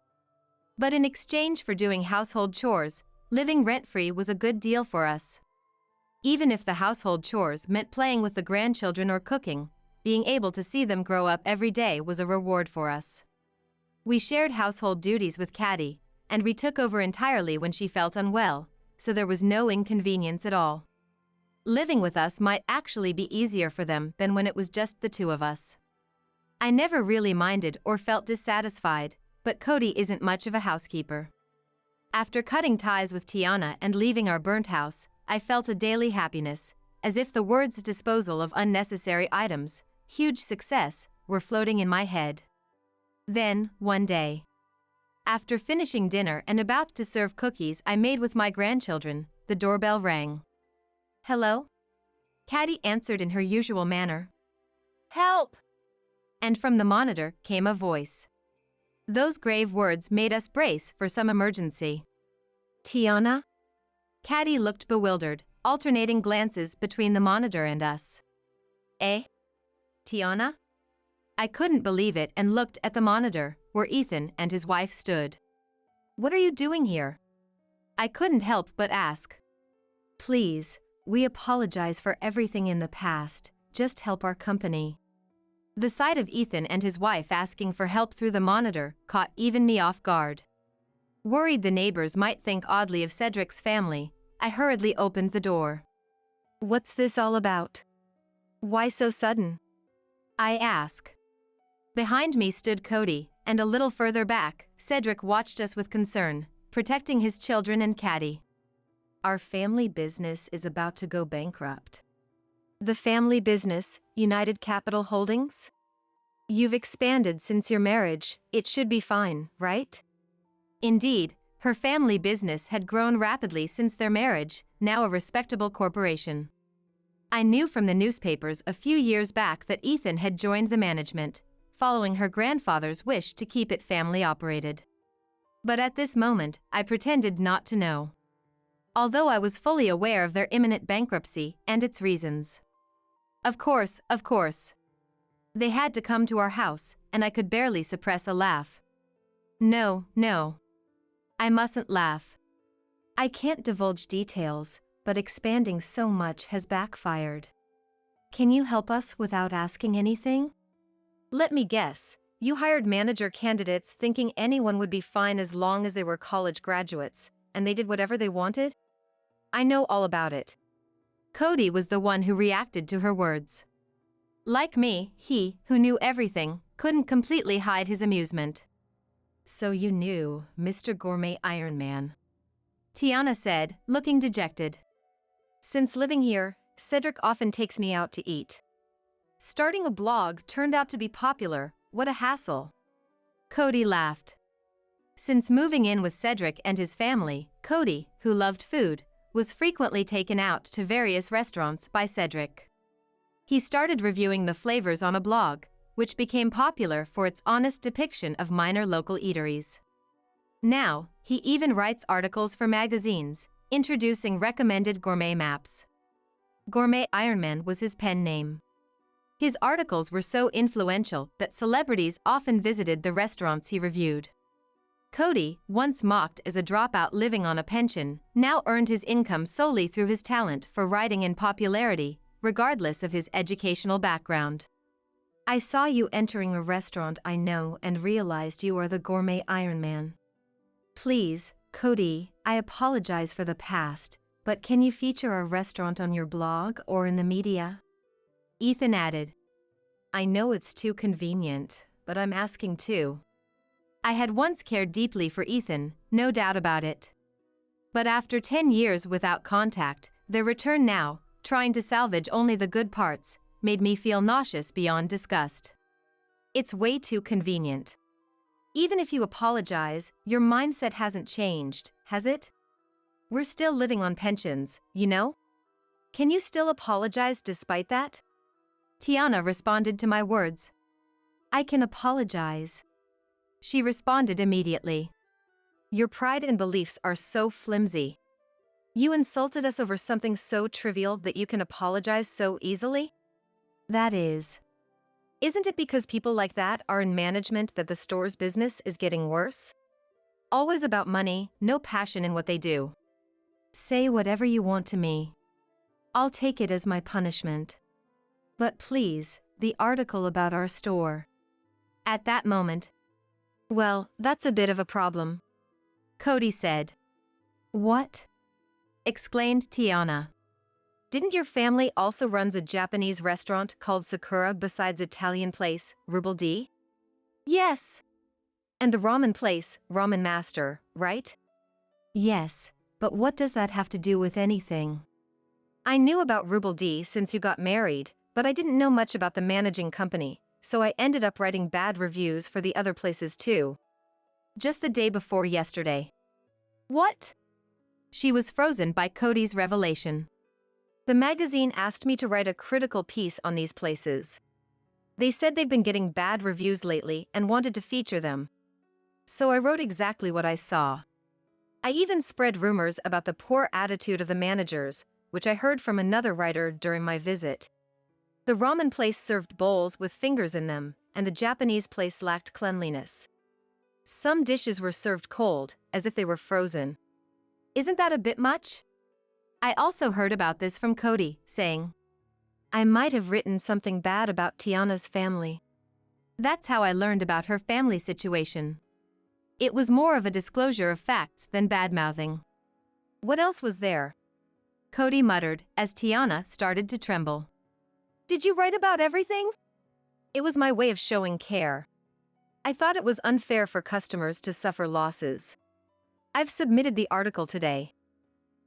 But in exchange for doing household chores, living rent-free was a good deal for us. Even if the household chores meant playing with the grandchildren or cooking, being able to see them grow up every day was a reward for us. We shared household duties with Caddy, and we took over entirely when she felt unwell, so there was no inconvenience at all. Living with us might actually be easier for them than when it was just the two of us. I never really minded or felt dissatisfied, but Cody isn't much of a housekeeper. After cutting ties with Tiana and leaving our burnt house, I felt a daily happiness, as if the words disposal of unnecessary items, huge success, were floating in my head. Then, one day, after finishing dinner and about to serve cookies I made with my grandchildren, the doorbell rang. "Hello?" Caddy answered in her usual manner. Help! And from the monitor came a voice. Those grave words made us brace for some emergency. Tiana? Caddy looked bewildered, alternating glances between the monitor and us. Eh? Tiana? I couldn't believe it and looked at the monitor, where Ethan and his wife stood. "What are you doing here?" I couldn't help but ask. "Please, we apologize for everything in the past, just help our company." The sight of Ethan and his wife asking for help through the monitor caught even me off guard. Worried the neighbors might think oddly of Cedric's family, I hurriedly opened the door. What's this all about? Why so sudden? I asked. Behind me stood Cody, and a little further back, Cedric watched us with concern, protecting his children and Caddy. "Our family business is about to go bankrupt." The family business, United Capital Holdings? You've expanded since your marriage, it should be fine, right? Indeed, her family business had grown rapidly since their marriage, now a respectable corporation. I knew from the newspapers a few years back that Ethan had joined the management, following her grandfather's wish to keep it family-operated. But at this moment, I pretended not to know, although I was fully aware of their imminent bankruptcy and its reasons. Of course. They had to come to our house, and I could barely suppress a laugh. No. I mustn't laugh. I can't divulge details, but expanding so much has backfired. Can you help us without asking anything? Let me guess, you hired manager candidates thinking anyone would be fine as long as they were college graduates, and they did whatever they wanted? I know all about it. Cody was the one who reacted to her words. Like me, he, who knew everything, couldn't completely hide his amusement. "So you knew, Mr. Gourmet Iron Man," Tiana said, looking dejected. Since living here, Cedric often takes me out to eat. Starting a blog turned out to be popular, what a hassle. Cody laughed. Since moving in with Cedric and his family, Cody, who loved food, was frequently taken out to various restaurants by Cedric. He started reviewing the flavors on a blog, which became popular for its honest depiction of minor local eateries. Now, he even writes articles for magazines, introducing recommended gourmet maps. Gourmet Ironman was his pen name. His articles were so influential that celebrities often visited the restaurants he reviewed. Cody, once mocked as a dropout living on a pension, now earned his income solely through his talent for writing and popularity, regardless of his educational background. "I saw you entering a restaurant I know and realized you are the Gourmet Iron Man. Please, Cody, I apologize for the past, but can you feature our restaurant on your blog or in the media?" Ethan added. "I know it's too convenient, but I'm asking too." I had once cared deeply for Ethan, no doubt about it. But after 10 years without contact, their return now, trying to salvage only the good parts, made me feel nauseous beyond disgust. It's way too convenient. Even if you apologize, your mindset hasn't changed, has it? We're still living on pensions, you know? Can you still apologize despite that? Tiana responded to my words. "I can apologize," she responded immediately. "Your pride and beliefs are so flimsy. You insulted us over something so trivial that you can apologize so easily? That is. Isn't it because people like that are in management that the store's business is getting worse? Always about money, no passion in what they do. Say whatever you want to me. I'll take it as my punishment. But please, the article about our store." At that moment, "Well, that's a bit of a problem," Cody said. "What?" exclaimed Tiana. "Didn't your family also runs a Japanese restaurant called Sakura besides Italian place, Ruble D?" "Yes." "And the ramen place, Ramen Master, right?" "Yes, but what does that have to do with anything?" "I knew about Ruble D since you got married, but I didn't know much about the managing company, so I ended up writing bad reviews for the other places too. Just the day before yesterday. What? She was frozen by Cody's revelation. The magazine asked me to write a critical piece on these places. They said they've been getting bad reviews lately and wanted to feature them. So I wrote exactly what I saw. I even spread rumors about the poor attitude of the managers, which I heard from another writer during my visit. The ramen place served bowls with fingers in them, and the Japanese place lacked cleanliness. Some dishes were served cold, as if they were frozen. Isn't that a bit much? I also heard about this from Cody, saying, I might have written something bad about Tiana's family. That's how I learned about her family situation. It was more of a disclosure of facts than bad-mouthing. What else was there? Cody muttered as Tiana started to tremble. Did you write about everything? It was my way of showing care. I thought it was unfair for customers to suffer losses. I've submitted the article today.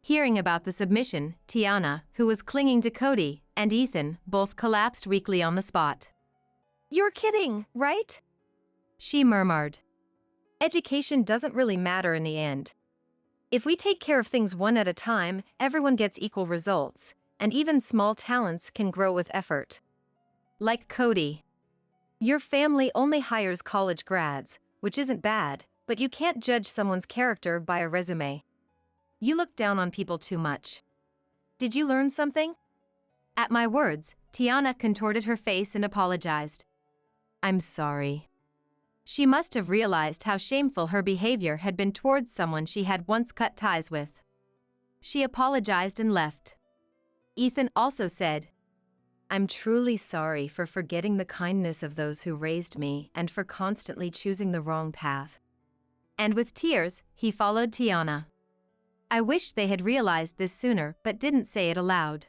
Hearing about the submission, Tiana, who was clinging to Cody, and Ethan both collapsed weakly on the spot. You're kidding, right? She murmured. Education doesn't really matter in the end. If we take care of things one at a time, everyone gets equal results, and even small talents can grow with effort. Like Cody. Your family only hires college grads, which isn't bad, but you can't judge someone's character by a resume. You look down on people too much. Did you learn something? At my words, Tiana contorted her face and apologized. I'm sorry. She must have realized how shameful her behavior had been towards someone she had once cut ties with. She apologized and left. Ethan also said, I'm truly sorry for forgetting the kindness of those who raised me and for constantly choosing the wrong path. And with tears, he followed Tiana. I wish they had realized this sooner but didn't say it aloud.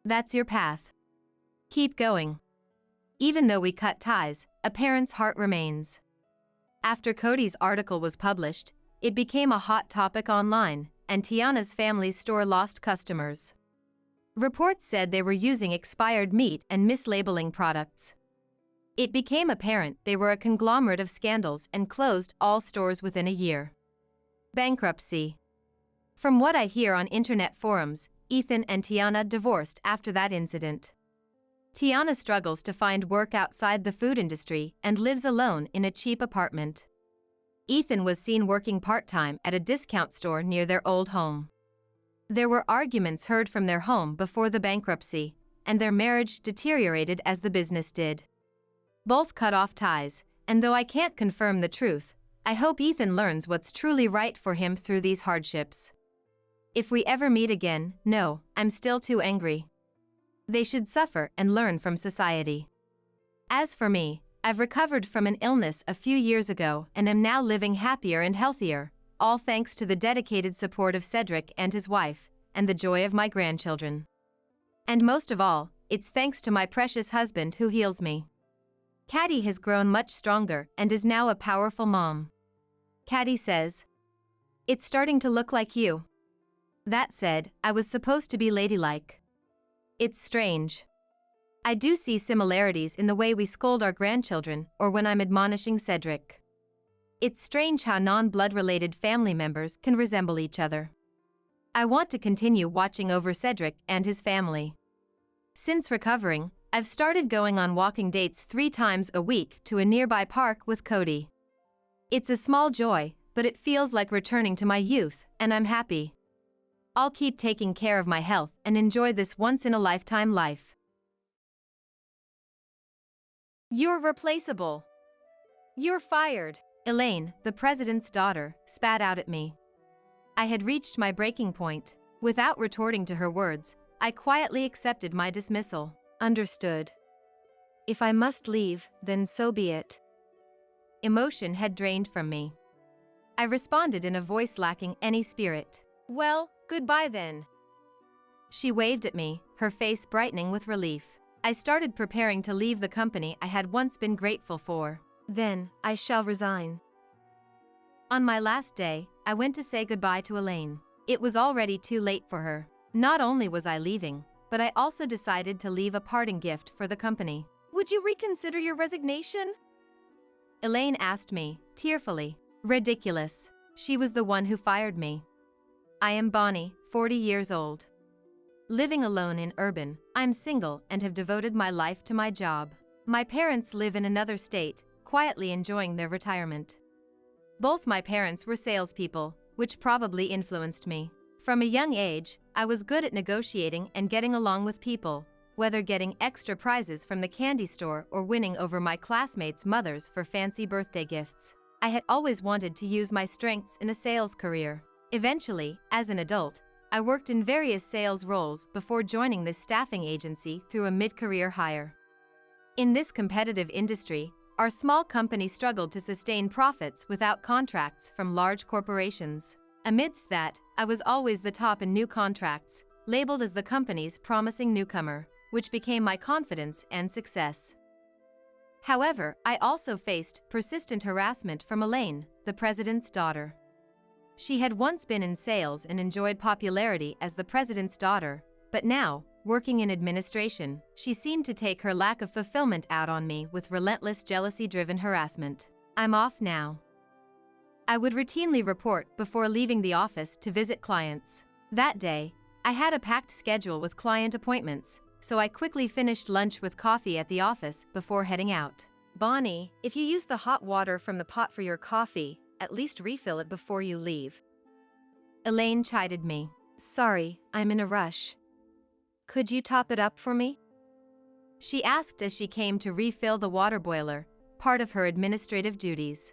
That's your path. Keep going. Even though we cut ties, a parent's heart remains. After Cody's article was published, it became a hot topic online, and Tiana's family's store lost customers. Reports said they were using expired meat and mislabeling products. It became apparent they were a conglomerate of scandals and closed all stores within a year. Bankruptcy. From what I hear on internet forums, Ethan and Tiana divorced after that incident. Tiana struggles to find work outside the food industry and lives alone in a cheap apartment. Ethan was seen working part-time at a discount store near their old home. There were arguments heard from their home before the bankruptcy, and their marriage deteriorated as the business did. Both cut off ties, and though I can't confirm the truth, I hope Ethan learns what's truly right for him through these hardships. If we ever meet again, no, I'm still too angry. They should suffer and learn from society. As for me, I've recovered from an illness a few years ago and am now living happier and healthier, all thanks to the dedicated support of Cedric and his wife, and the joy of my grandchildren. And most of all, it's thanks to my precious husband who heals me. Caddy has grown much stronger and is now a powerful mom. Caddy says, it's starting to look like you. That said, I was supposed to be ladylike. It's strange. I do see similarities in the way we scold our grandchildren or when I'm admonishing Cedric. It's strange how non-blood-related family members can resemble each other. I want to continue watching over Cedric and his family. Since recovering, I've started going on walking dates 3 times a week to a nearby park with Cody. It's a small joy, but it feels like returning to my youth, and I'm happy. I'll keep taking care of my health and enjoy this once-in-a-lifetime life. You're replaceable. You're fired. Elaine, the president's daughter, spat out at me. I had reached my breaking point. Without retorting to her words, I quietly accepted my dismissal. Understood. If I must leave, then so be it. Emotion had drained from me. I responded in a voice lacking any spirit. Well, goodbye then. She waved at me, her face brightening with relief. I started preparing to leave the company I had once been grateful for. Then, I shall resign. On my last day, I went to say goodbye to Elaine. It was already too late for her. Not only was I leaving, but I also decided to leave a parting gift for the company. Would you reconsider your resignation? Elaine asked me, tearfully. Ridiculous. She was the one who fired me. I am Bonnie, 40 years old. Living alone in urban, I'm single and have devoted my life to my job. My parents live in another state, quietly enjoying their retirement. Both my parents were salespeople, which probably influenced me. From a young age, I was good at negotiating and getting along with people, whether getting extra prizes from the candy store or winning over my classmates' mothers for fancy birthday gifts. I had always wanted to use my strengths in a sales career. Eventually, as an adult, I worked in various sales roles before joining this staffing agency through a mid-career hire. In this competitive industry, our small company struggled to sustain profits without contracts from large corporations. Amidst that, I was always the top in new contracts, labeled as the company's promising newcomer, which became my confidence and success. However, I also faced persistent harassment from Elaine, the president's daughter. She had once been in sales and enjoyed popularity as the president's daughter, but now, working in administration, she seemed to take her lack of fulfillment out on me with relentless jealousy-driven harassment. I'm off now. I would routinely report before leaving the office to visit clients. That day, I had a packed schedule with client appointments, so I quickly finished lunch with coffee at the office before heading out. Bonnie, if you use the hot water from the pot for your coffee, at least refill it before you leave. Elaine chided me. Sorry, I'm in a rush. Could you top it up for me? She asked as she came to refill the water boiler, part of her administrative duties.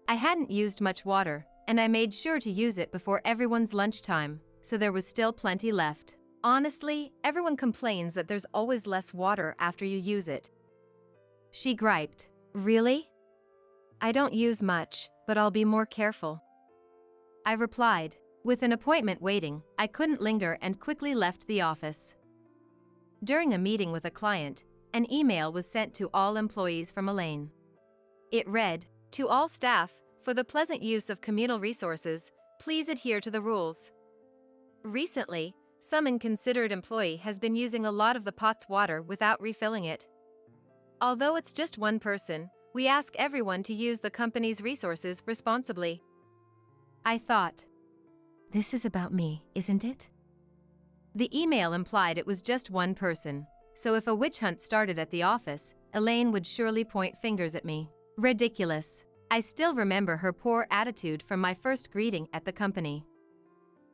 I hadn't used much water, and I made sure to use it before everyone's lunchtime, so there was still plenty left. Honestly, everyone complains that there's always less water after you use it. She griped. Really? I don't use much, but I'll be more careful. I replied. With an appointment waiting, I couldn't linger and quickly left the office. During a meeting with a client, an email was sent to all employees from Elaine. It read, "To all staff, for the pleasant use of communal resources, please adhere to the rules." Recently, some inconsiderate employee has been using a lot of the pot's water without refilling it. Although it's just one person, we ask everyone to use the company's resources responsibly. I thought, this is about me, isn't it? The email implied it was just one person, so if a witch hunt started at the office, Elaine would surely point fingers at me. Ridiculous. I still remember her poor attitude from my first greeting at the company.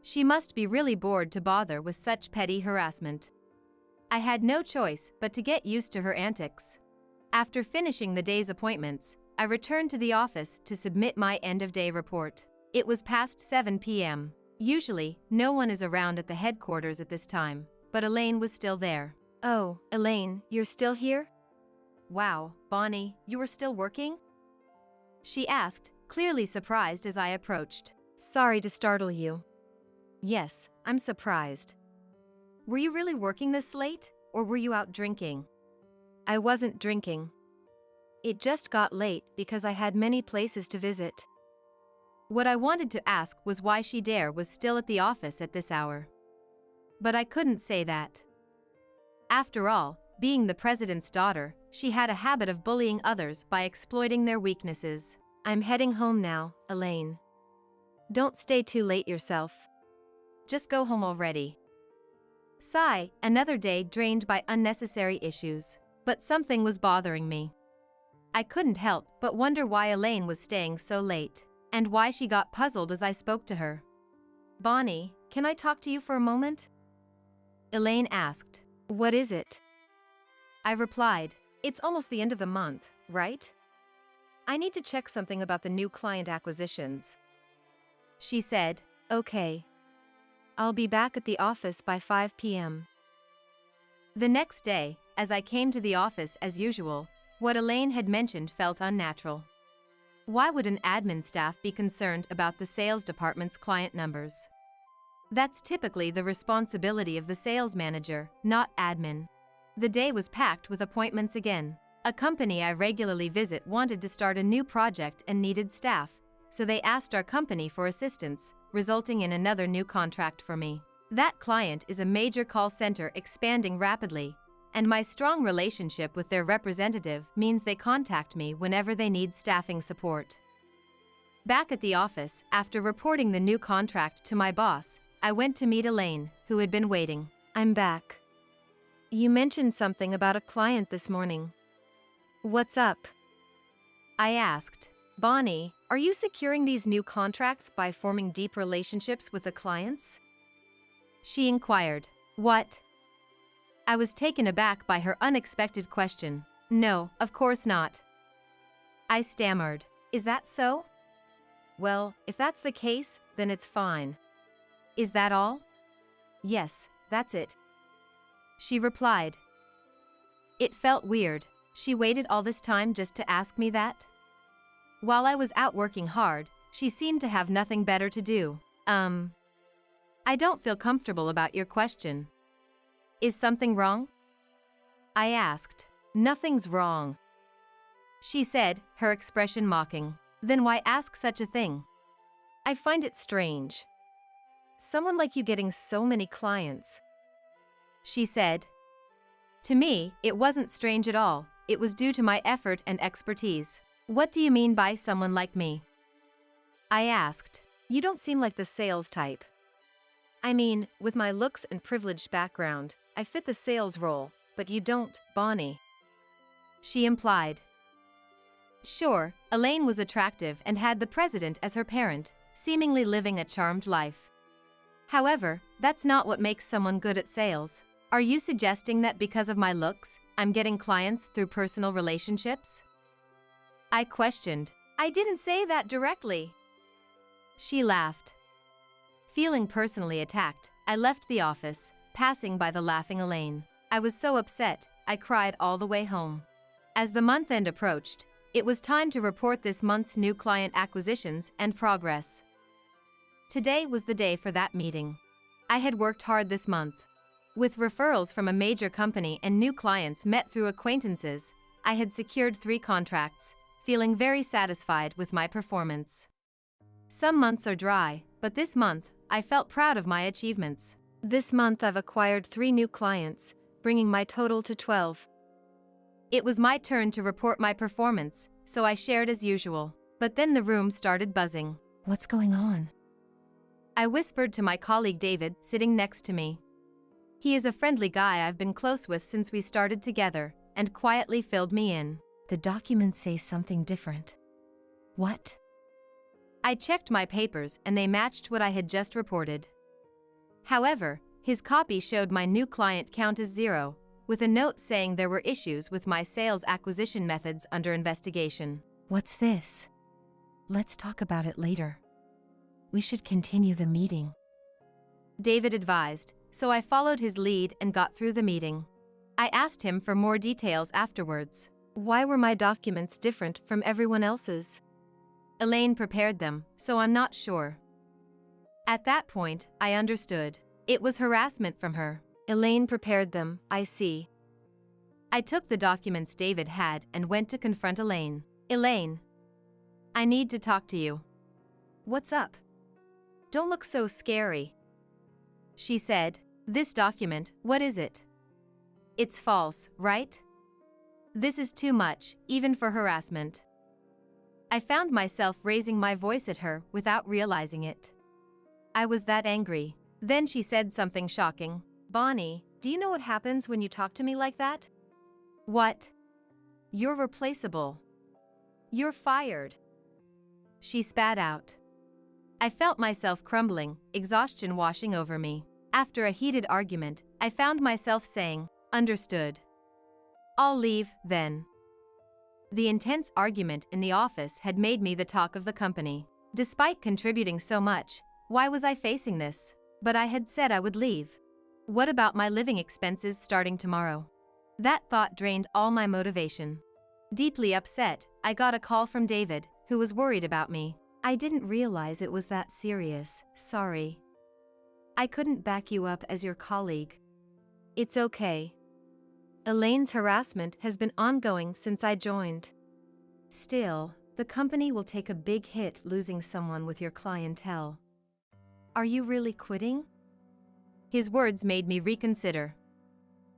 She must be really bored to bother with such petty harassment. I had no choice but to get used to her antics. After finishing the day's appointments, I returned to the office to submit my end-of-day report. It was past 7 p.m. Usually, no one is around at the headquarters at this time, but Elaine was still there. Oh, Elaine, you're still here? Wow, Bonnie, you are still working? She asked, clearly surprised as I approached. Sorry to startle you. Yes, I'm surprised. Were you really working this late, or were you out drinking? I wasn't drinking. It just got late because I had many places to visit. What I wanted to ask was why she was still at the office at this hour. But I couldn't say that. After all, being the president's daughter, she had a habit of bullying others by exploiting their weaknesses. I'm heading home now, Elaine. Don't stay too late yourself. Just go home already. Sigh, another day drained by unnecessary issues. But something was bothering me. I couldn't help but wonder why Elaine was staying so late, and why she got puzzled as I spoke to her. Bonnie, can I talk to you for a moment? Elaine asked. What is it? I replied. It's almost the end of the month, right? I need to check something about the new client acquisitions. She said, Okay. I'll be back at the office by 5 p.m. The next day, as I came to the office as usual, what Elaine had mentioned felt unnatural. Why would an admin staff be concerned about the sales department's client numbers? That's typically the responsibility of the sales manager, not admin. The day was packed with appointments again. A company I regularly visit wanted to start a new project and needed staff, so they asked our company for assistance, resulting in another new contract for me. That client is a major call center expanding rapidly, and my strong relationship with their representative means they contact me whenever they need staffing support. Back at the office, after reporting the new contract to my boss, I went to meet Elaine, who had been waiting. I'm back. You mentioned something about a client this morning. What's up? I asked. Bonnie, are you securing these new contracts by forming deep relationships with the clients? She inquired. What? I was taken aback by her unexpected question. No, of course not. I stammered. Is that so? Well, if that's the case, then it's fine. Is that all? Yes, that's it. She replied. It felt weird. She waited all this time just to ask me that? While I was out working hard, she seemed to have nothing better to do. I don't feel comfortable about your question. Is something wrong? I asked. Nothing's wrong. She said, her expression mocking. Then why ask such a thing? I find it strange. Someone like you getting so many clients. She said. To me, it wasn't strange at all. It was due to my effort and expertise. What do you mean by someone like me? I asked. You don't seem like the sales type. I mean, with my looks and privileged background, I fit the sales role, but you don't, Bonnie. She implied. Sure, Elaine was attractive and had the president as her parent, seemingly living a charmed life. However, that's not what makes someone good at sales. Are you suggesting that because of my looks, I'm getting clients through personal relationships? I questioned. I didn't say that directly. She laughed. Feeling personally attacked, I left the office, passing by the laughing Elaine. I was so upset, I cried all the way home. As the month end approached, it was time to report this month's new client acquisitions and progress. Today was the day for that meeting. I had worked hard this month. With referrals from a major company and new clients met through acquaintances, I had secured 3 contracts, feeling very satisfied with my performance. Some months are dry, but this month, I felt proud of my achievements. This month I've acquired 3 new clients, bringing my total to 12. It was my turn to report my performance, so I shared as usual. But then the room started buzzing. What's going on? I whispered to my colleague David, sitting next to me. He is a friendly guy I've been close with since we started together, and quietly filled me in. The documents say something different. What? I checked my papers and they matched what I had just reported. However, his copy showed my new client count as 0, with a note saying there were issues with my sales acquisition methods under investigation. What's this? Let's talk about it later. We should continue the meeting. David advised, so I followed his lead and got through the meeting. I asked him for more details afterwards. Why were my documents different from everyone else's? Elaine prepared them, so I'm not sure. At that point, I understood. It was harassment from her. Elaine prepared them, I see. I took the documents David had and went to confront Elaine. Elaine, I need to talk to you. What's up? Don't look so scary. She said, this document, what is it? It's false, right? This is too much, even for harassment. I found myself raising my voice at her without realizing it. I was that angry. Then she said something shocking. Bonnie, do you know what happens when you talk to me like that? What? You're replaceable. You're fired. She spat out. I felt myself crumbling, exhaustion washing over me. After a heated argument, I found myself saying, understood. I'll leave, then. The intense argument in the office had made me the talk of the company. Despite contributing so much, why was I facing this? But I had said I would leave. What about my living expenses starting tomorrow? That thought drained all my motivation. Deeply upset, I got a call from David, who was worried about me. I didn't realize it was that serious, sorry. I couldn't back you up as your colleague. It's okay. Elaine's harassment has been ongoing since I joined. Still, the company will take a big hit losing someone with your clientele. Are you really quitting? His words made me reconsider.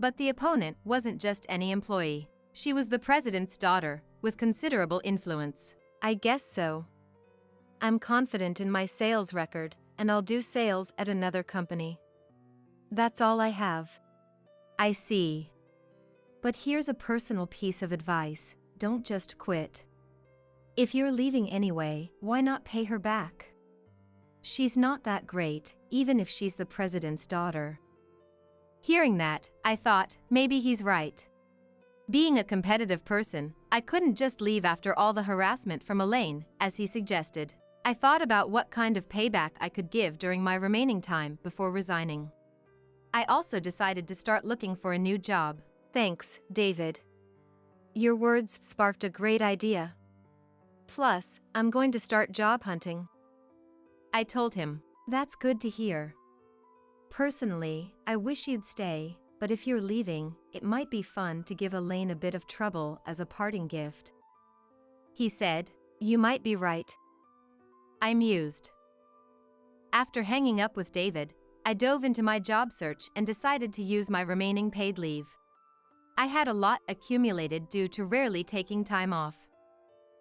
But the opponent wasn't just any employee. She was the president's daughter, with considerable influence. I guess so. I'm confident in my sales record, and I'll do sales at another company. That's all I have. I see. But here's a personal piece of advice: don't just quit. If you're leaving anyway, why not pay her back? She's not that great, even if she's the president's daughter. Hearing that, I thought, maybe he's right. Being a competitive person, I couldn't just leave after all the harassment from Elaine, as he suggested. I thought about what kind of payback I could give during my remaining time before resigning. I also decided to start looking for a new job. Thanks, David. Your words sparked a great idea. Plus, I'm going to start job hunting. I told him. That's good to hear. Personally, I wish you'd stay, but if you're leaving, it might be fun to give Elaine a bit of trouble as a parting gift. He said. You might be right. I mused. After hanging up with David, I dove into my job search and decided to use my remaining paid leave. I had a lot accumulated due to rarely taking time off.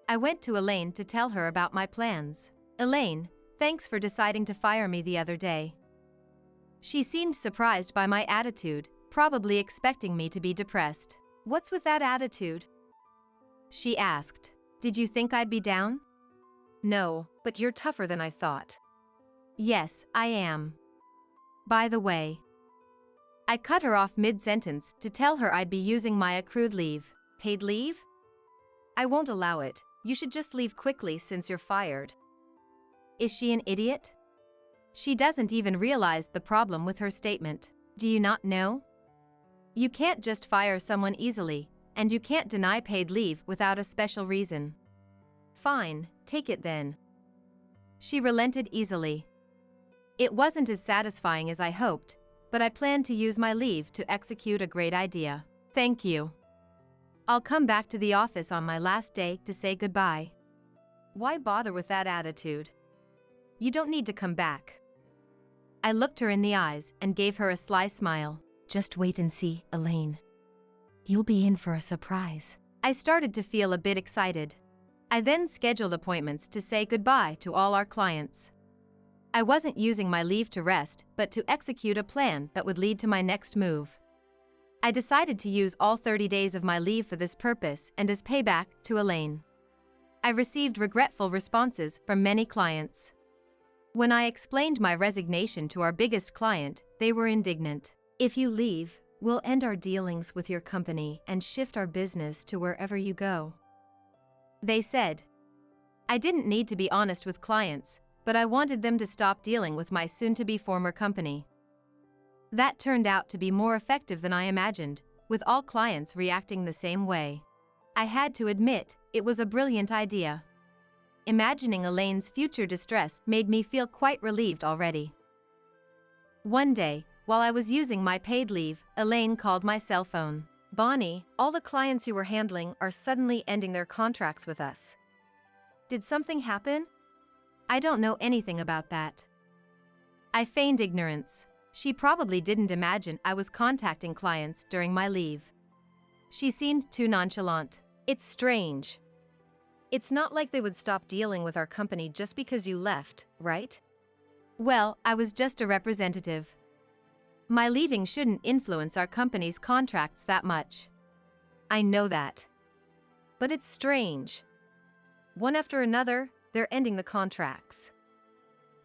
I went to Elaine to tell her about my plans. Elaine, thanks for deciding to fire me the other day. She seemed surprised by my attitude, probably expecting me to be depressed. What's with that attitude? She asked. Did you think I'd be down? No, but you're tougher than I thought. Yes, I am. By the way. I cut her off mid-sentence to tell her I'd be using my accrued leave. Paid leave? I won't allow it. You should just leave quickly since you're fired. Is she an idiot? She doesn't even realize the problem with her statement. Do you not know? You can't just fire someone easily, and you can't deny paid leave without a special reason. Fine, take it then. She relented easily. It wasn't as satisfying as I hoped, but I planned to use my leave to execute a great idea. Thank you. I'll come back to the office on my last day to say goodbye. Why bother with that attitude? You don't need to come back. I looked her in the eyes and gave her a sly smile. Just wait and see, Elaine. You'll be in for a surprise. I started to feel a bit excited. I then scheduled appointments to say goodbye to all our clients. I wasn't using my leave to rest, but to execute a plan that would lead to my next move. I decided to use all 30 days of my leave for this purpose and as payback to Elaine. I received regretful responses from many clients. When I explained my resignation to our biggest client, they were indignant. If you leave, we'll end our dealings with your company and shift our business to wherever you go. They said. I didn't need to be honest with clients, but I wanted them to stop dealing with my soon-to-be former company. That turned out to be more effective than I imagined, with all clients reacting the same way. I had to admit, it was a brilliant idea. Imagining Elaine's future distress made me feel quite relieved already. One day, while I was using my paid leave, Elaine called my cell phone. Bonnie, all the clients you were handling are suddenly ending their contracts with us. Did something happen? I don't know anything about that. I feigned ignorance. She probably didn't imagine I was contacting clients during my leave. She seemed too nonchalant. It's strange. It's not like they would stop dealing with our company just because you left, right? Well, I was just a representative. My leaving shouldn't influence our company's contracts that much. I know that. But it's strange. One after another, they're ending the contracts.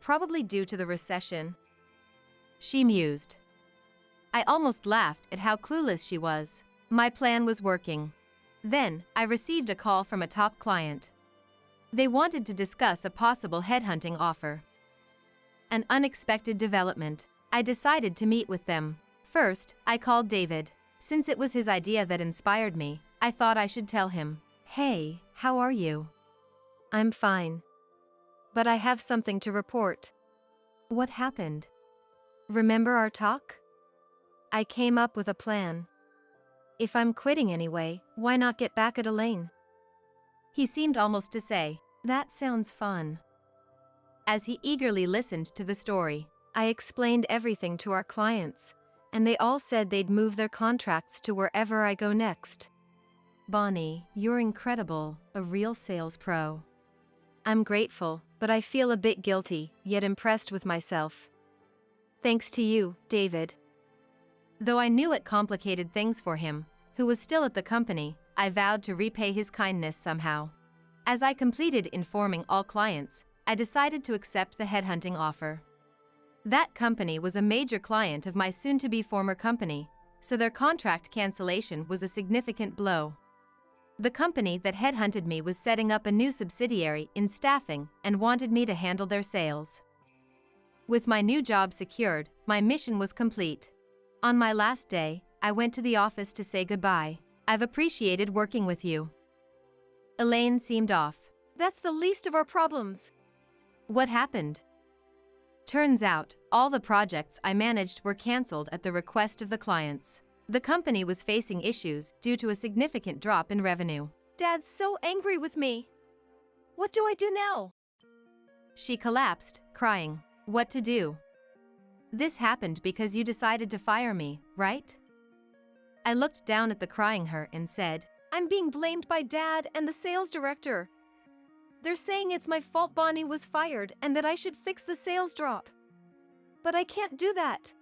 Probably due to the recession. She mused. I almost laughed at how clueless she was. My plan was working. Then, I received a call from a top client. They wanted to discuss a possible headhunting offer. An unexpected development. I decided to meet with them. First, I called David. Since it was his idea that inspired me, I thought I should tell him. Hey, how are you? I'm fine. But I have something to report. What happened? Remember our talk? I came up with a plan. If I'm quitting anyway, why not get back at Elaine? He seemed almost to say, that sounds fun. As he eagerly listened to the story, I explained everything to our clients. and they all said they'd move their contracts to wherever I go next. Bonnie, you're incredible, a real sales pro. I'm grateful, but I feel a bit guilty, yet impressed with myself. Thanks to you, David. Though I knew it complicated things for him, who was still at the company, I vowed to repay his kindness somehow. As I completed informing all clients, I decided to accept the headhunting offer. That company was a major client of my soon-to-be former company, so their contract cancellation was a significant blow. The company that headhunted me was setting up a new subsidiary in staffing and wanted me to handle their sales. With my new job secured, my mission was complete. On my last day, I went to the office to say goodbye. I've appreciated working with you. Elaine seemed off. That's the least of our problems. What happened? Turns out, all the projects I managed were cancelled at the request of the clients. The company was facing issues due to a significant drop in revenue. Dad's so angry with me. What do I do now? She collapsed, crying. What to do? This happened because you decided to fire me, right? I looked down at the crying her and said, I'm being blamed by Dad and the sales director. They're saying it's my fault Bonnie was fired and that I should fix the sales drop. But I can't do that.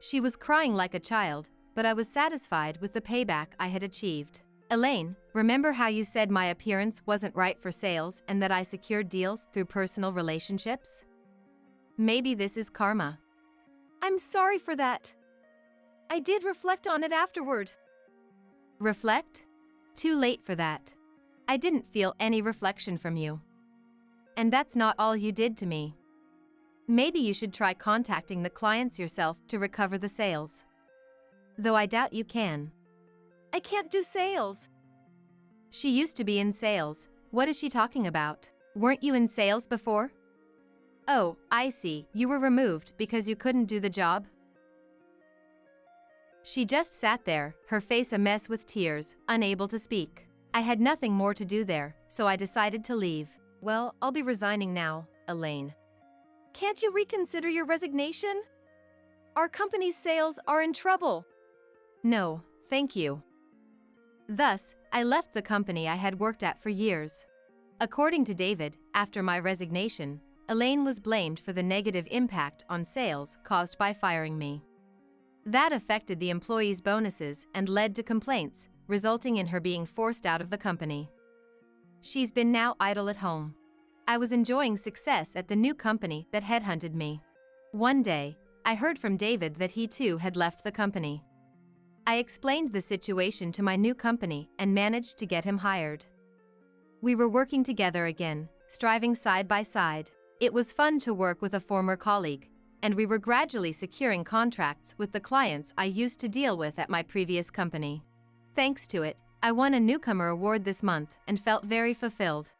She was crying like a child, but I was satisfied with the payback I had achieved. Elaine, remember how you said my appearance wasn't right for sales and that I secured deals through personal relationships? Maybe this is karma. I'm sorry for that. I did reflect on it afterward. Reflect? Too late for that. I didn't feel any reflection from you. And that's not all you did to me. Maybe you should try contacting the clients yourself to recover the sales. Though I doubt you can. I can't do sales. She used to be in sales. What is she talking about? Weren't you in sales before? Oh, I see, you were removed because you couldn't do the job? She just sat there, her face a mess with tears, unable to speak. I had nothing more to do there, so I decided to leave. Well, I'll be resigning now, Elaine. Can't you reconsider your resignation? Our company's sales are in trouble. No, thank you. Thus, I left the company I had worked at for years. According to David, after my resignation, Elaine was blamed for the negative impact on sales caused by firing me. That affected the employees' bonuses and led to complaints, resulting in her being forced out of the company. She's been now idle at home. I was enjoying success at the new company that headhunted me. One day, I heard from David that he too had left the company. I explained the situation to my new company and managed to get him hired. We were working together again, striving side by side. It was fun to work with a former colleague, and we were gradually securing contracts with the clients I used to deal with at my previous company. Thanks to it, I won a newcomer award this month and felt very fulfilled.